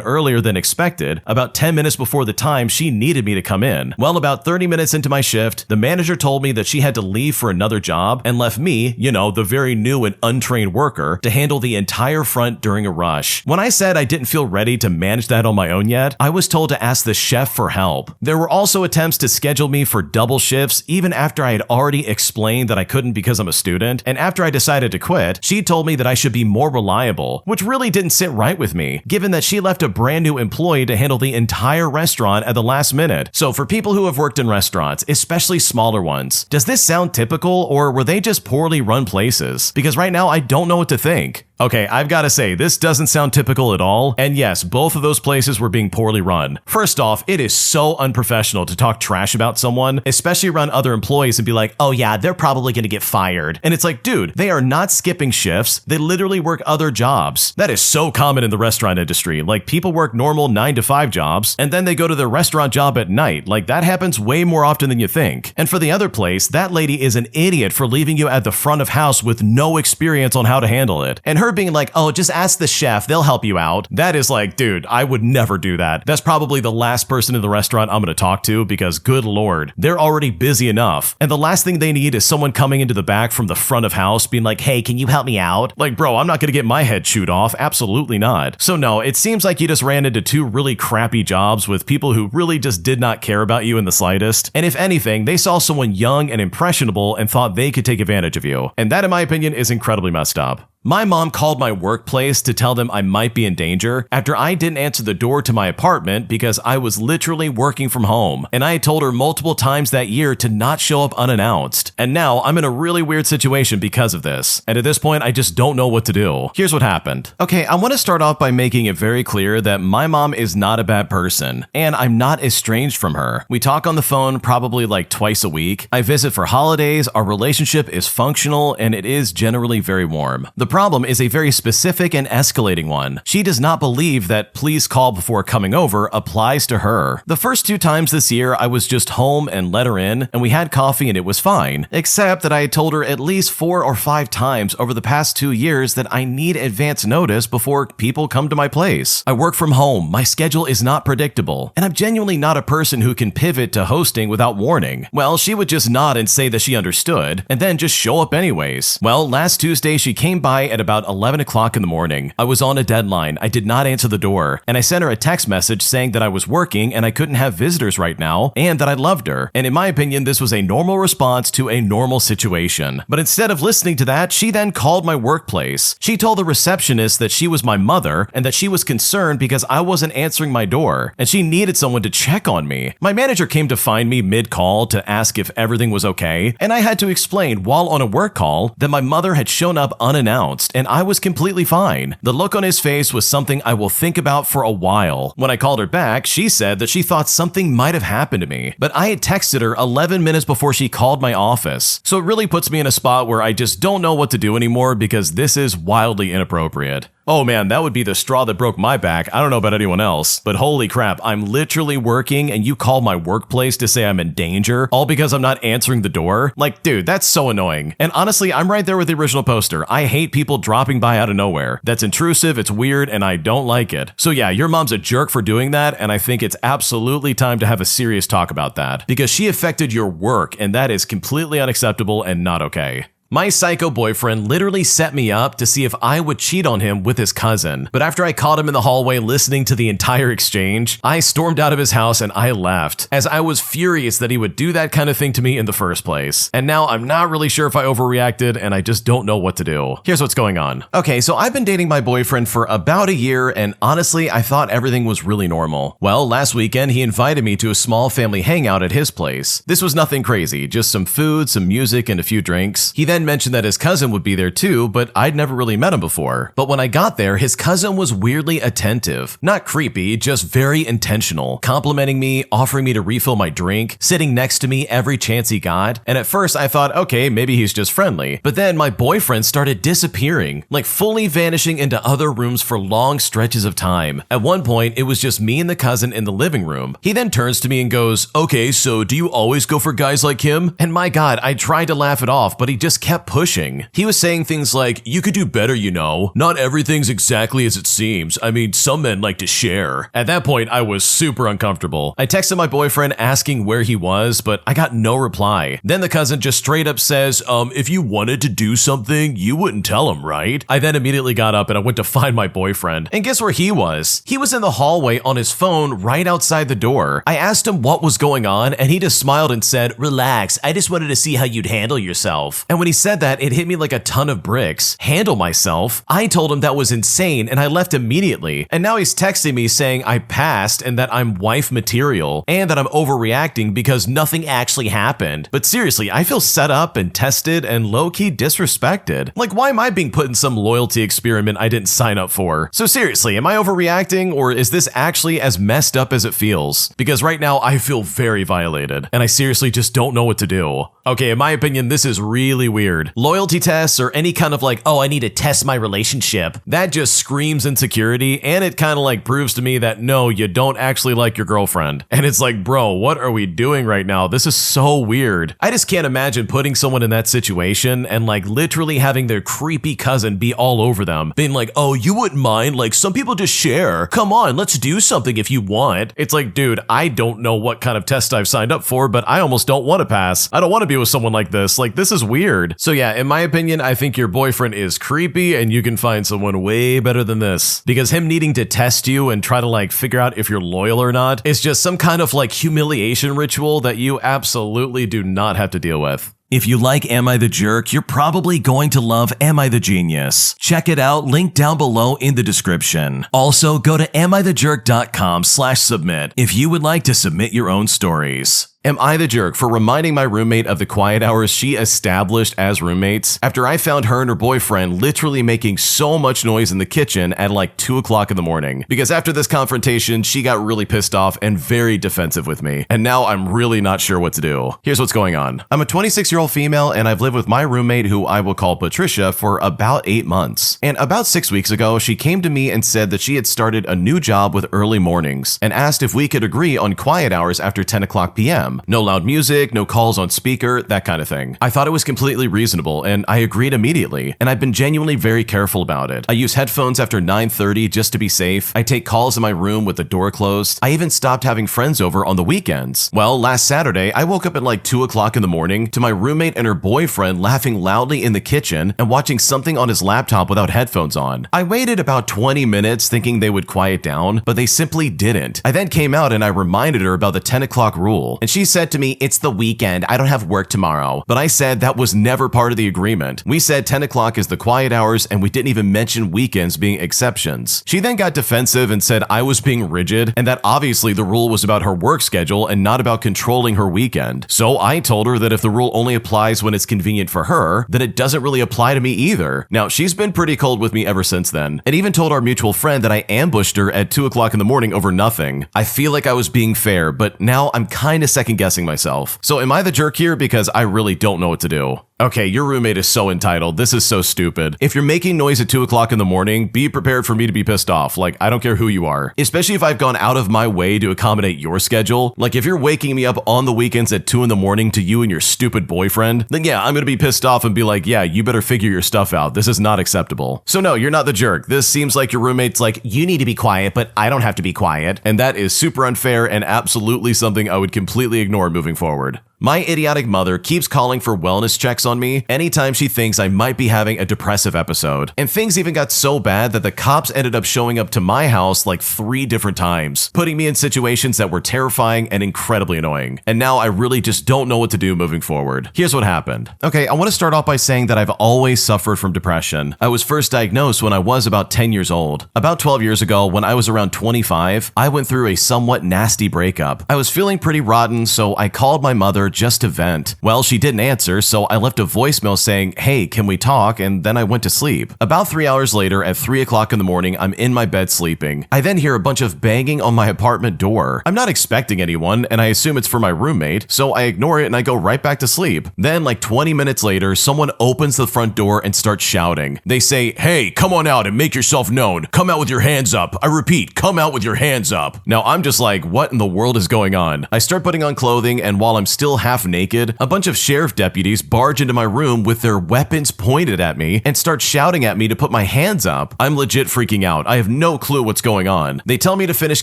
earlier than expected, about 10 minutes before the time she needed me to come in. Well, about 30 minutes into my shift, the manager told me that she had to leave for another job and left me, the very new and untrained worker, to handle the entire front during a rush. When I said I didn't feel ready to manage that on my own yet, I was told to ask the chef for help. There were also attempts to schedule me for double shifts even after I had already explained that I couldn't because I'm a student, and after I decided to quit, she told me that I should be more reliable, which really didn't sit right with me, given that she left a brand new employee to handle the entire restaurant at the last minute. So for people who have worked in restaurants, especially smaller ones, does this sound typical, or were they just poorly run places? Because right now I don't know what to think. Okay, I've got to say, this doesn't sound typical at all, and yes, both of those places were being poorly run. First off, it is so unprofessional to talk trash about someone, especially around other employees, and be like, oh yeah, they're probably gonna get fired. And it's like, dude, they are not skipping shifts, they literally work other jobs. That is so common in the restaurant industry. Like, people work normal 9-to-5 jobs, and then they go to their restaurant job at night. Like, that happens way more often than you think. And for the other place, that lady is an idiot for leaving you at the front of house with no experience on how to handle it. And her being like, oh, just ask the chef, they'll help you out. That is like, dude, I would never do that. That's probably the last person in the restaurant I'm gonna talk to, because good lord, they're already busy enough. And the last thing they need is someone coming into the back from the front of house being like, hey, can you help me out? Like, bro, I'm not gonna get my head chewed off. Absolutely not. So no, it seems like you just ran into two really crappy jobs with people who really just did not care about you in the slightest. And if anything, they saw someone young and impressionable and thought they could take advantage of you. And that, in my opinion, is incredibly messed up. My mom called my workplace to tell them I might be in danger after I didn't answer the door to my apartment because I was literally working from home, and I had told her multiple times that year to not show up unannounced. And now I'm in a really weird situation because of this, and at this point I just don't know what to do. Here's what happened. Okay, I want to start off by making it very clear that my mom is not a bad person, and I'm not estranged from her. We talk on the phone probably like twice a week. I visit for holidays, our relationship is functional, and it is generally very warm. The problem is a very specific and escalating one. She does not believe that please call before coming over applies to her. The first 2 times this year, I was just home and let her in, and we had coffee and it was fine, except that I had told her at least 4 or 5 times over the past 2 years that I need advance notice before people come to my place. I work from home, my schedule is not predictable, and I'm genuinely not a person who can pivot to hosting without warning. Well, she would just nod and say that she understood, and then just show up anyways. Well, last Tuesday she came by at about 11 o'clock in the morning. I was on a deadline, I did not answer the door, and I sent her a text message saying that I was working and I couldn't have visitors right now, and that I loved her. And in my opinion, this was a normal response to a normal situation. But instead of listening to that, she then called my workplace. She told the receptionist that she was my mother and that she was concerned because I wasn't answering my door, and she needed someone to check on me. My manager came to find me mid-call to ask if everything was okay, and I had to explain while on a work call that my mother had shown up unannounced and I was completely fine. The look on his face was something I will think about for a while. When I called her back, she said that she thought something might have happened to me, but I had texted her 11 minutes before she called my office. So it really puts me in a spot where I just don't know what to do anymore because this is wildly inappropriate. Oh man, that would be the straw that broke my back. I don't know about anyone else, but holy crap, I'm literally working and you call my workplace to say I'm in danger, all because I'm not answering the door? Like, dude, that's so annoying. And honestly, I'm right there with the original poster. I hate people dropping by out of nowhere. That's intrusive, it's weird, and I don't like it. So yeah, your mom's a jerk for doing that, and I think it's absolutely time to have a serious talk about that, because she affected your work, and that is completely unacceptable and not okay. My psycho boyfriend literally set me up to see if I would cheat on him with his cousin, but after I caught him in the hallway listening to the entire exchange, I stormed out of his house and I left, as I was furious that he would do that kind of thing to me in the first place. And now I'm not really sure if I overreacted and I just don't know what to do. Here's what's going on. Okay, so I've been dating my boyfriend for about a year, and honestly, I thought everything was really normal. Well, last weekend he invited me to a small family hangout at his place. This was nothing crazy, just some food, some music, and a few drinks. He then mentioned that his cousin would be there too, but I'd never really met him before. But when I got there, his cousin was weirdly attentive. Not creepy, just very intentional, complimenting me, offering me to refill my drink, sitting next to me every chance he got. And at first I thought, okay, maybe he's just friendly. But then my boyfriend started disappearing, like fully vanishing into other rooms for long stretches of time. At one point, it was just me and the cousin in the living room. He then turns to me and goes, okay, so do you always go for guys like him? And my God, I tried to laugh it off, but he just kept pushing. He was saying things like, you could do better, you know. Not everything's exactly as it seems. I mean, some men like to share. At that point, I was super uncomfortable. I texted my boyfriend asking where he was, but I got no reply. Then the cousin just straight up says, if you wanted to do something, you wouldn't tell him, right? I then immediately got up and I went to find my boyfriend. And guess where he was? He was in the hallway on his phone right outside the door. I asked him what was going on, and he just smiled and said, relax, I just wanted to see how you'd handle yourself. And when he said that, it hit me like a ton of bricks. Handle myself? I told him that was insane and I left immediately. And now he's texting me saying I passed and that I'm wife material and that I'm overreacting because nothing actually happened. But seriously, I feel set up and tested and low-key disrespected. Like, why am I being put in some loyalty experiment I didn't sign up for? So seriously, am I overreacting, or is this actually as messed up as it feels? Because right now I feel very violated and I seriously just don't know what to do. Okay, in my opinion, this is really weird. Loyalty tests or any kind of like, oh, I need to test my relationship, that just screams insecurity, and it kind of like proves to me that no, you don't actually like your girlfriend. And it's like, bro, what are we doing right now? This is so weird. I just can't imagine putting someone in that situation and like literally having their creepy cousin be all over them, being like, oh, you wouldn't mind, like some people just share. Come on, let's do something if you want. It's like, dude, I don't know what kind of test I've signed up for, but I almost don't want to pass. I don't want to be with someone like this. Like, this is weird. So yeah, in my opinion, I think your boyfriend is creepy and you can find someone way better than this, because him needing to test you and try to like figure out if you're loyal or not is just some kind of like humiliation ritual that you absolutely do not have to deal with. If you like Am I the Jerk, you're probably going to love Am I the Genius. Check it out, link down below in the description. Also, go to amithejerk.com/submit if you would like to submit your own stories. Am I the jerk for reminding my roommate of the quiet hours she established as roommates after I found her and her boyfriend literally making so much noise in the kitchen at like 2 o'clock in the morning? Because after this confrontation, she got really pissed off and very defensive with me. And now I'm really not sure what to do. Here's what's going on. I'm a 26-year-old female and I've lived with my roommate, who I will call Patricia, for about 8 months. And about 6 weeks ago, she came to me and said that she had started a new job with early mornings and asked if we could agree on quiet hours after 10 o'clock p.m. No loud music, no calls on speaker, that kind of thing. I thought it was completely reasonable and I agreed immediately, and I've been genuinely very careful about it. I use headphones after 9:30 just to be safe. I take calls in my room with the door closed. I even stopped having friends over on the weekends. Well, last Saturday, I woke up at like 2 o'clock in the morning to my roommate and her boyfriend laughing loudly in the kitchen and watching something on his laptop without headphones on. I waited about 20 minutes thinking they would quiet down, but they simply didn't. I then came out and I reminded her about the 10 o'clock rule, and she said to me, it's the weekend, I don't have work tomorrow. But I said that was never part of the agreement. We said 10 o'clock is the quiet hours and we didn't even mention weekends being exceptions. She then got defensive and said I was being rigid and that obviously the rule was about her work schedule and not about controlling her weekend. So I told her that if the rule only applies when it's convenient for her, then it doesn't really apply to me either. Now, she's been pretty cold with me ever since then, and even told our mutual friend that I ambushed her at 2 o'clock in the morning over nothing. I feel like I was being fair, but now I'm kind of second guessing myself. So am I the jerk here? Because I really don't know what to do. Okay, your roommate is so entitled. This is so stupid. If you're making noise at 2 o'clock in the morning, be prepared for me to be pissed off. Like, I don't care who you are. Especially if I've gone out of my way to accommodate your schedule. Like, if you're waking me up on the weekends at 2 in the morning to you and your stupid boyfriend, then yeah, I'm gonna be pissed off and be like, yeah, you better figure your stuff out. This is not acceptable. So no, you're not the jerk. This seems like your roommate's like, you need to be quiet, but I don't have to be quiet. And that is super unfair and absolutely something I would completely ignore moving forward. My idiotic mother keeps calling for wellness checks on me anytime she thinks I might be having a depressive episode. And things even got so bad that the cops ended up showing up to my house like 3 different times, putting me in situations that were terrifying and incredibly annoying. And now I really just don't know what to do moving forward. Here's what happened. Okay, I want to start off by saying that I've always suffered from depression. I was first diagnosed when I was about 10 years old. About 12 years ago, when I was around 25, I went through a somewhat nasty breakup. I was feeling pretty rotten, so I called my mother just to vent. Well, she didn't answer, so I left a voicemail saying, hey, can we talk? And then I went to sleep. About 3 hours later, at 3 o'clock in the morning, I'm in my bed sleeping. I then hear a bunch of banging on my apartment door. I'm not expecting anyone, and I assume it's for my roommate, so I ignore it and I go right back to sleep. Then, like 20 minutes later, someone opens the front door and starts shouting. They say, hey, come on out and make yourself known. Come out with your hands up. I repeat, come out with your hands up. Now, I'm just like, what in the world is going on? I start putting on clothing, and while I'm still half naked, a bunch of sheriff deputies barge into my room with their weapons pointed at me and start shouting at me to put my hands up. I'm legit freaking out. I have no clue what's going on. They tell me to finish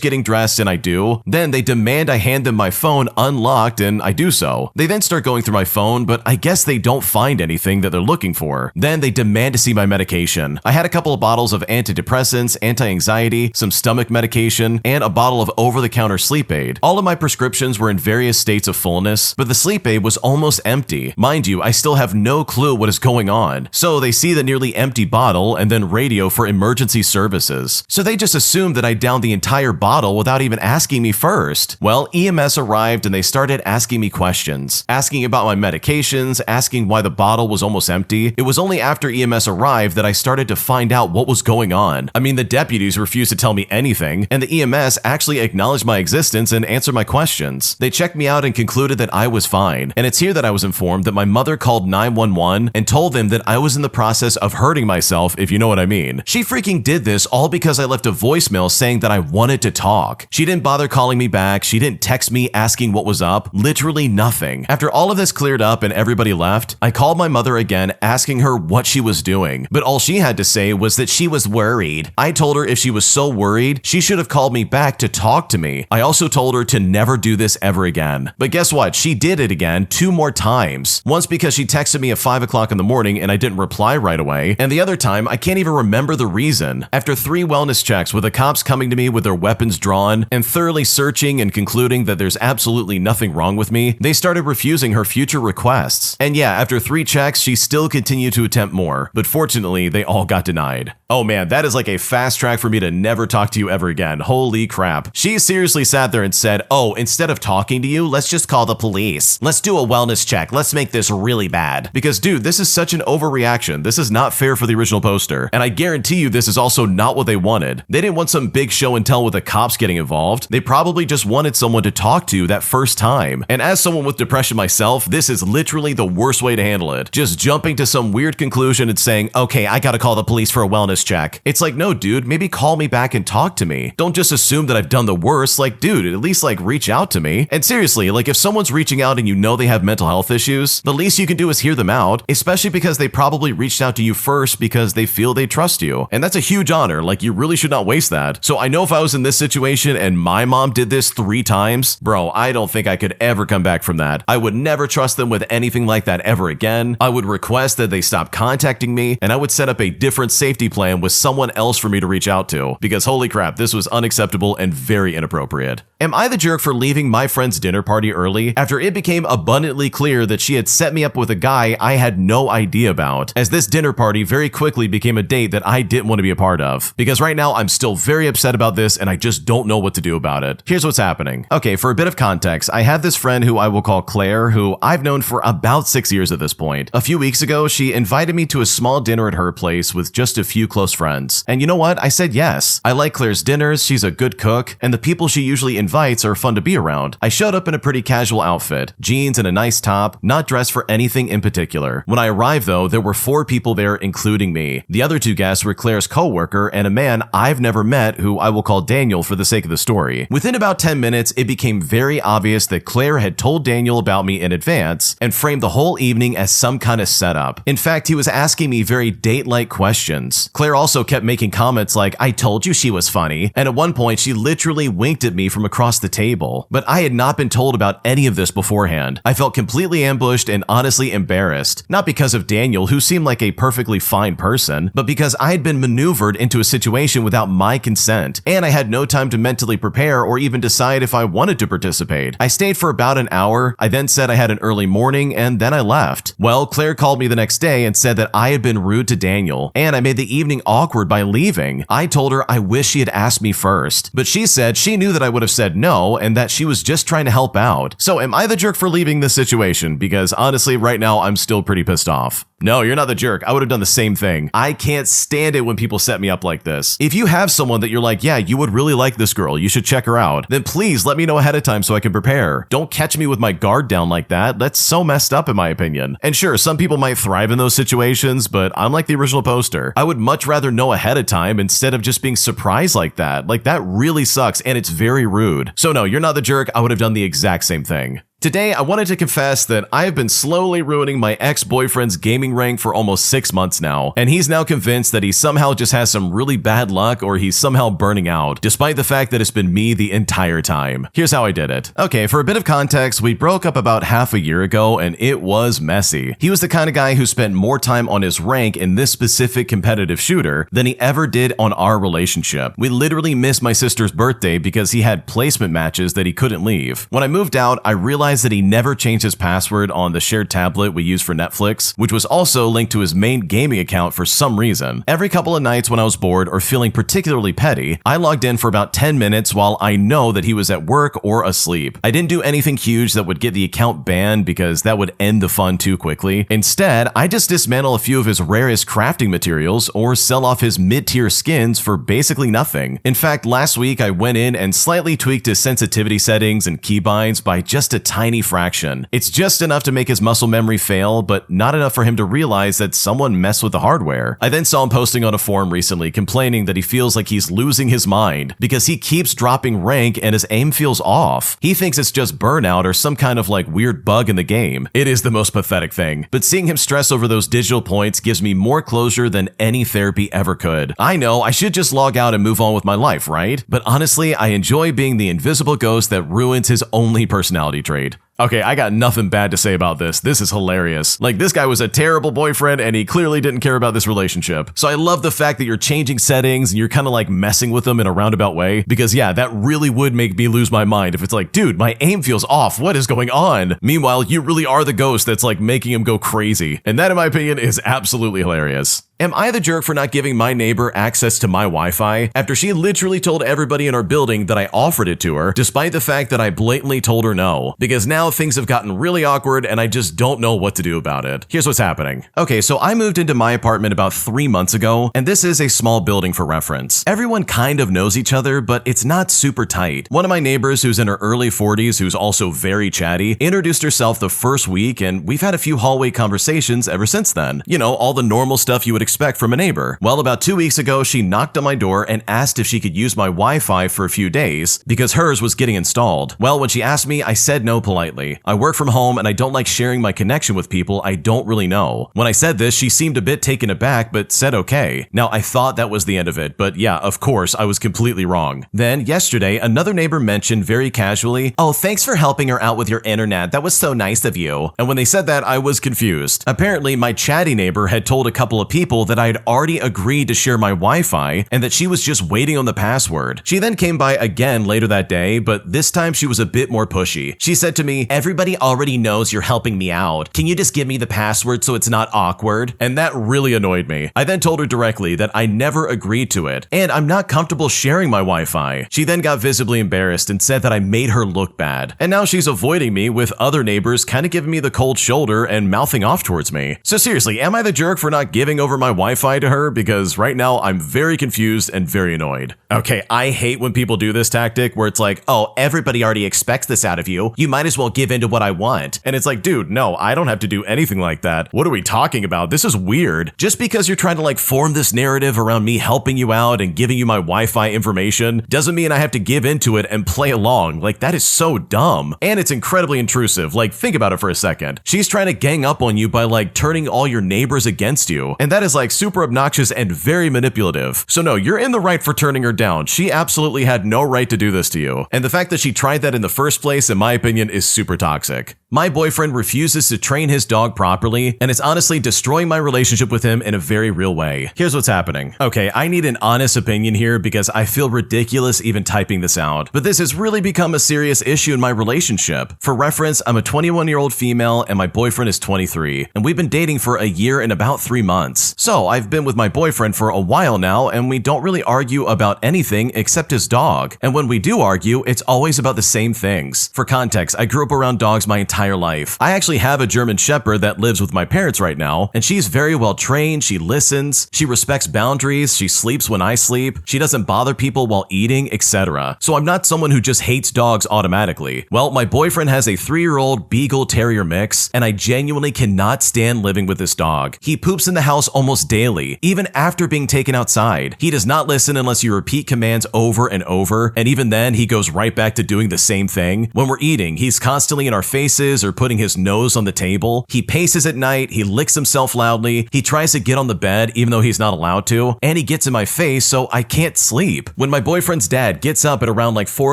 getting dressed and I do. Then they demand I hand them my phone unlocked and I do so. They then start going through my phone, but I guess they don't find anything that they're looking for. Then they demand to see my medication. I had a couple of bottles of antidepressants, anti-anxiety, some stomach medication, and a bottle of over-the-counter sleep aid. All of my prescriptions were in various states of fullness, but the sleep aid was almost empty. Mind you, I still have no clue what is going on. So they see the nearly empty bottle and then radio for emergency services. So they just assume that I downed the entire bottle without even asking me first. Well, EMS arrived and they started asking me questions, asking about my medications, asking why the bottle was almost empty. It was only after EMS arrived that I started to find out what was going on. I mean, the deputies refused to tell me anything, and the EMS actually acknowledged my existence and answered my questions. They checked me out and concluded that I was fine. And it's here that I was informed that my mother called 911 and told them that I was in the process of hurting myself, if you know what I mean. She freaking did this all because I left a voicemail saying that I wanted to talk. She didn't bother calling me back. She didn't text me asking what was up. Literally nothing. After all of this cleared up and everybody left, I called my mother again asking her what she was doing. But all she had to say was that she was worried. I told her if she was so worried, she should have called me back to talk to me. I also told her to never do this ever again. But guess what? She did it again 2 more times. Once because she texted me at 5 o'clock in the morning and I didn't reply right away, and the other time I can't even remember the reason. After 3 wellness checks with the cops coming to me with their weapons drawn and thoroughly searching and concluding that there's absolutely nothing wrong with me, they started refusing her future requests. And yeah, after 3 checks, she still continued to attempt more, but fortunately they all got denied. Oh man, that is like a fast track for me to never talk to you ever again. Holy crap. She seriously sat there and said, oh, instead of talking to you, let's just call the police. Let's do a wellness check. Let's make this really bad. Because dude, this is such an overreaction. This is not fair for the original poster. And I guarantee you this is also not what they wanted. They didn't want some big show and tell with the cops getting involved. They probably just wanted someone to talk to that first time. And as someone with depression myself, this is literally the worst way to handle it. Just jumping to some weird conclusion and saying, okay, I gotta call the police for a wellness check. It's like, no, dude, maybe call me back and talk to me. Don't just assume that I've done the worst. Like, dude, at least like reach out to me. And seriously, like if someone's reaching out and you know they have mental health issues, the least you can do is hear them out, especially because they probably reached out to you first because they feel they trust you. And that's a huge honor. Like, you really should not waste that. So I know if I was in this situation and my mom did this 3 times, bro, I don't think I could ever come back from that. I would never trust them with anything like that ever again. I would request that they stop contacting me, and I would set up a different safety plan with someone else for me to reach out to, because holy crap, this was unacceptable and very inappropriate. Am I the jerk for leaving my friend's dinner party early after it became abundantly clear that she had set me up with a guy I had no idea about, as this dinner party very quickly became a date that I didn't want to be a part of? Because right now I'm still very upset about this and I just don't know what to do about it. Here's what's happening. Okay, for a bit of context, I have this friend who I will call Claire, who I've known for about 6 years at this point. A few weeks ago, she invited me to a small dinner at her place with just a few close friends. And you know what? I said yes. I like Claire's dinners, she's a good cook, and the people she usually invites are fun to be around. I showed up in a pretty casual outfit, jeans and a nice top, not dressed for anything in particular. When I arrived though, there were 4 people there including me. The other 2 guests were Claire's co-worker and a man I've never met who I will call Daniel for the sake of the story. Within about 10 minutes, it became very obvious that Claire had told Daniel about me in advance and framed the whole evening as some kind of setup. In fact, he was asking me very date-like questions. Claire also kept making comments like, "I told you she was funny," and at one point she literally winked at me from across the table. But I had not been told about any of this beforehand. I felt completely ambushed and honestly embarrassed, not because of Daniel, who seemed like a perfectly fine person, but because I had been maneuvered into a situation without my consent, and I had no time to mentally prepare or even decide if I wanted to participate. I stayed for about an hour. I then said I had an early morning, and then I left. Well, Claire called me the next day and said that I had been rude to Daniel, and I made the evening awkward by leaving. I told her I wish she had asked me first, but she said she knew that I would have said no and that she was just trying to help out. So am I the jerk for leaving this situation? Because honestly, right now, I'm still pretty pissed off. No, you're not the jerk. I would have done the same thing. I can't stand it when people set me up like this. If you have someone that you're like, yeah, you would really like this girl, you should check her out, then please let me know ahead of time so I can prepare. Don't catch me with my guard down like that. That's so messed up in my opinion. And sure, some people might thrive in those situations, but I'm like the original poster. I would much rather know ahead of time instead of just being surprised like that. Like that really sucks and it's very rude. So no, you're not the jerk. I would have done the exact same thing. Today, I wanted to confess that I have been slowly ruining my ex-boyfriend's gaming rank for almost 6 months now, and he's now convinced that he somehow just has some really bad luck or he's somehow burning out, despite the fact that it's been me the entire time. Here's how I did it. Okay, for a bit of context, we broke up about half a year ago, and it was messy. He was the kind of guy who spent more time on his rank in this specific competitive shooter than he ever did on our relationship. We literally missed my sister's birthday because he had placement matches that he couldn't leave. When I moved out, I realized that he never changed his password on the shared tablet we use for Netflix, which was also linked to his main gaming account for some reason. Every couple of nights when I was bored or feeling particularly petty, I logged in for about 10 minutes while I know that he was at work or asleep. I didn't do anything huge that would get the account banned because that would end the fun too quickly. Instead, I just dismantle a few of his rarest crafting materials or sell off his mid-tier skins for basically nothing. In fact, last week I went in and slightly tweaked his sensitivity settings and keybinds by just a tiny fraction. It's just enough to make his muscle memory fail, but not enough for him to realize that someone messed with the hardware. I then saw him posting on a forum recently complaining that he feels like he's losing his mind because he keeps dropping rank and his aim feels off. He thinks it's just burnout or some kind of like weird bug in the game. It is the most pathetic thing, but seeing him stress over those digital points gives me more closure than any therapy ever could. I know I should just log out and move on with my life, right? But honestly, I enjoy being the invisible ghost that ruins his only personality trait. Okay, I got nothing bad to say about this. This is hilarious. Like, this guy was a terrible boyfriend and he clearly didn't care about this relationship. So I love the fact that you're changing settings and you're kind of like messing with them in a roundabout way, because yeah, that really would make me lose my mind if it's like, dude, my aim feels off. What is going on? Meanwhile, you really are the ghost that's like making him go crazy. And that, in my opinion, is absolutely hilarious. Am I the jerk for not giving my neighbor access to my Wi-Fi after she literally told everybody in our building that I offered it to her, despite the fact that I blatantly told her no? Because now things have gotten really awkward and I just don't know what to do about it. Here's what's happening. Okay, so I moved into my apartment about 3 months ago, and this is a small building for reference. Everyone kind of knows each other, but it's not super tight. One of my neighbors, who's in her early 40s, who's also very chatty, introduced herself the first week, and we've had a few hallway conversations ever since then. You know, all the normal stuff you would expect from a neighbor. Well, about 2 weeks ago, she knocked on my door and asked if she could use my Wi-Fi for a few days because hers was getting installed. Well, when she asked me, I said no politely. I work from home and I don't like sharing my connection with people I don't really know. When I said this, she seemed a bit taken aback, but said okay. Now, I thought that was the end of it, but yeah, of course, I was completely wrong. Then, yesterday, another neighbor mentioned very casually, "Oh, thanks for helping her out with your internet. That was so nice of you." And when they said that, I was confused. Apparently, my chatty neighbor had told a couple of people that I had already agreed to share my Wi-Fi and that she was just waiting on the password. She then came by again later that day, but this time she was a bit more pushy. She said to me, me, everybody already knows you're helping me out. Can you just give me the password so it's not awkward? And that really annoyed me. I then told her directly that I never agreed to it, and I'm not comfortable sharing my Wi-Fi. She then got visibly embarrassed and said that I made her look bad. And now she's avoiding me, with other neighbors kind of giving me the cold shoulder and mouthing off towards me. So seriously, am I the jerk for not giving over my Wi-Fi to her? Because right now I'm very confused and very annoyed. Okay, I hate when people do this tactic where it's like, oh, everybody already expects this out of you. You might as well give in to what I want. And it's like, dude, no, I don't have to do anything like that. What are we talking about? This is weird. Just because you're trying to like form this narrative around me helping you out and giving you my Wi-Fi information doesn't mean I have to give into it and play along. Like, that is so dumb. And it's incredibly intrusive. Like, think about it for a second. She's trying to gang up on you by like turning all your neighbors against you. And that is like super obnoxious and very manipulative. So no, you're in the right for turning her down. She absolutely had no right to do this to you. And the fact that she tried that in the first place, in my opinion, is super toxic. My boyfriend refuses to train his dog properly, and it's honestly destroying my relationship with him in a very real way. Here's what's happening. Okay, I need an honest opinion here because I feel ridiculous even typing this out, but this has really become a serious issue in my relationship. For reference, I'm a 21-year-old female and my boyfriend is 23, and we've been dating for a year and about 3 months. So I've been with my boyfriend for a while now, and we don't really argue about anything except his dog. And when we do argue, it's always about the same things. For context, I grew up around dogs my entire life. I actually have a German Shepherd that lives with my parents right now, and she's very well trained, she listens, she respects boundaries, she sleeps when I sleep, she doesn't bother people while eating, etc. So I'm not someone who just hates dogs automatically. Well, my boyfriend has a 3-year-old Beagle Terrier mix, and I genuinely cannot stand living with this dog. He poops in the house almost daily, even after being taken outside. He does not listen unless you repeat commands over and over, and even then, he goes right back to doing the same thing. When we're eating, he's constantly in our faces or putting his nose on the table. He paces at night, he licks himself loudly, he tries to get on the bed even though he's not allowed to, and he gets in my face so I can't sleep. When my boyfriend's dad gets up at around like 4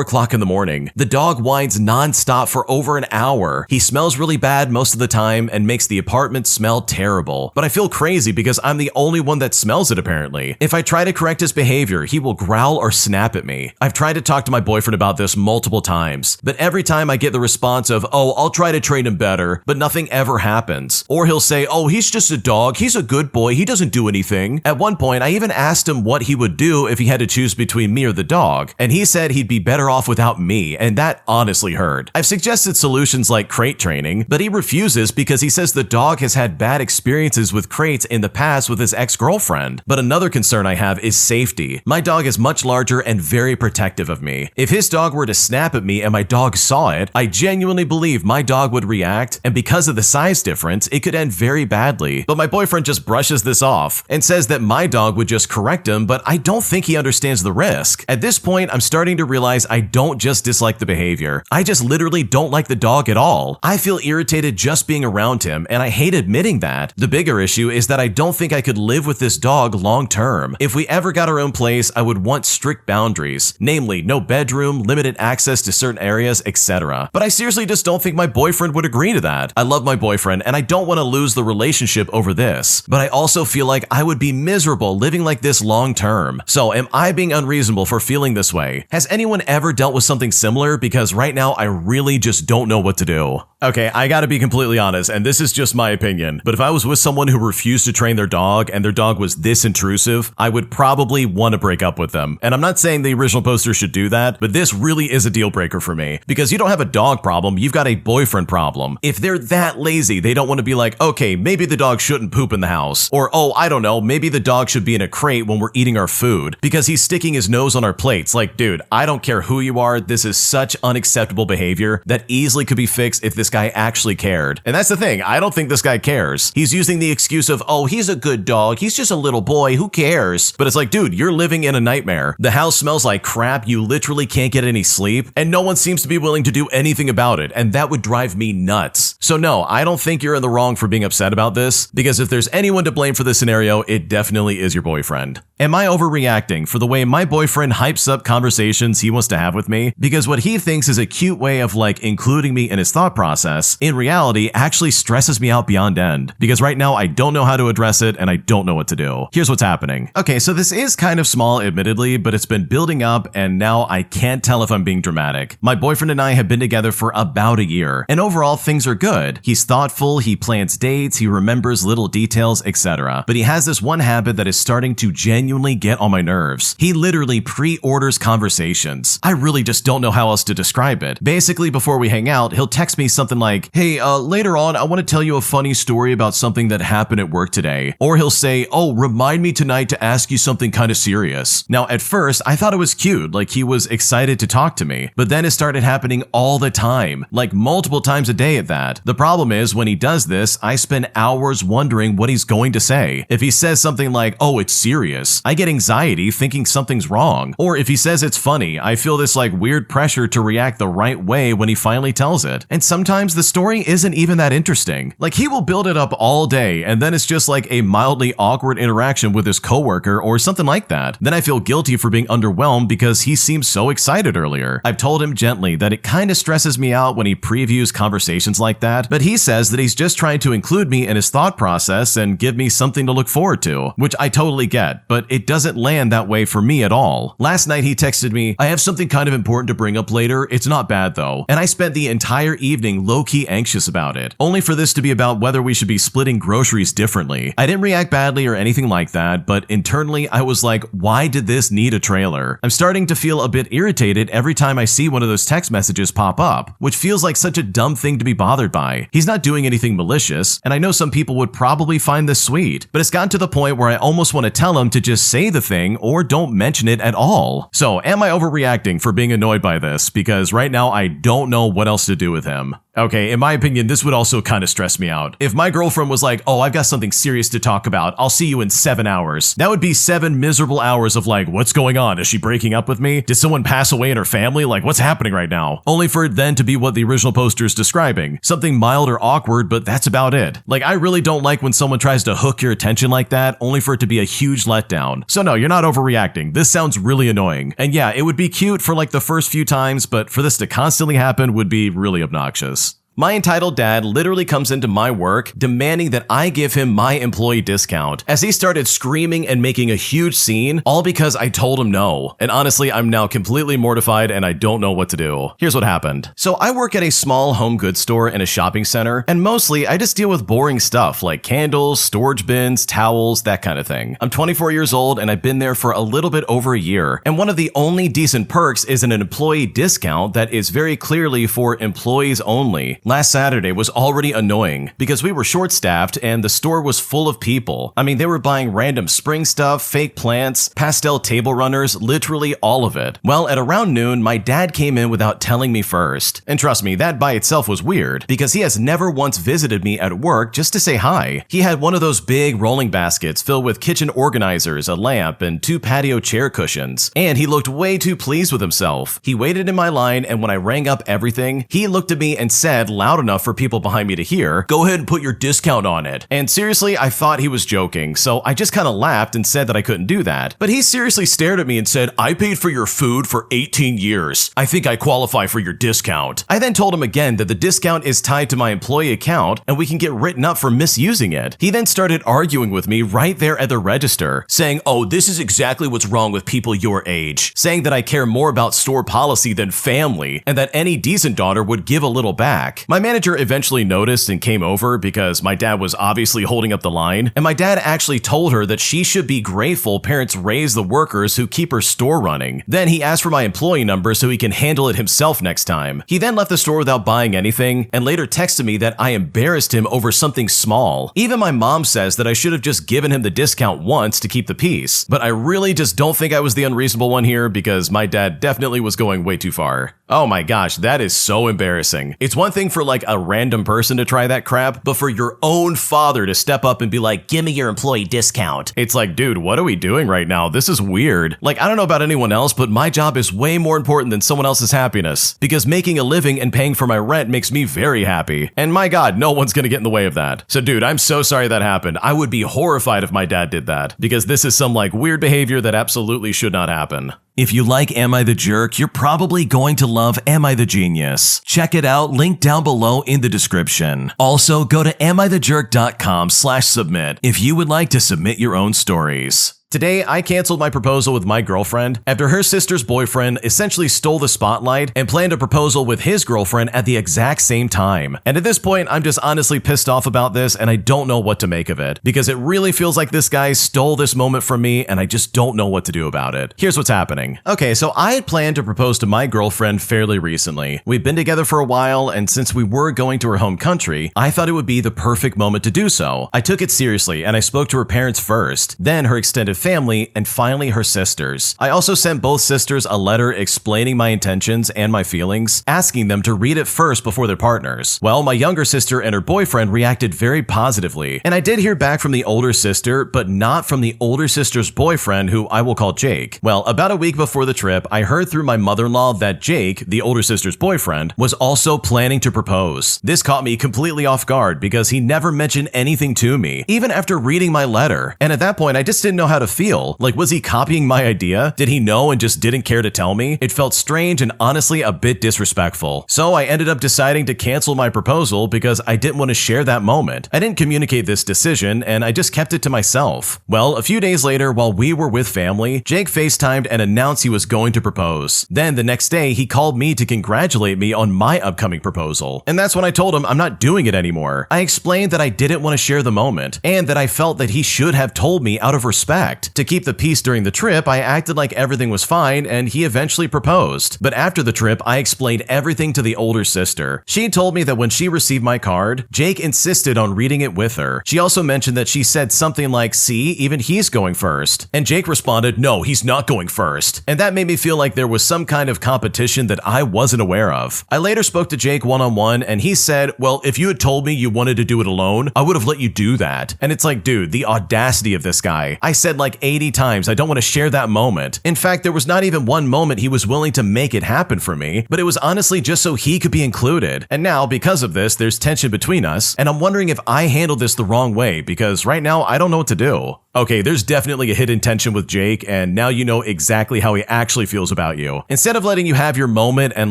o'clock in the morning, the dog whines nonstop for over an hour. He smells really bad most of the time and makes the apartment smell terrible. But I feel crazy because I'm the only one that smells it apparently. If I try to correct his behavior, he will growl or snap at me. I've tried to talk to my boyfriend about this multiple times, but every time I get the response of, oh, I'll try to train him better, but nothing ever happens. Or he'll say, oh, he's just a dog, he's a good boy, he doesn't do anything. At one point, I even asked him what he would do if he had to choose between me or the dog, and he said he'd be better off without me, and that honestly hurt. I've suggested solutions like crate training, but he refuses because he says the dog has had bad experiences with crates in the past with his ex-girlfriend. But another concern I have is safety. My dog is much larger and very protective of me. If his dog were to snap at me and my dog saw it, I genuinely believe my dog would react, and because of the size difference, it could end very badly. But my boyfriend just brushes this off and says that my dog would just correct him, but I don't think he understands the risk. At this point, I'm starting to realize I don't just dislike the behavior. I just literally don't like the dog at all. I feel irritated just being around him, and I hate admitting that. The bigger issue is that I don't think I could live with this dog long term. If we ever got our own place, I would want strict boundaries, namely no bedroom, limited access to certain areas, etc. But I seriously just don't think my boyfriend would agree to that. I love my boyfriend, and I don't want to lose the relationship over this, but I also feel like I would be miserable living like this long term. So am I being unreasonable for feeling this way? Has anyone ever dealt with something similar? Because right now I really just don't know what to do. Okay, I gotta be completely honest, and this is just my opinion, but if I was with someone who refused to train their dog and their dog was this intrusive, I would probably want to break up with them. And I'm not saying the original poster should do that, but this really is a deal breaker for me. Because you don't have a dog problem, you've got a boyfriend problem. If they're that lazy, they don't want to be like, okay, maybe the dog shouldn't poop in the house. Or, oh, I don't know, maybe the dog should be in a crate when we're eating our food because he's sticking his nose on our plates. Like, dude, I don't care who you are, this is such unacceptable behavior that easily could be fixed if this guy actually cared. And that's the thing, I don't think this guy cares. He's using the excuse of, oh, he's a good dog, he's just a little boy, who cares? But it's like, dude, you're living in a nightmare. The house smells like crap, you literally can't get any sleep, and no one seems to be willing to do anything about it, and that would drive me nuts. So no, I don't think you're in the wrong for being upset about this, because if there's anyone to blame for this scenario, it definitely is your boyfriend. Am I overreacting for the way my boyfriend hypes up conversations he wants to have with me? Because what he thinks is a cute way of like including me in his thought process, in reality actually stresses me out beyond end. Because right now I don't know how to address it and I don't know what to do. Here's what's happening. Okay, so this is kind of small admittedly, but it's been building up and now I can't tell if I'm being dramatic. My boyfriend and I have been together for about a year, And overall, things are good. He's thoughtful, he plans dates, he remembers little details, etc. But he has this one habit that is starting to genuinely get on my nerves. He literally pre-orders conversations. I really just don't know how else to describe it. Basically, before we hang out, he'll text me something like, hey, later on, I want to tell you a funny story about something that happened at work today. Or he'll say, oh, remind me tonight to ask you something kind of serious. Now, at first, I thought it was cute, like he was excited to talk to me. But then it started happening all the time, like multiple times a day at that. The problem is, when he does this, I spend hours wondering what he's going to say. If he says something like, oh, it's serious, I get anxiety thinking something's wrong. Or if he says it's funny, I feel this like weird pressure to react the right way when he finally tells it. And sometimes the story isn't even that interesting. Like he will build it up all day and then it's just like a mildly awkward interaction with his coworker or something like that. Then I feel guilty for being underwhelmed because he seemed so excited earlier. I've told him gently that it kind of stresses me out when he previews conversations like that, but he says that he's just trying to include me in his thought process and give me something to look forward to, which I totally get, but it doesn't land that way for me at all. Last night he texted me, I have something kind of important to bring up later, it's not bad though, and I spent the entire evening low-key anxious about it, only for this to be about whether we should be splitting groceries differently. I didn't react badly or anything like that, but internally I was like, why did this need a trailer? I'm starting to feel a bit irritated every time I see one of those text messages pop up, which feels like such a dumb thing to be bothered by. He's not doing anything malicious, and I know some people would probably find this sweet, but it's gotten to the point where I almost want to tell him to just say the thing or don't mention it at all. So, am I overreacting for being annoyed by this? Because right now I don't know what else to do with him. Okay, in my opinion, this would also kind of stress me out. If my girlfriend was like, oh, I've got something serious to talk about, I'll see you in 7 hours. That would be 7 miserable hours of like, what's going on? Is she breaking up with me? Did someone pass away in her family? Like, what's happening right now? Only for it then to be what the original poster is describing. Something mild or awkward, but that's about it. Like, I really don't like when someone tries to hook your attention like that, only for it to be a huge letdown. So no, you're not overreacting. This sounds really annoying. And yeah, it would be cute for like the first few times, but for this to constantly happen would be really obnoxious. My entitled dad literally comes into my work demanding that I give him my employee discount, as he started screaming and making a huge scene, all because I told him no. And honestly, I'm now completely mortified and I don't know what to do. Here's what happened. So I work at a small home goods store in a shopping center, and mostly I just deal with boring stuff like candles, storage bins, towels, that kind of thing. I'm 24 years old and I've been there for a little bit over a year, and one of the only decent perks is an employee discount that is very clearly for employees only. Last Saturday was already annoying because we were short-staffed and the store was full of people. I mean, they were buying random spring stuff, fake plants, pastel table runners, literally all of it. Well, at around noon, my dad came in without telling me first. And trust me, that by itself was weird because he has never once visited me at work just to say hi. He had one of those big rolling baskets filled with kitchen organizers, a lamp, and 2 patio chair cushions. And he looked way too pleased with himself. He waited in my line, and when I rang up everything, he looked at me and said, loud enough for people behind me to hear, go ahead and put your discount on it. And seriously, I thought he was joking, so I just kind of laughed and said that I couldn't do that. But he seriously stared at me and said, I paid for your food for 18 years. I think I qualify for your discount. I then told him again that the discount is tied to my employee account and we can get written up for misusing it. He then started arguing with me right there at the register, saying, oh, this is exactly what's wrong with people your age, saying that I care more about store policy than family and that any decent daughter would give a little back. My manager eventually noticed and came over because my dad was obviously holding up the line, and my dad actually told her that she should be grateful parents raise the workers who keep her store running. Then he asked for my employee number so he can handle it himself next time. He then left the store without buying anything and later texted me that I embarrassed him over something small. Even my mom says that I should have just given him the discount once to keep the peace, but I really just don't think I was the unreasonable one here because my dad definitely was going way too far. Oh my gosh, that is so embarrassing. It's one thing for like a random person to try that crap, but for your own father to step up and be like, give me your employee discount. It's like, dude, what are we doing right now? This is weird. Like, I don't know about anyone else, but my job is way more important than someone else's happiness because making a living and paying for my rent makes me very happy. And my God, no one's gonna get in the way of that. So dude, I'm so sorry that happened. I would be horrified if my dad did that because this is some like weird behavior that absolutely should not happen. If you like Am I the Jerk, you're probably going to love Am I the Genius. Check it out, link down below in the description. Also, go to amithejerk.com/submit if you would like to submit your own stories. Today, I canceled my proposal with my girlfriend after her sister's boyfriend essentially stole the spotlight and planned a proposal with his girlfriend at the exact same time. And at this point, I'm just honestly pissed off about this and I don't know what to make of it because it really feels like this guy stole this moment from me and I just don't know what to do about it. Here's what's happening. Okay, so I had planned to propose to my girlfriend fairly recently. We've been together for a while and since we were going to her home country, I thought it would be the perfect moment to do so. I took it seriously and I spoke to her parents first, then her extended family, and finally her sisters. I also sent both sisters a letter explaining my intentions and my feelings, asking them to read it first before their partners. Well, my younger sister and her boyfriend reacted very positively, and I did hear back from the older sister, but not from the older sister's boyfriend, who I will call Jake. Well, about a week before the trip, I heard through my mother-in-law that Jake, the older sister's boyfriend, was also planning to propose. This caught me completely off guard because he never mentioned anything to me, even after reading my letter. And at that point, I just didn't know how to feel. Like, was he copying my idea? Did he know and just didn't care to tell me? It felt strange and honestly a bit disrespectful. So I ended up deciding to cancel my proposal because I didn't want to share that moment. I didn't communicate this decision and I just kept it to myself. Well, a few days later, while we were with family, Jake FaceTimed and announced he was going to propose. Then the next day, he called me to congratulate me on my upcoming proposal. And that's when I told him I'm not doing it anymore. I explained that I didn't want to share the moment and that I felt that he should have told me out of respect. To keep the peace during the trip, I acted like everything was fine and he eventually proposed. But after the trip, I explained everything to the older sister. She told me that when she received my card, Jake insisted on reading it with her. She also mentioned that she said something like, "See, even he's going first." And Jake responded, "No, he's not going first." And that made me feel like there was some kind of competition that I wasn't aware of. I later spoke to Jake one-on-one and he said, "Well, if you had told me you wanted to do it alone, I would have let you do that." And it's like, dude, the audacity of this guy. I said like 80 times I don't want to share that moment. In fact, there was not even one moment he was willing to make it happen for me, but it was honestly just so he could be included. And now, because of this, there's tension between us, and I'm wondering if I handled this the wrong way because right now I don't know what to do. Okay, there's definitely a hidden tension with Jake, and now you know exactly how he actually feels about you. Instead of letting you have your moment and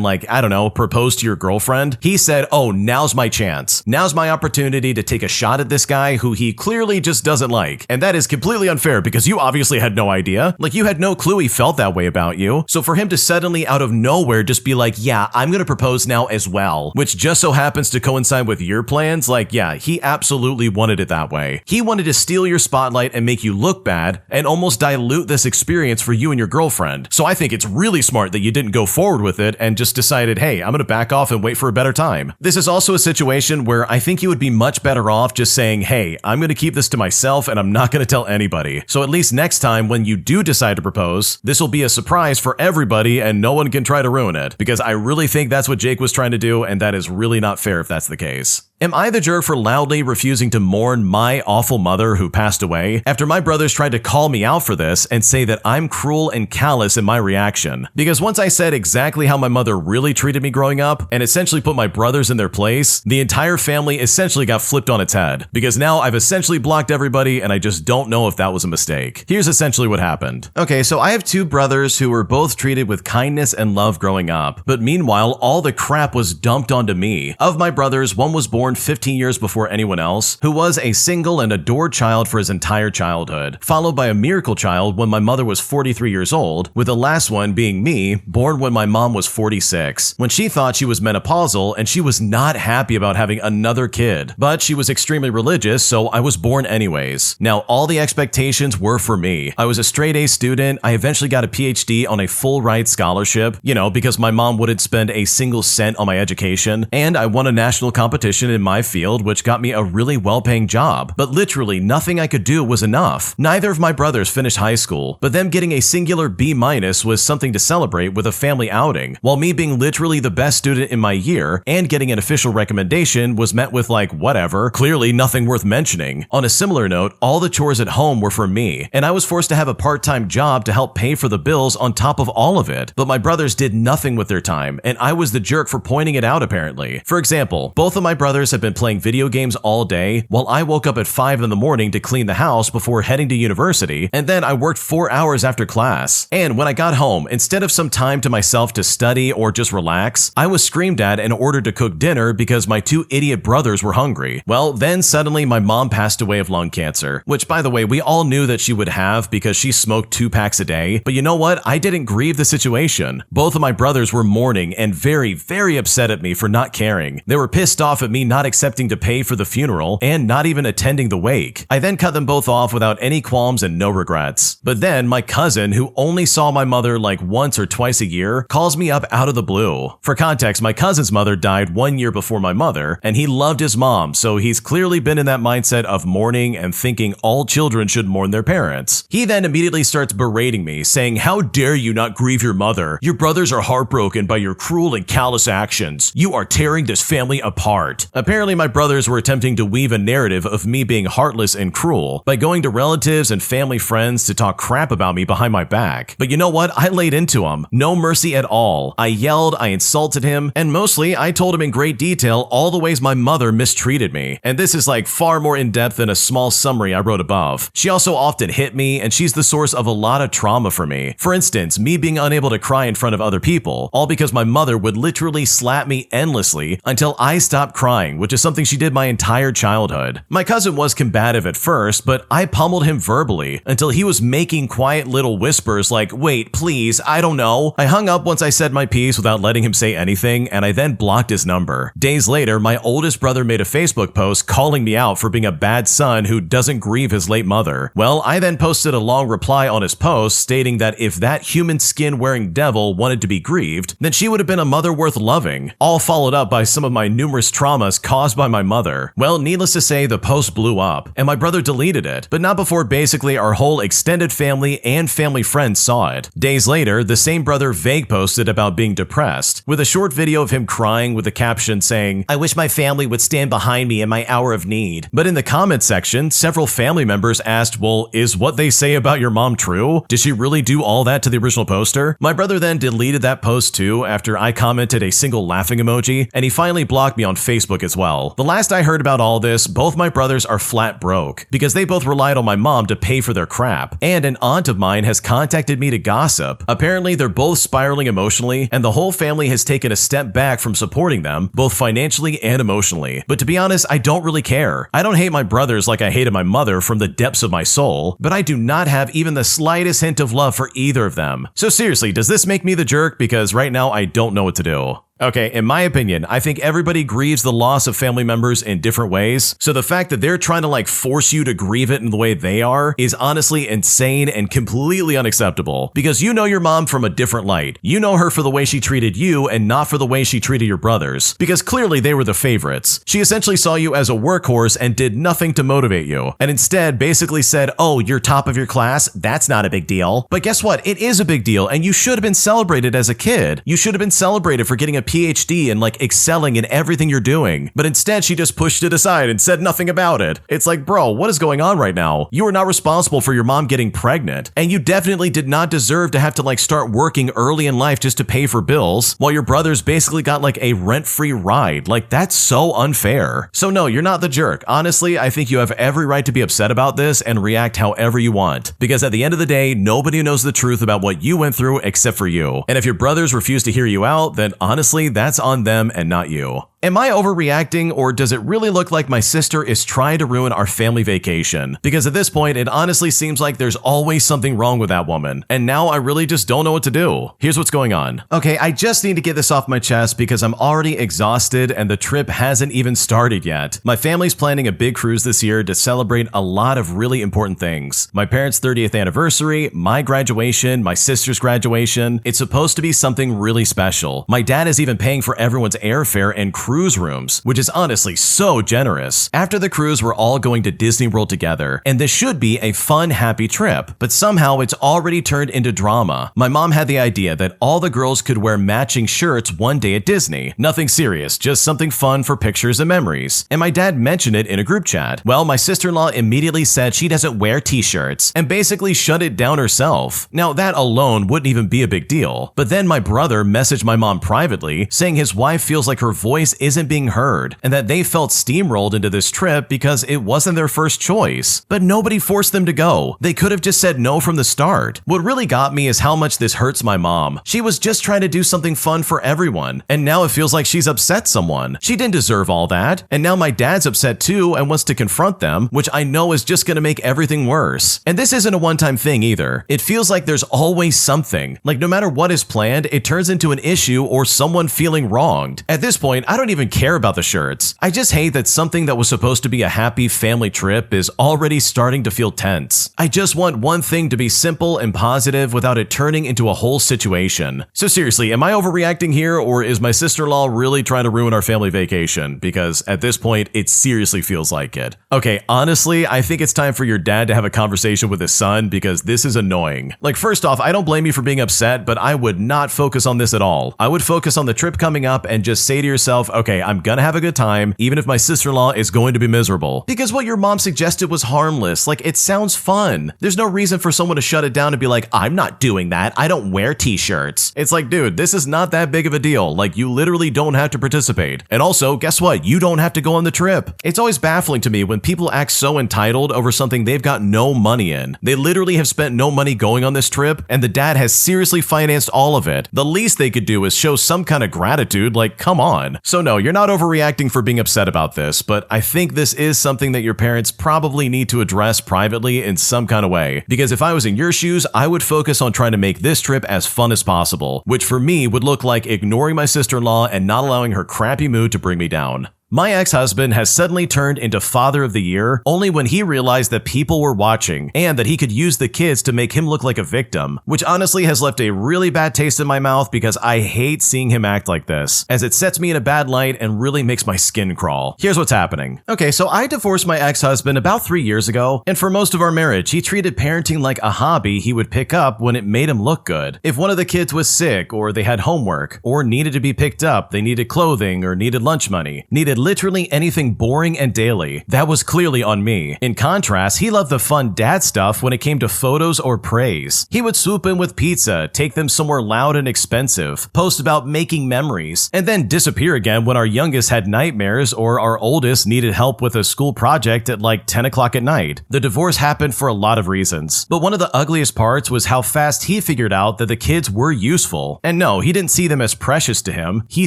like, I don't know, propose to your girlfriend, he said, "Oh, now's my chance. Now's my opportunity to take a shot at this guy who he clearly just doesn't like." And that is completely unfair because you obviously had no idea. Like, you had no clue he felt that way about you. So for him to suddenly out of nowhere just be like, "Yeah, I'm gonna propose now as well," which just so happens to coincide with your plans, like, yeah, he absolutely wanted it that way. He wanted to steal your spotlight and make you look bad and almost dilute this experience for you and your girlfriend. So I think it's really smart that you didn't go forward with it and just decided, hey, I'm gonna back off and wait for a better time. This is also a situation where I think you would be much better off just saying, hey, I'm gonna keep this to myself and I'm not gonna tell anybody. So at least next time when you do decide to propose, this will be a surprise for everybody and no one can try to ruin it. Because I really think that's what Jake was trying to do, and that is really not fair if that's the case. Am I the jerk for loudly refusing to mourn my awful mother who passed away after my brothers tried to call me out for this and say that I'm cruel and callous in my reaction? Because once I said exactly how my mother really treated me growing up and essentially put my brothers in their place, the entire family essentially got flipped on its head. Because now I've essentially blocked everybody and I just don't know if that was a mistake. Here's essentially what happened. Okay, so I have two brothers who were both treated with kindness and love growing up, but meanwhile all the crap was dumped onto me. Of my brothers, one was born 15 years before anyone else, who was a single and adored child for his entire childhood, followed by a miracle child when my mother was 43 years old, with the last one being me, born when my mom was 46, when she thought she was menopausal and she was not happy about having another kid, but she was extremely religious, so I was born anyways. Now, all the expectations were for me. I was a straight A student, I eventually got a PhD on a full ride scholarship, because my mom wouldn't spend a single cent on my education, and I won a national competition in my field, which got me a really well-paying job. But literally nothing I could do was enough. Neither of my brothers finished high school, but them getting a singular B- was something to celebrate with a family outing, while me being literally the best student in my year and getting an official recommendation was met with like, whatever, clearly nothing worth mentioning. On a similar note, all the chores at home were for me, and I was forced to have a part-time job to help pay for the bills on top of all of it. But my brothers did nothing with their time, and I was the jerk for pointing it out apparently. For example, both of my brothers have been playing video games all day while I woke up at 5 in the morning to clean the house before heading to university, and then I worked 4 hours after class. And when I got home, instead of some time to myself to study or just relax, I was screamed at and ordered to cook dinner because my 2 idiot brothers were hungry. Well, then suddenly my mom passed away of lung cancer, which by the way, we all knew that she would have because she smoked 2 packs a day. But you know what? I didn't grieve the situation. Both of my brothers were mourning and very, very upset at me for not caring. They were pissed off at me not accepting to pay for the funeral and not even attending the wake. I then cut them both off without any qualms and no regrets. But then my cousin, who only saw my mother like once or twice a year, calls me up out of the blue. For context, my cousin's mother died 1 year before my mother, and he loved his mom, so he's clearly been in that mindset of mourning and thinking all children should mourn their parents. He then immediately starts berating me, saying, "How dare you not grieve your mother? Your brothers are heartbroken by your cruel and callous actions. You are tearing this family apart." Apparently, my brothers were attempting to weave a narrative of me being heartless and cruel by going to relatives and family friends to talk crap about me behind my back. But you know what? I laid into him. No mercy at all. I yelled, I insulted him, and mostly I told him in great detail all the ways my mother mistreated me. And this is like far more in depth than a small summary I wrote above. She also often hit me, and she's the source of a lot of trauma for me. For instance, me being unable to cry in front of other people, all because my mother would literally slap me endlessly until I stopped crying, which is something she did my entire childhood. My cousin was combative at first, but I pummeled him verbally until he was making quiet little whispers like, "Wait, please, I don't know." I hung up once I said my piece without letting him say anything, and I then blocked his number. Days later, my oldest brother made a Facebook post calling me out for being a bad son who doesn't grieve his late mother. Well, I then posted a long reply on his post stating that if that human skin wearing devil wanted to be grieved, then she would have been a mother worth loving, all followed up by some of my numerous traumas caused by my mother. Well, needless to say, the post blew up, and my brother deleted it, but not before basically our whole extended family and family friends saw it. Days later, the same brother vague posted about being depressed, with a short video of him crying with a caption saying, "I wish my family would stand behind me in my hour of need." But in the comment section, several family members asked, "Well, is what they say about your mom true? Did she really do all that to the original poster?" My brother then deleted that post too after I commented a single laughing emoji, and he finally blocked me on Facebook as well. The last I heard about all this, both my brothers are flat broke because they both relied on my mom to pay for their crap, and an aunt of mine has contacted me to gossip. Apparently, they're both spiraling emotionally, and the whole family has taken a step back from supporting them, both financially and emotionally. But to be honest, I don't really care. I don't hate my brothers like I hated my mother from the depths of my soul, but I do not have even the slightest hint of love for either of them. So seriously, does this make me the jerk? Because right now I don't know what to do. Okay, in my opinion, I think everybody grieves the loss of family members in different ways, so the fact that they're trying to like force you to grieve it in the way they are is honestly insane and completely unacceptable, because you know your mom from a different light. You know her for the way she treated you and not for the way she treated your brothers, because clearly they were the favorites. She essentially saw you as a workhorse and did nothing to motivate you, and instead basically said, "Oh, you're top of your class? That's not a big deal." But guess what? It is a big deal, and you should have been celebrated as a kid. You should have been celebrated for getting a PhD and like excelling in everything you're doing. But instead, she just pushed it aside and said nothing about it. It's like, bro, what is going on right now? You are not responsible for your mom getting pregnant, and you definitely did not deserve to have to like start working early in life just to pay for bills, while your brothers basically got like a rent-free ride. Like, that's so unfair. So no, you're not the jerk. Honestly, I think you have every right to be upset about this and react however you want, because at the end of the day, nobody knows the truth about what you went through except for you. And if your brothers refuse to hear you out, then honestly, that's on them and not you. Am I overreacting, or does it really look like my sister is trying to ruin our family vacation? Because at this point, it honestly seems like there's always something wrong with that woman, and now I really just don't know what to do. Here's what's going on. Okay, I just need to get this off my chest because I'm already exhausted and the trip hasn't even started yet. My family's planning a big cruise this year to celebrate a lot of really important things. My parents' 30th anniversary, my graduation, my sister's graduation. It's supposed to be something really special. My dad is even paying for everyone's airfare and cruise rooms, which is honestly so generous. After the cruise, we're all going to Disney World together, and this should be a fun, happy trip, but somehow it's already turned into drama. My mom had the idea that all the girls could wear matching shirts one day at Disney. Nothing serious, just something fun for pictures and memories. And my dad mentioned it in a group chat. Well, my sister-in-law immediately said she doesn't wear t-shirts and basically shut it down herself. Now, that alone wouldn't even be a big deal, but then my brother messaged my mom privately saying his wife feels like her voice isn't being heard, and that they felt steamrolled into this trip because it wasn't their first choice. But nobody forced them to go. They could have just said no from the start. What really got me is how much this hurts my mom. She was just trying to do something fun for everyone, and now it feels like she's upset someone. She didn't deserve all that, and now my dad's upset too and wants to confront them, which I know is just gonna make everything worse. And this isn't a one-time thing either. It feels like there's always something. Like no matter what is planned, it turns into an issue or someone feeling wronged. At this point, I don't even care about the shirts. I just hate that something that was supposed to be a happy family trip is already starting to feel tense. I just want one thing to be simple and positive without it turning into a whole situation. So seriously, am I overreacting here, or is my sister-in-law really trying to ruin our family vacation? Because at this point, it seriously feels like it. Okay, honestly, I think it's time for your dad to have a conversation with his son because this is annoying. Like, first off, I don't blame you for being upset, but I would not focus on this at all. I would focus on the trip coming up and just say to yourself, okay, I'm gonna have a good time, even if my sister-in-law is going to be miserable. Because what your mom suggested was harmless. Like, it sounds fun. There's no reason for someone to shut it down and be like, I'm not doing that. I don't wear t-shirts. It's like, dude, this is not that big of a deal. Like, you literally don't have to participate. And also, guess what? You don't have to go on the trip. It's always baffling to me when people act so entitled over something they've got no money in. They literally have spent no money going on this trip, and the dad has seriously financed all of it. The least they could do is show some kind of gratitude, like, come on. So no, you're not overreacting for being upset about this, but I think this is something that your parents probably need to address privately in some kind of way. Because if I was in your shoes, I would focus on trying to make this trip as fun as possible, which for me would look like ignoring my sister-in-law and not allowing her crappy mood to bring me down. My ex-husband has suddenly turned into Father of the Year only when he realized that people were watching and that he could use the kids to make him look like a victim, which honestly has left a really bad taste in my mouth because I hate seeing him act like this, as it sets me in a bad light and really makes my skin crawl. Here's what's happening. Okay, so I divorced my ex-husband about 3 years ago, and for most of our marriage, he treated parenting like a hobby he would pick up when it made him look good. If one of the kids was sick, or they had homework, or needed to be picked up, they needed clothing, or needed lunch money, needed literally anything boring and daily, that was clearly on me. In contrast, he loved the fun dad stuff when it came to photos or praise. He would swoop in with pizza, take them somewhere loud and expensive, post about making memories, and then disappear again when our youngest had nightmares or our oldest needed help with a school project at like 10 o'clock at night. The divorce happened for a lot of reasons, but one of the ugliest parts was how fast he figured out that the kids were useful. And no, he didn't see them as precious to him, he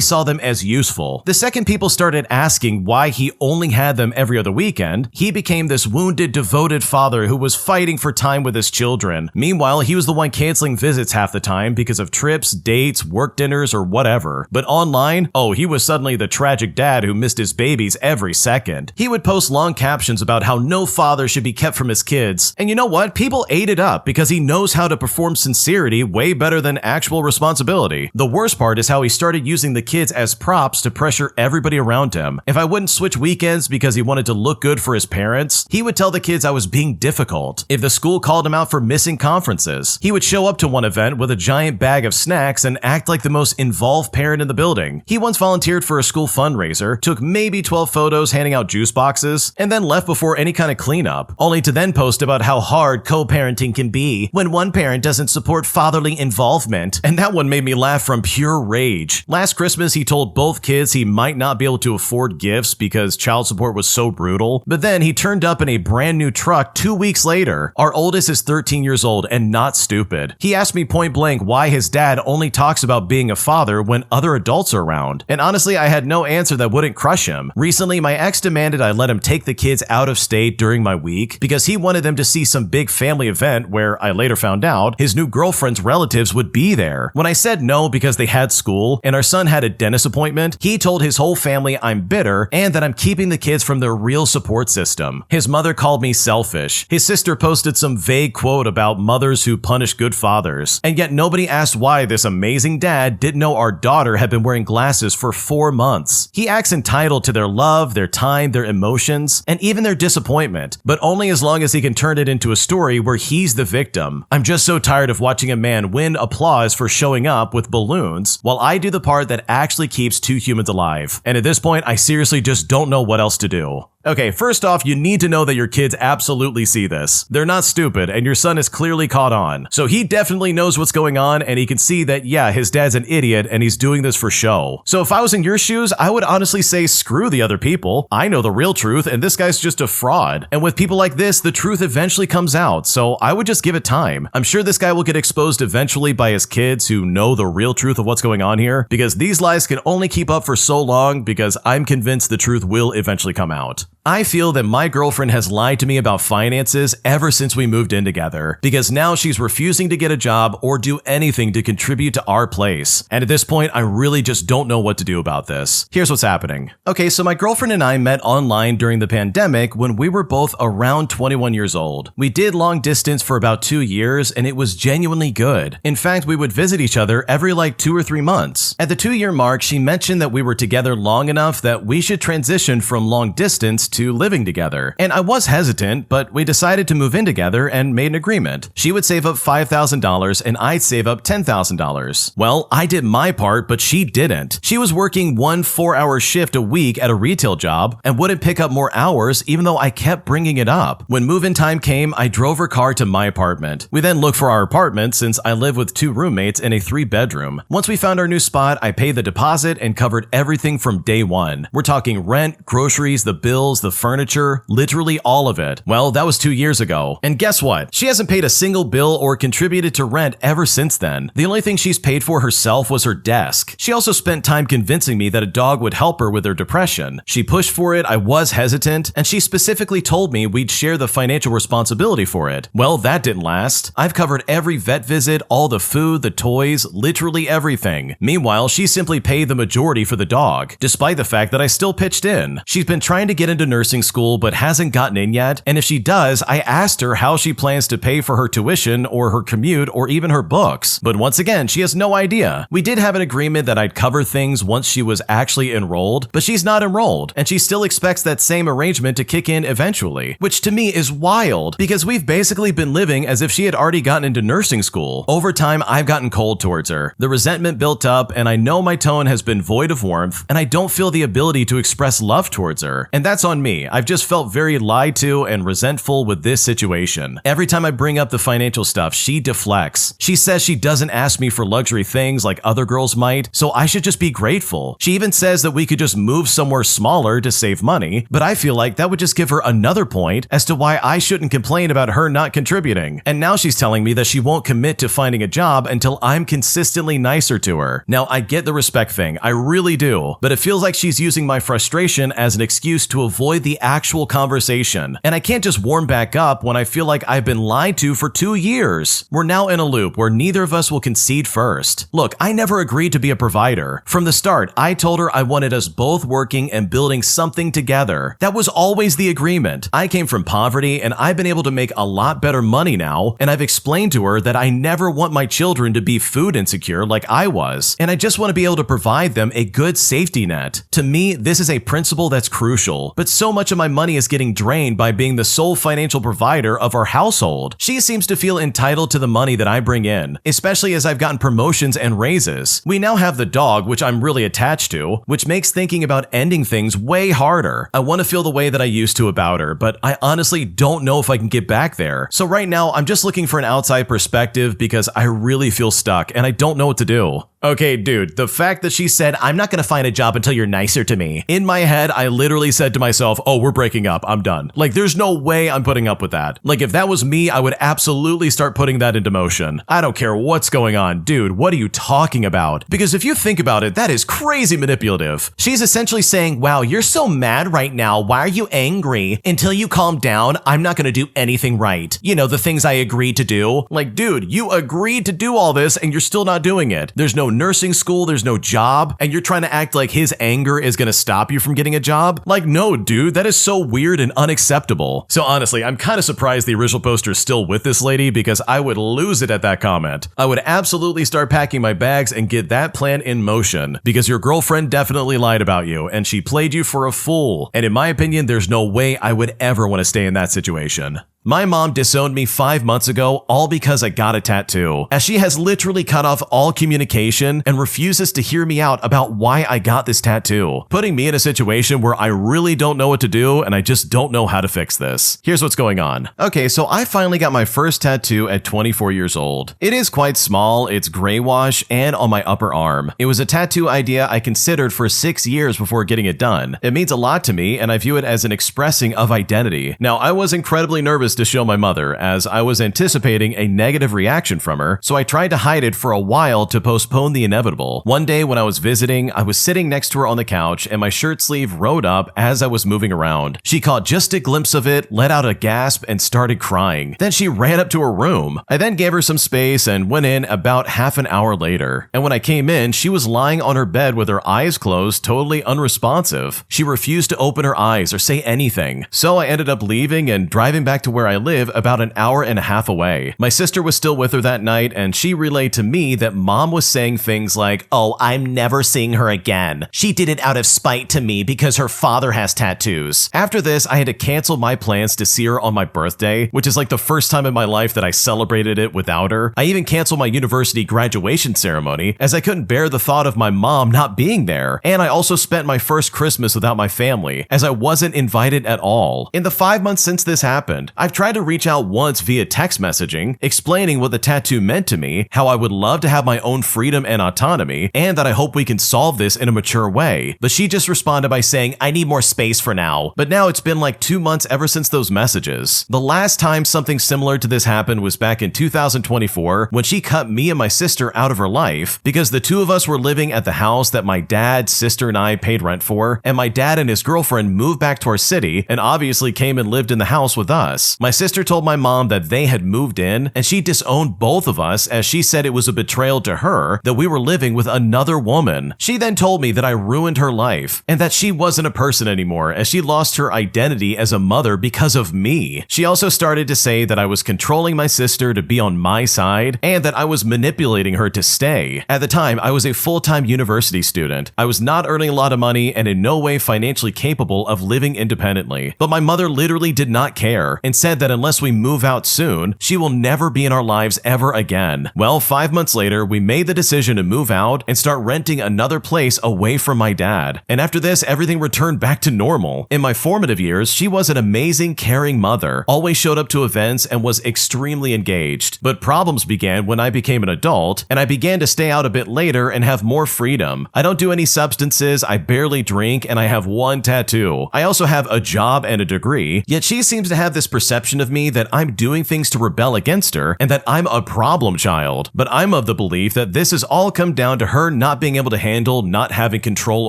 saw them as useful. The second people started asking why he only had them every other weekend, he became this wounded, devoted father who was fighting for time with his children. Meanwhile, he was the one canceling visits half the time because of trips, dates, work dinners, or whatever. But online, oh, he was suddenly the tragic dad who missed his babies every second. He would post long captions about how no father should be kept from his kids. And you know what? People ate it up because he knows how to perform sincerity way better than actual responsibility. The worst part is how he started using the kids as props to pressure everybody around him. If I wouldn't switch weekends because he wanted to look good for his parents, he would tell the kids I was being difficult. If the school called him out for missing conferences, he would show up to one event with a giant bag of snacks and act like the most involved parent in the building. He once volunteered for a school fundraiser, took maybe 12 photos handing out juice boxes, and then left before any kind of cleanup, only to then post about how hard co-parenting can be when one parent doesn't support fatherly involvement. And that one made me laugh from pure rage. Last Christmas, he told both kids he might not be able to afford gifts because child support was so brutal, but then he turned up in a brand new truck 2 weeks later. Our oldest is 13 years old and not stupid. He asked me point blank why his dad only talks about being a father when other adults are around. And honestly, I had no answer that wouldn't crush him. Recently, my ex demanded I let him take the kids out of state during my week because he wanted them to see some big family event where I later found out his new girlfriend's relatives would be there. When I said no because they had school and our son had a dentist appointment, he told his whole family I'm bitter and that I'm keeping the kids from their real support system. His mother called me selfish. His sister posted some vague quote about mothers who punish good fathers. And yet nobody asked why this amazing dad didn't know our daughter had been wearing glasses for 4 months. He acts entitled to their love, their time, their emotions, and even their disappointment, but only as long as he can turn it into a story where he's the victim. I'm just so tired of watching a man win applause for showing up with balloons while I do the part that actually keeps two humans alive. And at this point, I seriously just don't know what else to do. Okay, first off, you need to know that your kids absolutely see this. They're not stupid, and your son is clearly caught on. So he definitely knows what's going on, and he can see that, yeah, his dad's an idiot, and he's doing this for show. So if I was in your shoes, I would honestly say screw the other people. I know the real truth, and this guy's just a fraud. And with people like this, the truth eventually comes out, so I would just give it time. I'm sure this guy will get exposed eventually by his kids who know the real truth of what's going on here, because these lies can only keep up for so long, because I'm convinced the truth will eventually come out. I feel that my girlfriend has lied to me about finances ever since we moved in together, because now she's refusing to get a job or do anything to contribute to our place. And at this point, I really just don't know what to do about this. Here's what's happening. Okay, so my girlfriend and I met online during the pandemic when we were both around 21 years old. We did long distance for about 2 years, and it was genuinely good. In fact, we would visit each other every like 2 or 3 months. At the 2-year mark, she mentioned that we were together long enough that we should transition from long distance to living together. And I was hesitant, but we decided to move in together and made an agreement. She would save up $5,000 and I'd save up $10,000. Well, I did my part, but she didn't. She was working 1 4-hour shift a week at a retail job and wouldn't pick up more hours even though I kept bringing it up. When move-in time came, I drove her car to my apartment. We then looked for our apartment since I live with 2 roommates in a 3-bedroom. Once we found our new spot, I paid the deposit and covered everything from day one. We're talking rent, groceries, the bills, the furniture, literally all of it. Well, that was 2 years ago. And guess what? She hasn't paid a single bill or contributed to rent ever since then. The only thing she's paid for herself was her desk. She also spent time convincing me that a dog would help her with her depression. She pushed for it, I was hesitant, and she specifically told me we'd share the financial responsibility for it. Well, that didn't last. I've covered every vet visit, all the food, the toys, literally everything. Meanwhile, she simply paid the majority for the dog, despite the fact that I still pitched in. She's been trying to get into nursing school but hasn't gotten in yet, and if she does, I asked her how she plans to pay for her tuition or her commute or even her books. But once again, she has no idea. We did have an agreement that I'd cover things once she was actually enrolled, but she's not enrolled, and she still expects that same arrangement to kick in eventually, which to me is wild because we've basically been living as if she had already gotten into nursing school. Over time, I've gotten cold towards her. The resentment built up, and I know my tone has been void of warmth, and I don't feel the ability to express love towards her. And that's on me. I've just felt very lied to and resentful with this situation. Every time I bring up the financial stuff, she deflects. She says she doesn't ask me for luxury things like other girls might, so I should just be grateful. She even says that we could just move somewhere smaller to save money, but I feel like that would just give her another point as to why I shouldn't complain about her not contributing. And now she's telling me that she won't commit to finding a job until I'm consistently nicer to her. Now, I get the respect thing, I really do, but it feels like she's using my frustration as an excuse to avoid the actual conversation. And I can't just warm back up when I feel like I've been lied to for 2 years. We're now in a loop where neither of us will concede first. Look, I never agreed to be a provider. From the start, I told her I wanted us both working and building something together. That was always the agreement. I came from poverty and I've been able to make a lot better money now, and I've explained to her that I never want my children to be food insecure like I was, and I just want to be able to provide them a good safety net. To me, this is a principle that's crucial, but so much of my money is getting drained by being the sole financial provider of our household. She seems to feel entitled to the money that I bring in, especially as I've gotten promotions and raises. We now have the dog, which I'm really attached to, which makes thinking about ending things way harder. I want to feel the way that I used to about her, but I honestly don't know if I can get back there. So right now, I'm just looking for an outside perspective because I really feel stuck and I don't know what to do. Okay, dude, the fact that she said, I'm not gonna find a job until you're nicer to me. In my head, I literally said to myself, oh, we're breaking up, I'm done. Like, there's no way I'm putting up with that. Like, if that was me, I would absolutely start putting that into motion. I don't care what's going on. Dude, what are you talking about? Because if you think about it, that is crazy manipulative. She's essentially saying, wow, you're so mad right now. Why are you angry? Until you calm down, I'm not gonna do anything right. You know, the things I agreed to do. Like, dude, you agreed to do all this and you're still not doing it. There's no nursing school, there's no job, and you're trying to act like his anger is gonna stop you from getting a job? Like, no, dude, that is so weird and unacceptable. So honestly, I'm kind of surprised the original poster is still with this lady because I would lose it at that comment. I would absolutely start packing my bags and get that plan in motion because your girlfriend definitely lied about you and she played you for a fool. And in my opinion, there's no way I would ever want to stay in that situation. My mom disowned me 5 months ago all because I got a tattoo, as she has literally cut off all communication and refuses to hear me out about why I got this tattoo, putting me in a situation where I really don't know what to do and I just don't know how to fix this. Here's what's going on. Okay, so I finally got my first tattoo at 24 years old. It is quite small, it's gray wash, and on my upper arm. It was a tattoo idea I considered for 6 years before getting it done. It means a lot to me, and I view it as an expressing of identity. Now, I was incredibly nervous to show my mother, as I was anticipating a negative reaction from her, so I tried to hide it for a while to postpone the inevitable. One day when I was visiting, I was sitting next to her on the couch, and my shirt sleeve rode up as I was moving around. She caught just a glimpse of it, let out a gasp, and started crying. Then she ran up to her room. I then gave her some space and went in about half an hour later. And when I came in, she was lying on her bed with her eyes closed, totally unresponsive. She refused to open her eyes or say anything. So I ended up leaving and driving back to where I live about an hour and a half away. My sister was still with her that night, and she relayed to me that mom was saying things like, "Oh, I'm never seeing her again. She did it out of spite to me because her father has tattoos." After this, I had to cancel my plans to see her on my birthday, which is like the first time in my life that I celebrated it without her. I even canceled my university graduation ceremony as I couldn't bear the thought of my mom not being there. And I also spent my first Christmas without my family, as I wasn't invited at all. In the 5 months since this happened, I've tried to reach out once via text messaging, explaining what the tattoo meant to me, how I would love to have my own freedom and autonomy, and that I hope we can solve this in a mature way. But she just responded by saying, "I need more space for now." But now it's been like 2 months ever since those messages. The last time something similar to this happened was back in 2024, when she cut me and my sister out of her life because the two of us were living at the house that my dad, sister, and I paid rent for, and my dad and his girlfriend moved back to our city and obviously came and lived in the house with us. My sister told my mom that they had moved in, and she disowned both of us as she said it was a betrayal to her that we were living with another woman. She then told me that I ruined her life and that she wasn't a person anymore as she lost her identity as a mother because of me. She also started to say that I was controlling my sister to be on my side and that I was manipulating her to stay. At the time, I was a full-time university student. I was not earning a lot of money and in no way financially capable of living independently. But my mother literally did not care and said that unless we move out soon, she will never be in our lives ever again. Well, 5 months later, we made the decision to move out and start renting another place away from my dad. And after this, everything returned back to normal. In my formative years, she was an amazing, caring mother, always showed up to events and was extremely engaged. But problems began when I became an adult and I began to stay out a bit later and have more freedom. I don't do any substances, I barely drink, and I have one tattoo. I also have a job and a degree, yet she seems to have this perception of me that I'm doing things to rebel against her and that I'm a problem child. But I'm of the belief that this has all come down to her not being able to handle not having control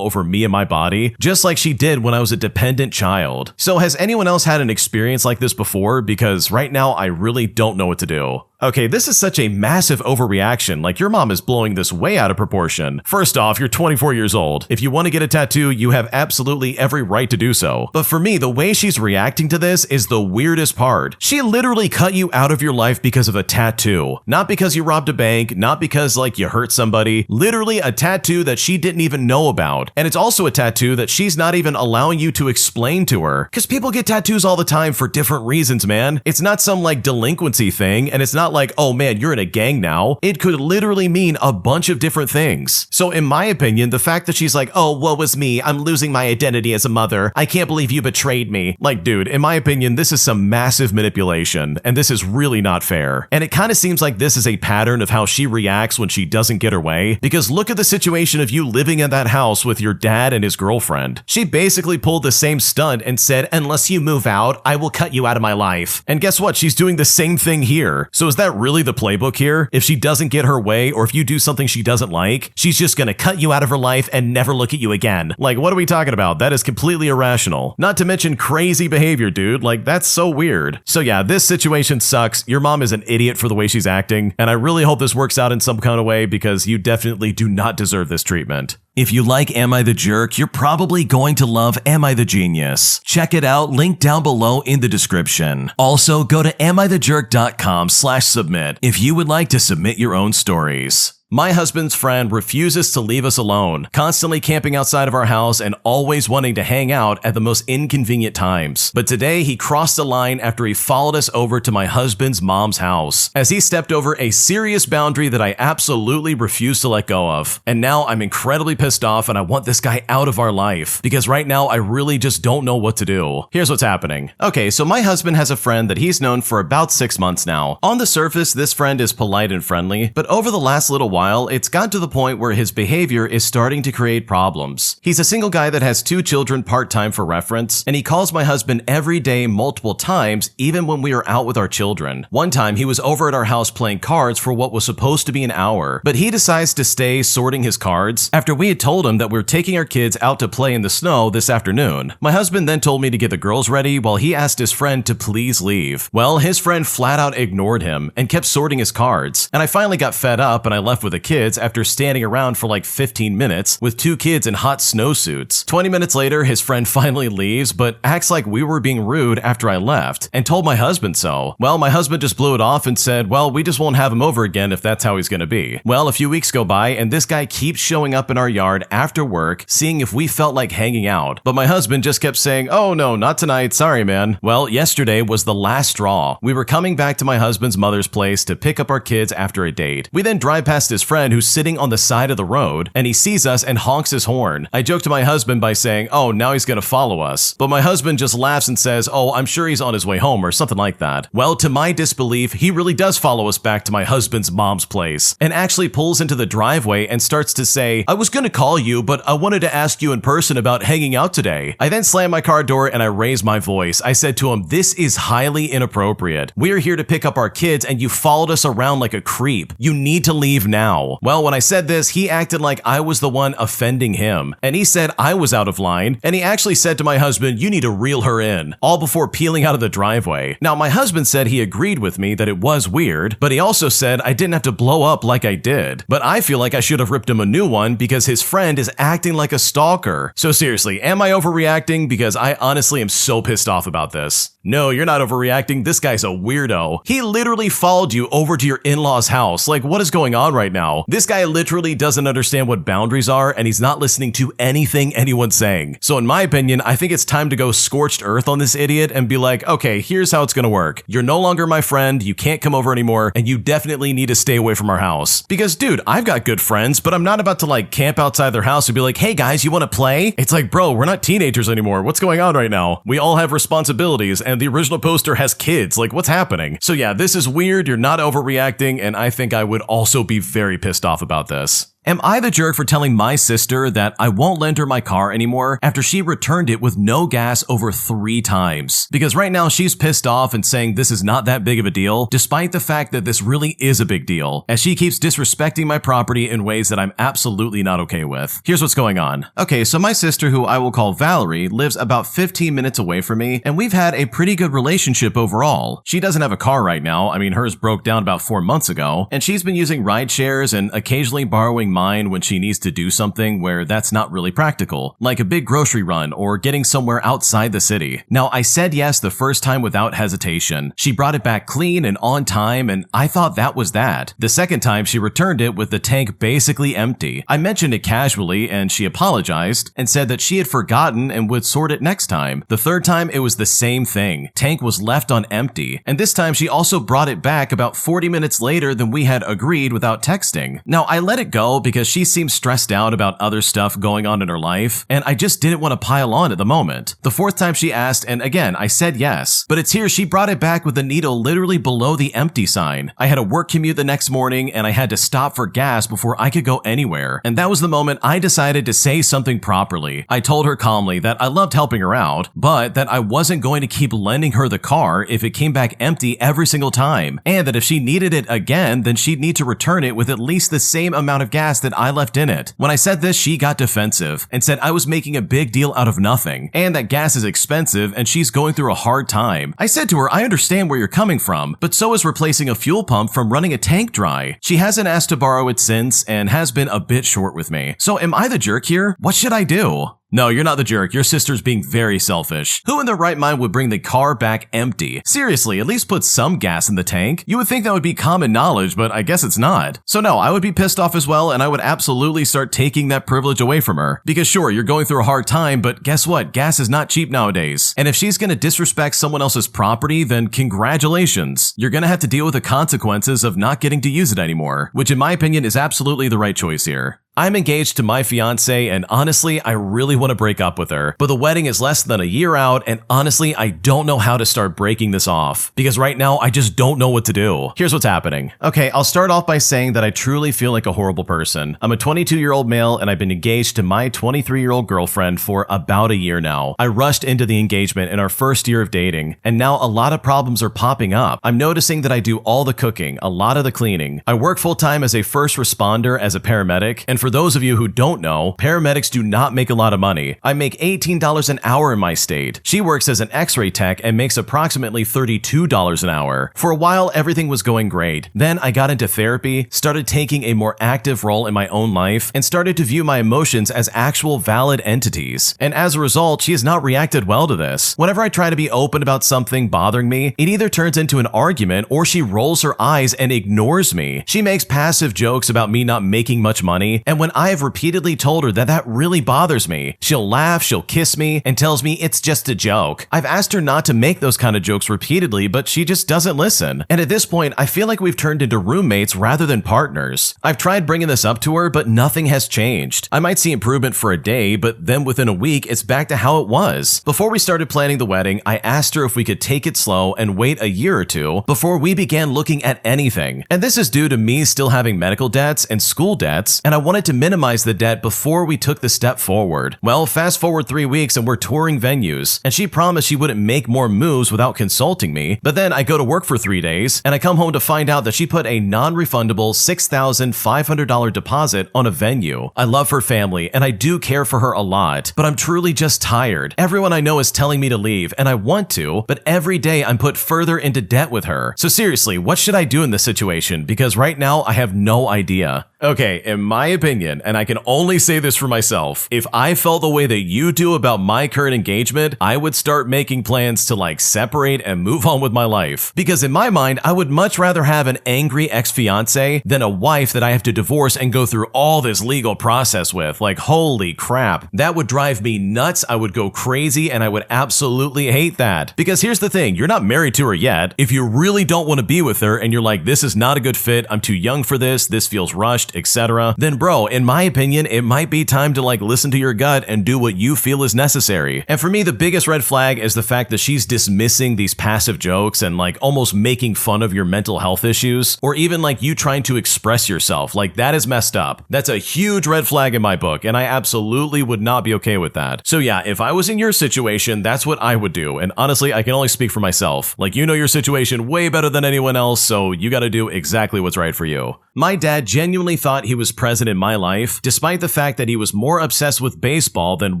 over me and my body, just like she did when I was a dependent child. So has anyone else had an experience like this before? Because right now I really don't know what to do. Okay, this is such a massive overreaction, like your mom is blowing this way out of proportion. First off, you're 24 years old. If you want to get a tattoo, you have absolutely every right to do so. But for me, the way she's reacting to this is the weirdest part. She literally cut you out of your life because of a tattoo. Not because you robbed a bank, not because like you hurt somebody, literally a tattoo that she didn't even know about. And it's also a tattoo that she's not even allowing you to explain to her. Because people get tattoos all the time for different reasons, man. It's not some like delinquency thing, and it's not like, oh man, you're in a gang now. It could literally mean a bunch of different things. So in my opinion, the fact that she's like, oh, woe is me, I'm losing my identity as a mother, I can't believe you betrayed me. Like, dude, in my opinion, this is some massive manipulation, and this is really not fair. And it kind of seems like this is a pattern of how she reacts when she doesn't get her way, because look at the situation of you living in that house with your dad and his girlfriend. She basically pulled the same stunt and said, unless you move out, I will cut you out of my life. And guess what? She's doing the same thing here. So is that really the playbook here? If she doesn't get her way, or if you do something she doesn't like, she's just gonna cut you out of her life and never look at you again. Like, what are we talking about? That is completely irrational. Not to mention crazy behavior, dude. Like, that's so weird. So yeah, this situation sucks. Your mom is an idiot for the way she's acting, and I really hope this works out in some kind of way because you definitely do not deserve this treatment. If you like Am I the Jerk, you're probably going to love Am I the Genius. Check it out, link down below in the description. Also, go to amithejerk.com/submit if you would like to submit your own stories. My husband's friend refuses to leave us alone, constantly camping outside of our house and always wanting to hang out at the most inconvenient times. But today he crossed the line after he followed us over to my husband's mom's house, as he stepped over a serious boundary that I absolutely refuse to let go of. And now I'm incredibly pissed off and I want this guy out of our life, because right now I really just don't know what to do. Here's what's happening. Okay, so my husband has a friend that he's known for about 6 months now. On the surface, this friend is polite and friendly, but over the last little while, it's gotten to the point where his behavior is starting to create problems. He's a single guy that has 2 children part-time for reference, and he calls my husband every day multiple times, even when we are out with our children. One time, he was over at our house playing cards for what was supposed to be an hour, but he decides to stay sorting his cards after we had told him that we're taking our kids out to play in the snow this afternoon. My husband then told me to get the girls ready while he asked his friend to please leave. Well, his friend flat out ignored him and kept sorting his cards, and I finally got fed up and I left with the kids after standing around for like 15 minutes with 2 kids in hot snowsuits. 20 minutes later, his friend finally leaves, but acts like we were being rude after I left and told my husband so. Well, my husband just blew it off and said, well, we just won't have him over again if that's how he's gonna be. Well, a few weeks go by and this guy keeps showing up in our yard after work, seeing if we felt like hanging out. But my husband just kept saying, oh no, not tonight, sorry man. Well, yesterday was the last straw. We were coming back to my husband's mother's place to pick up our kids after a date. We then drive past his friend who's sitting on the side of the road, and he sees us and honks his horn. I joke to my husband by saying, oh, now he's gonna follow us. But my husband just laughs and says, oh, I'm sure he's on his way home or something like that. Well, to my disbelief, he really does follow us back to my husband's mom's place and actually pulls into the driveway and starts to say, I was gonna call you, but I wanted to ask you in person about hanging out today. I then slam my car door and I raise my voice. I said to him, this is highly inappropriate. We are here to pick up our kids and you followed us around like a creep. You need to leave now. Well, when I said this, he acted like I was the one offending him, and he said I was out of line, and he actually said to my husband, you need to reel her in, all before peeling out of the driveway. Now, my husband said he agreed with me that it was weird, but he also said I didn't have to blow up like I did. But I feel like I should have ripped him a new one because his friend is acting like a stalker. So seriously, am I overreacting? Because I honestly am so pissed off about this. No, you're not overreacting. This guy's a weirdo. He literally followed you over to your in-laws' house. Like, what is going on right now? This guy literally doesn't understand what boundaries are, and he's not listening to anything anyone's saying. So in my opinion, I think it's time to go scorched earth on this idiot and be like, okay, here's how it's gonna work. You're no longer my friend, you can't come over anymore, and you definitely need to stay away from our house. Because, dude, I've got good friends, but I'm not about to like camp outside their house and be like, hey guys, you wanna play? It's like, bro, we're not teenagers anymore. What's going on right now? We all have responsibilities, and the original poster has kids. Like, what's happening? So yeah, this is weird, you're not overreacting, and I think I would also be very pissed off about this. Am I the jerk for telling my sister that I won't lend her my car anymore after she returned it with no gas over 3 times? Because right now she's pissed off and saying this is not that big of a deal, despite the fact that this really is a big deal, as she keeps disrespecting my property in ways that I'm absolutely not okay with. Here's what's going on. Okay, so my sister, who I will call Valerie, lives about 15 minutes away from me, and we've had a pretty good relationship overall. She doesn't have a car right now. I mean, hers broke down about 4 months ago, and she's been using ride shares and occasionally borrowing mine when she needs to do something where that's not really practical, like a big grocery run or getting somewhere outside the city. Now, I said yes the first time without hesitation. She brought it back clean and on time, and I thought that was that. The second time, she returned it with the tank basically empty. I mentioned it casually, and she apologized and said that she had forgotten and would sort it next time. The third time, it was the same thing. Tank was left on empty, and this time she also brought it back about 40 minutes later than we had agreed without texting. Now, I let it go because she seemed stressed out about other stuff going on in her life, and I just didn't want to pile on at the moment. The fourth time she asked, and again, I said yes, but it's here she brought it back with the needle literally below the empty sign. I had a work commute the next morning, and I had to stop for gas before I could go anywhere, and that was the moment I decided to say something properly. I told her calmly that I loved helping her out, but that I wasn't going to keep lending her the car if it came back empty every single time, and that if she needed it again, then she'd need to return it with at least the same amount of gas that I left in it. When I said this, she got defensive and said I was making a big deal out of nothing, and that gas is expensive and she's going through a hard time. I said to her, I understand where you're coming from, but so is replacing a fuel pump from running a tank dry. She hasn't asked to borrow it since and has been a bit short with me. So am I the jerk here? What should I do? No, you're not the jerk. Your sister's being very selfish. Who in their right mind would bring the car back empty? Seriously, at least put some gas in the tank. You would think that would be common knowledge, but I guess it's not. So no, I would be pissed off as well, and I would absolutely start taking that privilege away from her. Because sure, you're going through a hard time, but guess what? Gas is not cheap nowadays. And if she's gonna disrespect someone else's property, then congratulations. You're gonna have to deal with the consequences of not getting to use it anymore, which in my opinion is absolutely the right choice here. I'm engaged to my fiance, and honestly, I really want to break up with her, but the wedding is less than a year out, and honestly, I don't know how to start breaking this off, because right now, I just don't know what to do. Here's what's happening. Okay, I'll start off by saying that I truly feel like a horrible person. I'm a 22-year-old male, and I've been engaged to my 23-year-old girlfriend for about a year now. I rushed into the engagement in our first year of dating, and now a lot of problems are popping up. I'm noticing that I do all the cooking, a lot of the cleaning. I work full-time as a first responder as a paramedic, and for those of you who don't know, paramedics do not make a lot of money. I make $18 an hour in my state. She works as an x-ray tech and makes approximately $32 an hour. For a while, everything was going great. Then I got into therapy, started taking a more active role in my own life, and started to view my emotions as actual valid entities. And as a result, she has not reacted well to this. Whenever I try to be open about something bothering me, it either turns into an argument or she rolls her eyes and ignores me. She makes passive jokes about me not making much money, and when I have repeatedly told her that really bothers me, she'll laugh, she'll kiss me, and tells me it's just a joke. I've asked her not to make those kind of jokes repeatedly, but she just doesn't listen. And at this point, I feel like we've turned into roommates rather than partners. I've tried bringing this up to her, but nothing has changed. I might see improvement for a day, but then within a week, it's back to how it was. Before we started planning the wedding, I asked her if we could take it slow and wait a year or two before we began looking at anything. And this is due to me still having medical debts and school debts, and I wanted to minimize the debt before we took the step forward. Well, fast forward 3 weeks and we're touring venues, and she promised she wouldn't make more moves without consulting me, but then I go to work for 3 days, and I come home to find out that she put a non-refundable $6,500 deposit on a venue. I love her family, and I do care for her a lot, but I'm truly just tired. Everyone I know is telling me to leave, and I want to, but every day I'm put further into debt with her. So seriously, what should I do in this situation? Because right now, I have no idea. Okay, in my opinion, and I can only say this for myself, if I felt the way that you do about my current engagement, I would start making plans to separate and move on with my life. Because in my mind, I would much rather have an angry ex-fiance than a wife that I have to divorce and go through all this legal process with. Holy crap. That would drive me nuts, I would go crazy, and I would absolutely hate that. Because here's the thing, you're not married to her yet. If you really don't want to be with her and you're like, this is not a good fit, I'm too young for this feels rushed, etc., then bro, in my opinion, it might be time to listen to your gut and do what you feel is necessary. And for me, the biggest red flag is the fact that she's dismissing these passive jokes and almost making fun of your mental health issues, or even you trying to express yourself. That is messed up. That's a huge red flag in my book, and I absolutely would not be okay with that. So yeah, if I was in your situation, that's what I would do. And honestly, I can only speak for myself. You know your situation way better than anyone else, so you gotta do exactly what's right for you. My dad genuinely thought he was present in my life, despite the fact that he was more obsessed with baseball than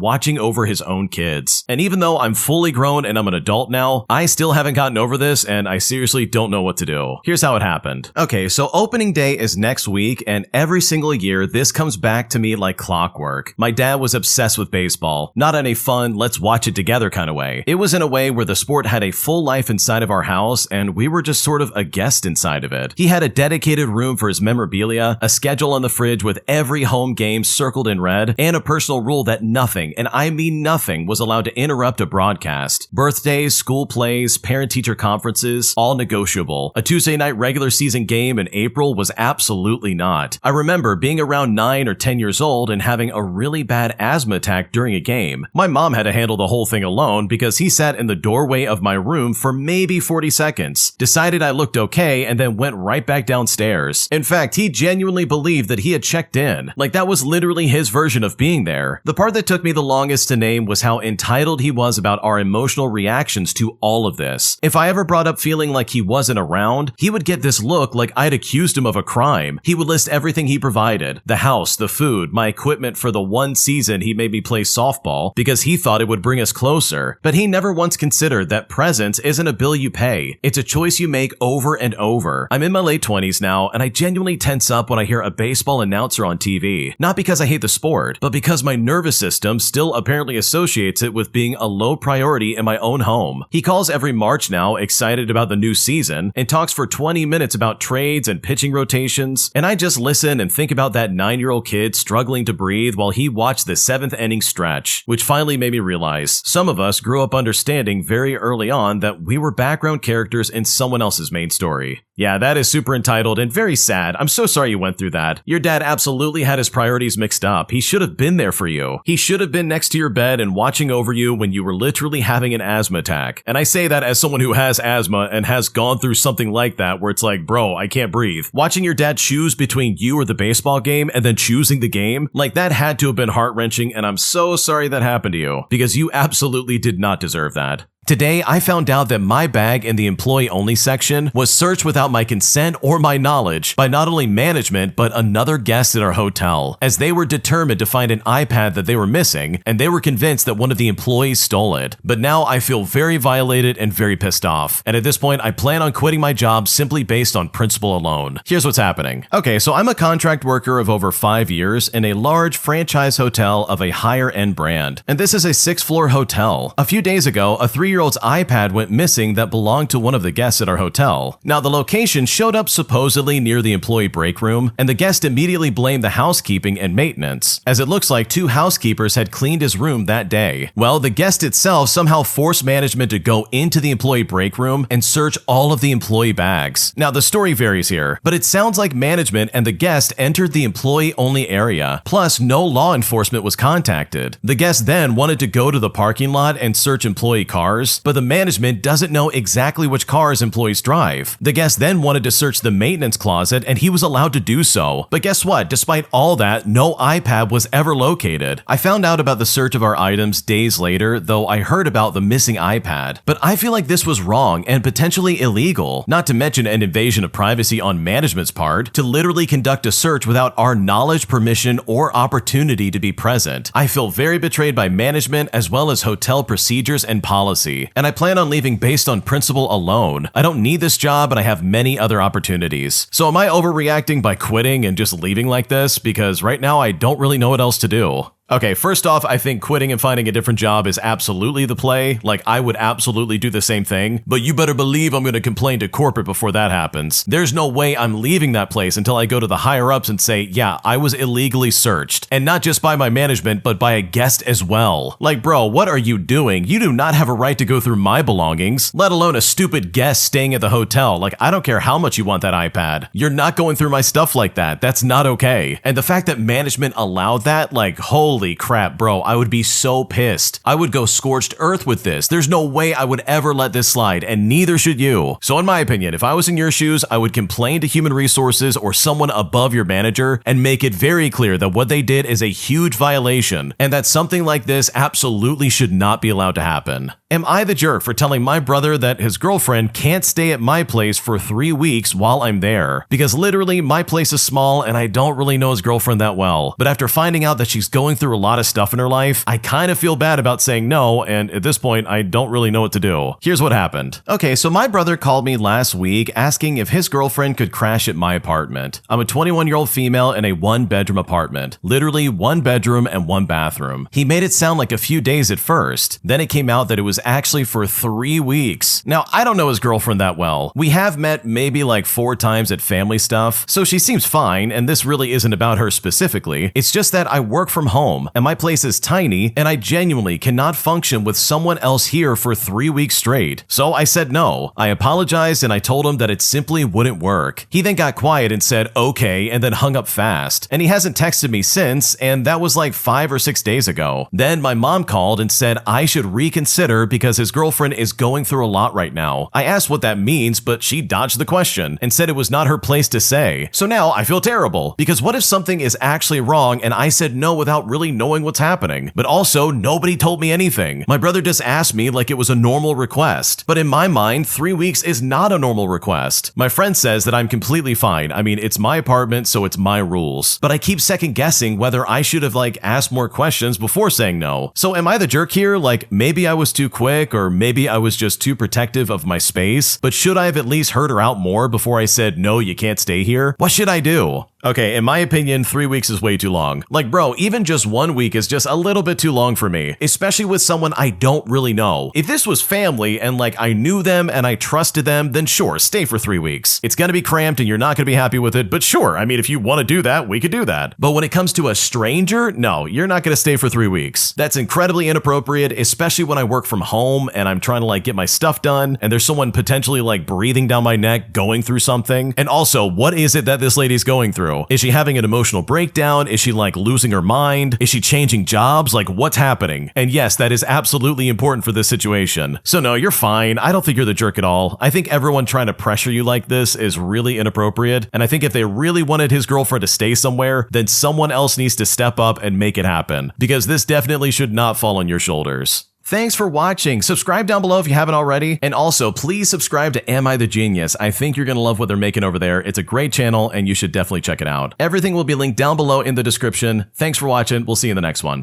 watching over his own kids. And even though I'm fully grown and I'm an adult now, I still haven't gotten over this, and I seriously don't know what to do. Here's how it happened. Okay, so opening day is next week, and every single year, this comes back to me like clockwork. My dad was obsessed with baseball, not in a fun, let's watch it together kind of way. It was in a way where the sport had a full life inside of our house, and we were just sort of a guest inside of it. He had a dedicated room for his memorabilia, a schedule on the fridge with every home game circled in red, and a personal rule that nothing, and I mean nothing, was allowed to interrupt a broadcast. Birthdays, school plays, parent-teacher conferences, all negotiable. A Tuesday night regular season game in April was absolutely not. I remember being around 9 or 10 years old and having a really bad asthma attack during a game. My mom had to handle the whole thing alone because he sat in the doorway of my room for maybe 40 seconds, decided I looked okay, and then went right back downstairs. In fact, he genuinely believed that he had checked in. That was literally his version of being there. The part that took me the longest to name was how entitled he was about our emotional reactions to all of this. If I ever brought up feeling like he wasn't around, he would get this look like I'd accused him of a crime. He would list everything he provided: the house, the food, my equipment for the one season he made me play softball because he thought it would bring us closer. But he never once considered that presence isn't a bill you pay. It's a choice you make over and over. I'm in my late 20s now, and I genuinely tense up when I hear a baseball announcer on TV. Not because I hate the sport, but because my nervous system still apparently associates it with being a low priority in my own home. He calls every March now, excited about the new season, and talks for 20 minutes about trades and pitching rotations, and I just listen and think about that 9-year-old kid struggling to breathe while he watched the 7th inning stretch, which finally made me realize some of us grew up understanding very early on that we were background characters in someone else's main story. Yeah, that is super entitled and very sad. I'm so sorry you went through that. Your dad absolutely had his priorities mixed up. He should have been there for you. He should have been next to your bed and watching over you when you were literally having an asthma attack. And I say that as someone who has asthma and has gone through something like that where it's like, bro, I can't breathe. Watching your dad choose between you or the baseball game and then choosing the game, like that had to have been heart-wrenching, and I'm so sorry that happened to you because you absolutely did not deserve that. Today, I found out that my bag in the employee-only section was searched without my consent or my knowledge by not only management, but another guest at our hotel, as they were determined to find an iPad that they were missing, and they were convinced that one of the employees stole it. But now I feel very violated and very pissed off, and at this point, I plan on quitting my job simply based on principle alone. Here's what's happening. Okay, so I'm a contract worker of over 5 years in a large franchise hotel of a higher-end brand, and this is a 6th-floor hotel. A few days ago, a 3-year-old's iPad went missing that belonged to one of the guests at our hotel. Now, the location showed up supposedly near the employee break room, and the guest immediately blamed the housekeeping and maintenance, as it looks like 2 housekeepers had cleaned his room that day. Well, the guest itself somehow forced management to go into the employee break room and search all of the employee bags. Now, the story varies here, but it sounds like management and the guest entered the employee-only area, plus no law enforcement was contacted. The guest then wanted to go to the parking lot and search employee cars, but the management doesn't know exactly which cars employees drive. The guest then wanted to search the maintenance closet, and he was allowed to do so. But guess what? Despite all that, no iPad was ever located. I found out about the search of our items days later, though I heard about the missing iPad. But I feel like this was wrong and potentially illegal, not to mention an invasion of privacy on management's part, to literally conduct a search without our knowledge, permission, or opportunity to be present. I feel very betrayed by management as well as hotel procedures and policy, and I plan on leaving based on principle alone. I don't need this job and I have many other opportunities. So am I overreacting by quitting and just leaving like this? Because right now I don't really know what else to do. Okay, first off, I think quitting and finding a different job is absolutely the play. Like, I would absolutely do the same thing, but you better believe I'm gonna complain to corporate before that happens. There's no way I'm leaving that place until I go to the higher-ups and say, yeah, I was illegally searched. And not just by my management, but by a guest as well. Like, bro, what are you doing? You do not have a right to go through my belongings, let alone a stupid guest staying at the hotel. Like, I don't care how much you want that iPad. You're not going through my stuff like that. That's not okay. And the fact that management allowed that, like, holy crap, bro, I would be so pissed. I would go scorched earth with this. There's no way I would ever let this slide, and neither should you. So in my opinion, if I was in your shoes, I would complain to human resources or someone above your manager and make it very clear that what they did is a huge violation and that something like this absolutely should not be allowed to happen. Am I the jerk for telling my brother that his girlfriend can't stay at my place for 3 weeks while I'm there? Because literally, my place is small and I don't really know his girlfriend that well. But after finding out that she's going through a lot of stuff in her life, I kind of feel bad about saying no, and at this point, I don't really know what to do. Here's what happened. Okay, so my brother called me last week asking if his girlfriend could crash at my apartment. I'm a 21-year-old female in a 1-bedroom apartment. Literally 1 bedroom and 1 bathroom. He made it sound like a few days at first. Then it came out that it was actually for 3 weeks. Now, I don't know his girlfriend that well. We have met maybe like 4 times at family stuff, so she seems fine, and this really isn't about her specifically. It's just that I work from home, and my place is tiny, and I genuinely cannot function with someone else here for 3 weeks straight. So I said no. I apologized, and I told him that it simply wouldn't work. He then got quiet and said okay, and then hung up fast. And he hasn't texted me since, and that was like 5 or 6 days ago. Then my mom called and said I should reconsider because his girlfriend is going through a lot right now. I asked what that means, but she dodged the question and said it was not her place to say. So now I feel terrible, because what if something is actually wrong and I said no without really knowing what's happening? But also, nobody told me anything. My brother just asked me like it was a normal request. But in my mind, 3 weeks is not a normal request. My friend says that I'm completely fine. I mean, it's my apartment, so it's my rules. But I keep second guessing whether I should have like asked more questions before saying no. So am I the jerk here? Like, maybe I was too quick, or maybe I was just too protective of my space, but should I have at least heard her out more before I said, no, you can't stay here? What should I do? Okay, in my opinion, 3 weeks is way too long. Like, bro, even just 1 week is just a little bit too long for me, especially with someone I don't really know. If this was family and like I knew them and I trusted them, then sure, stay for 3 weeks. It's gonna be cramped and you're not gonna be happy with it, but sure, I mean, if you wanna do that, we could do that. But when it comes to a stranger, no, you're not gonna stay for 3 weeks. That's incredibly inappropriate, especially when I work from home and I'm trying to like get my stuff done and there's someone potentially like breathing down my neck, going through something. And also, what is it that this lady's going through? Is she having an emotional breakdown? Is she like losing her mind? Is she changing jobs? Like, what's happening? And yes, that is absolutely important for this situation. So no, you're fine. I don't think you're the jerk at all. I think everyone trying to pressure you like this is really inappropriate. And I think if they really wanted his girlfriend to stay somewhere, then someone else needs to step up and make it happen. Because this definitely should not fall on your shoulders. Thanks for watching. Subscribe down below if you haven't already. And also, please subscribe to Am I the Genius? I think you're going to love what they're making over there. It's a great channel and you should definitely check it out. Everything will be linked down below in the description. Thanks for watching. We'll see you in the next one.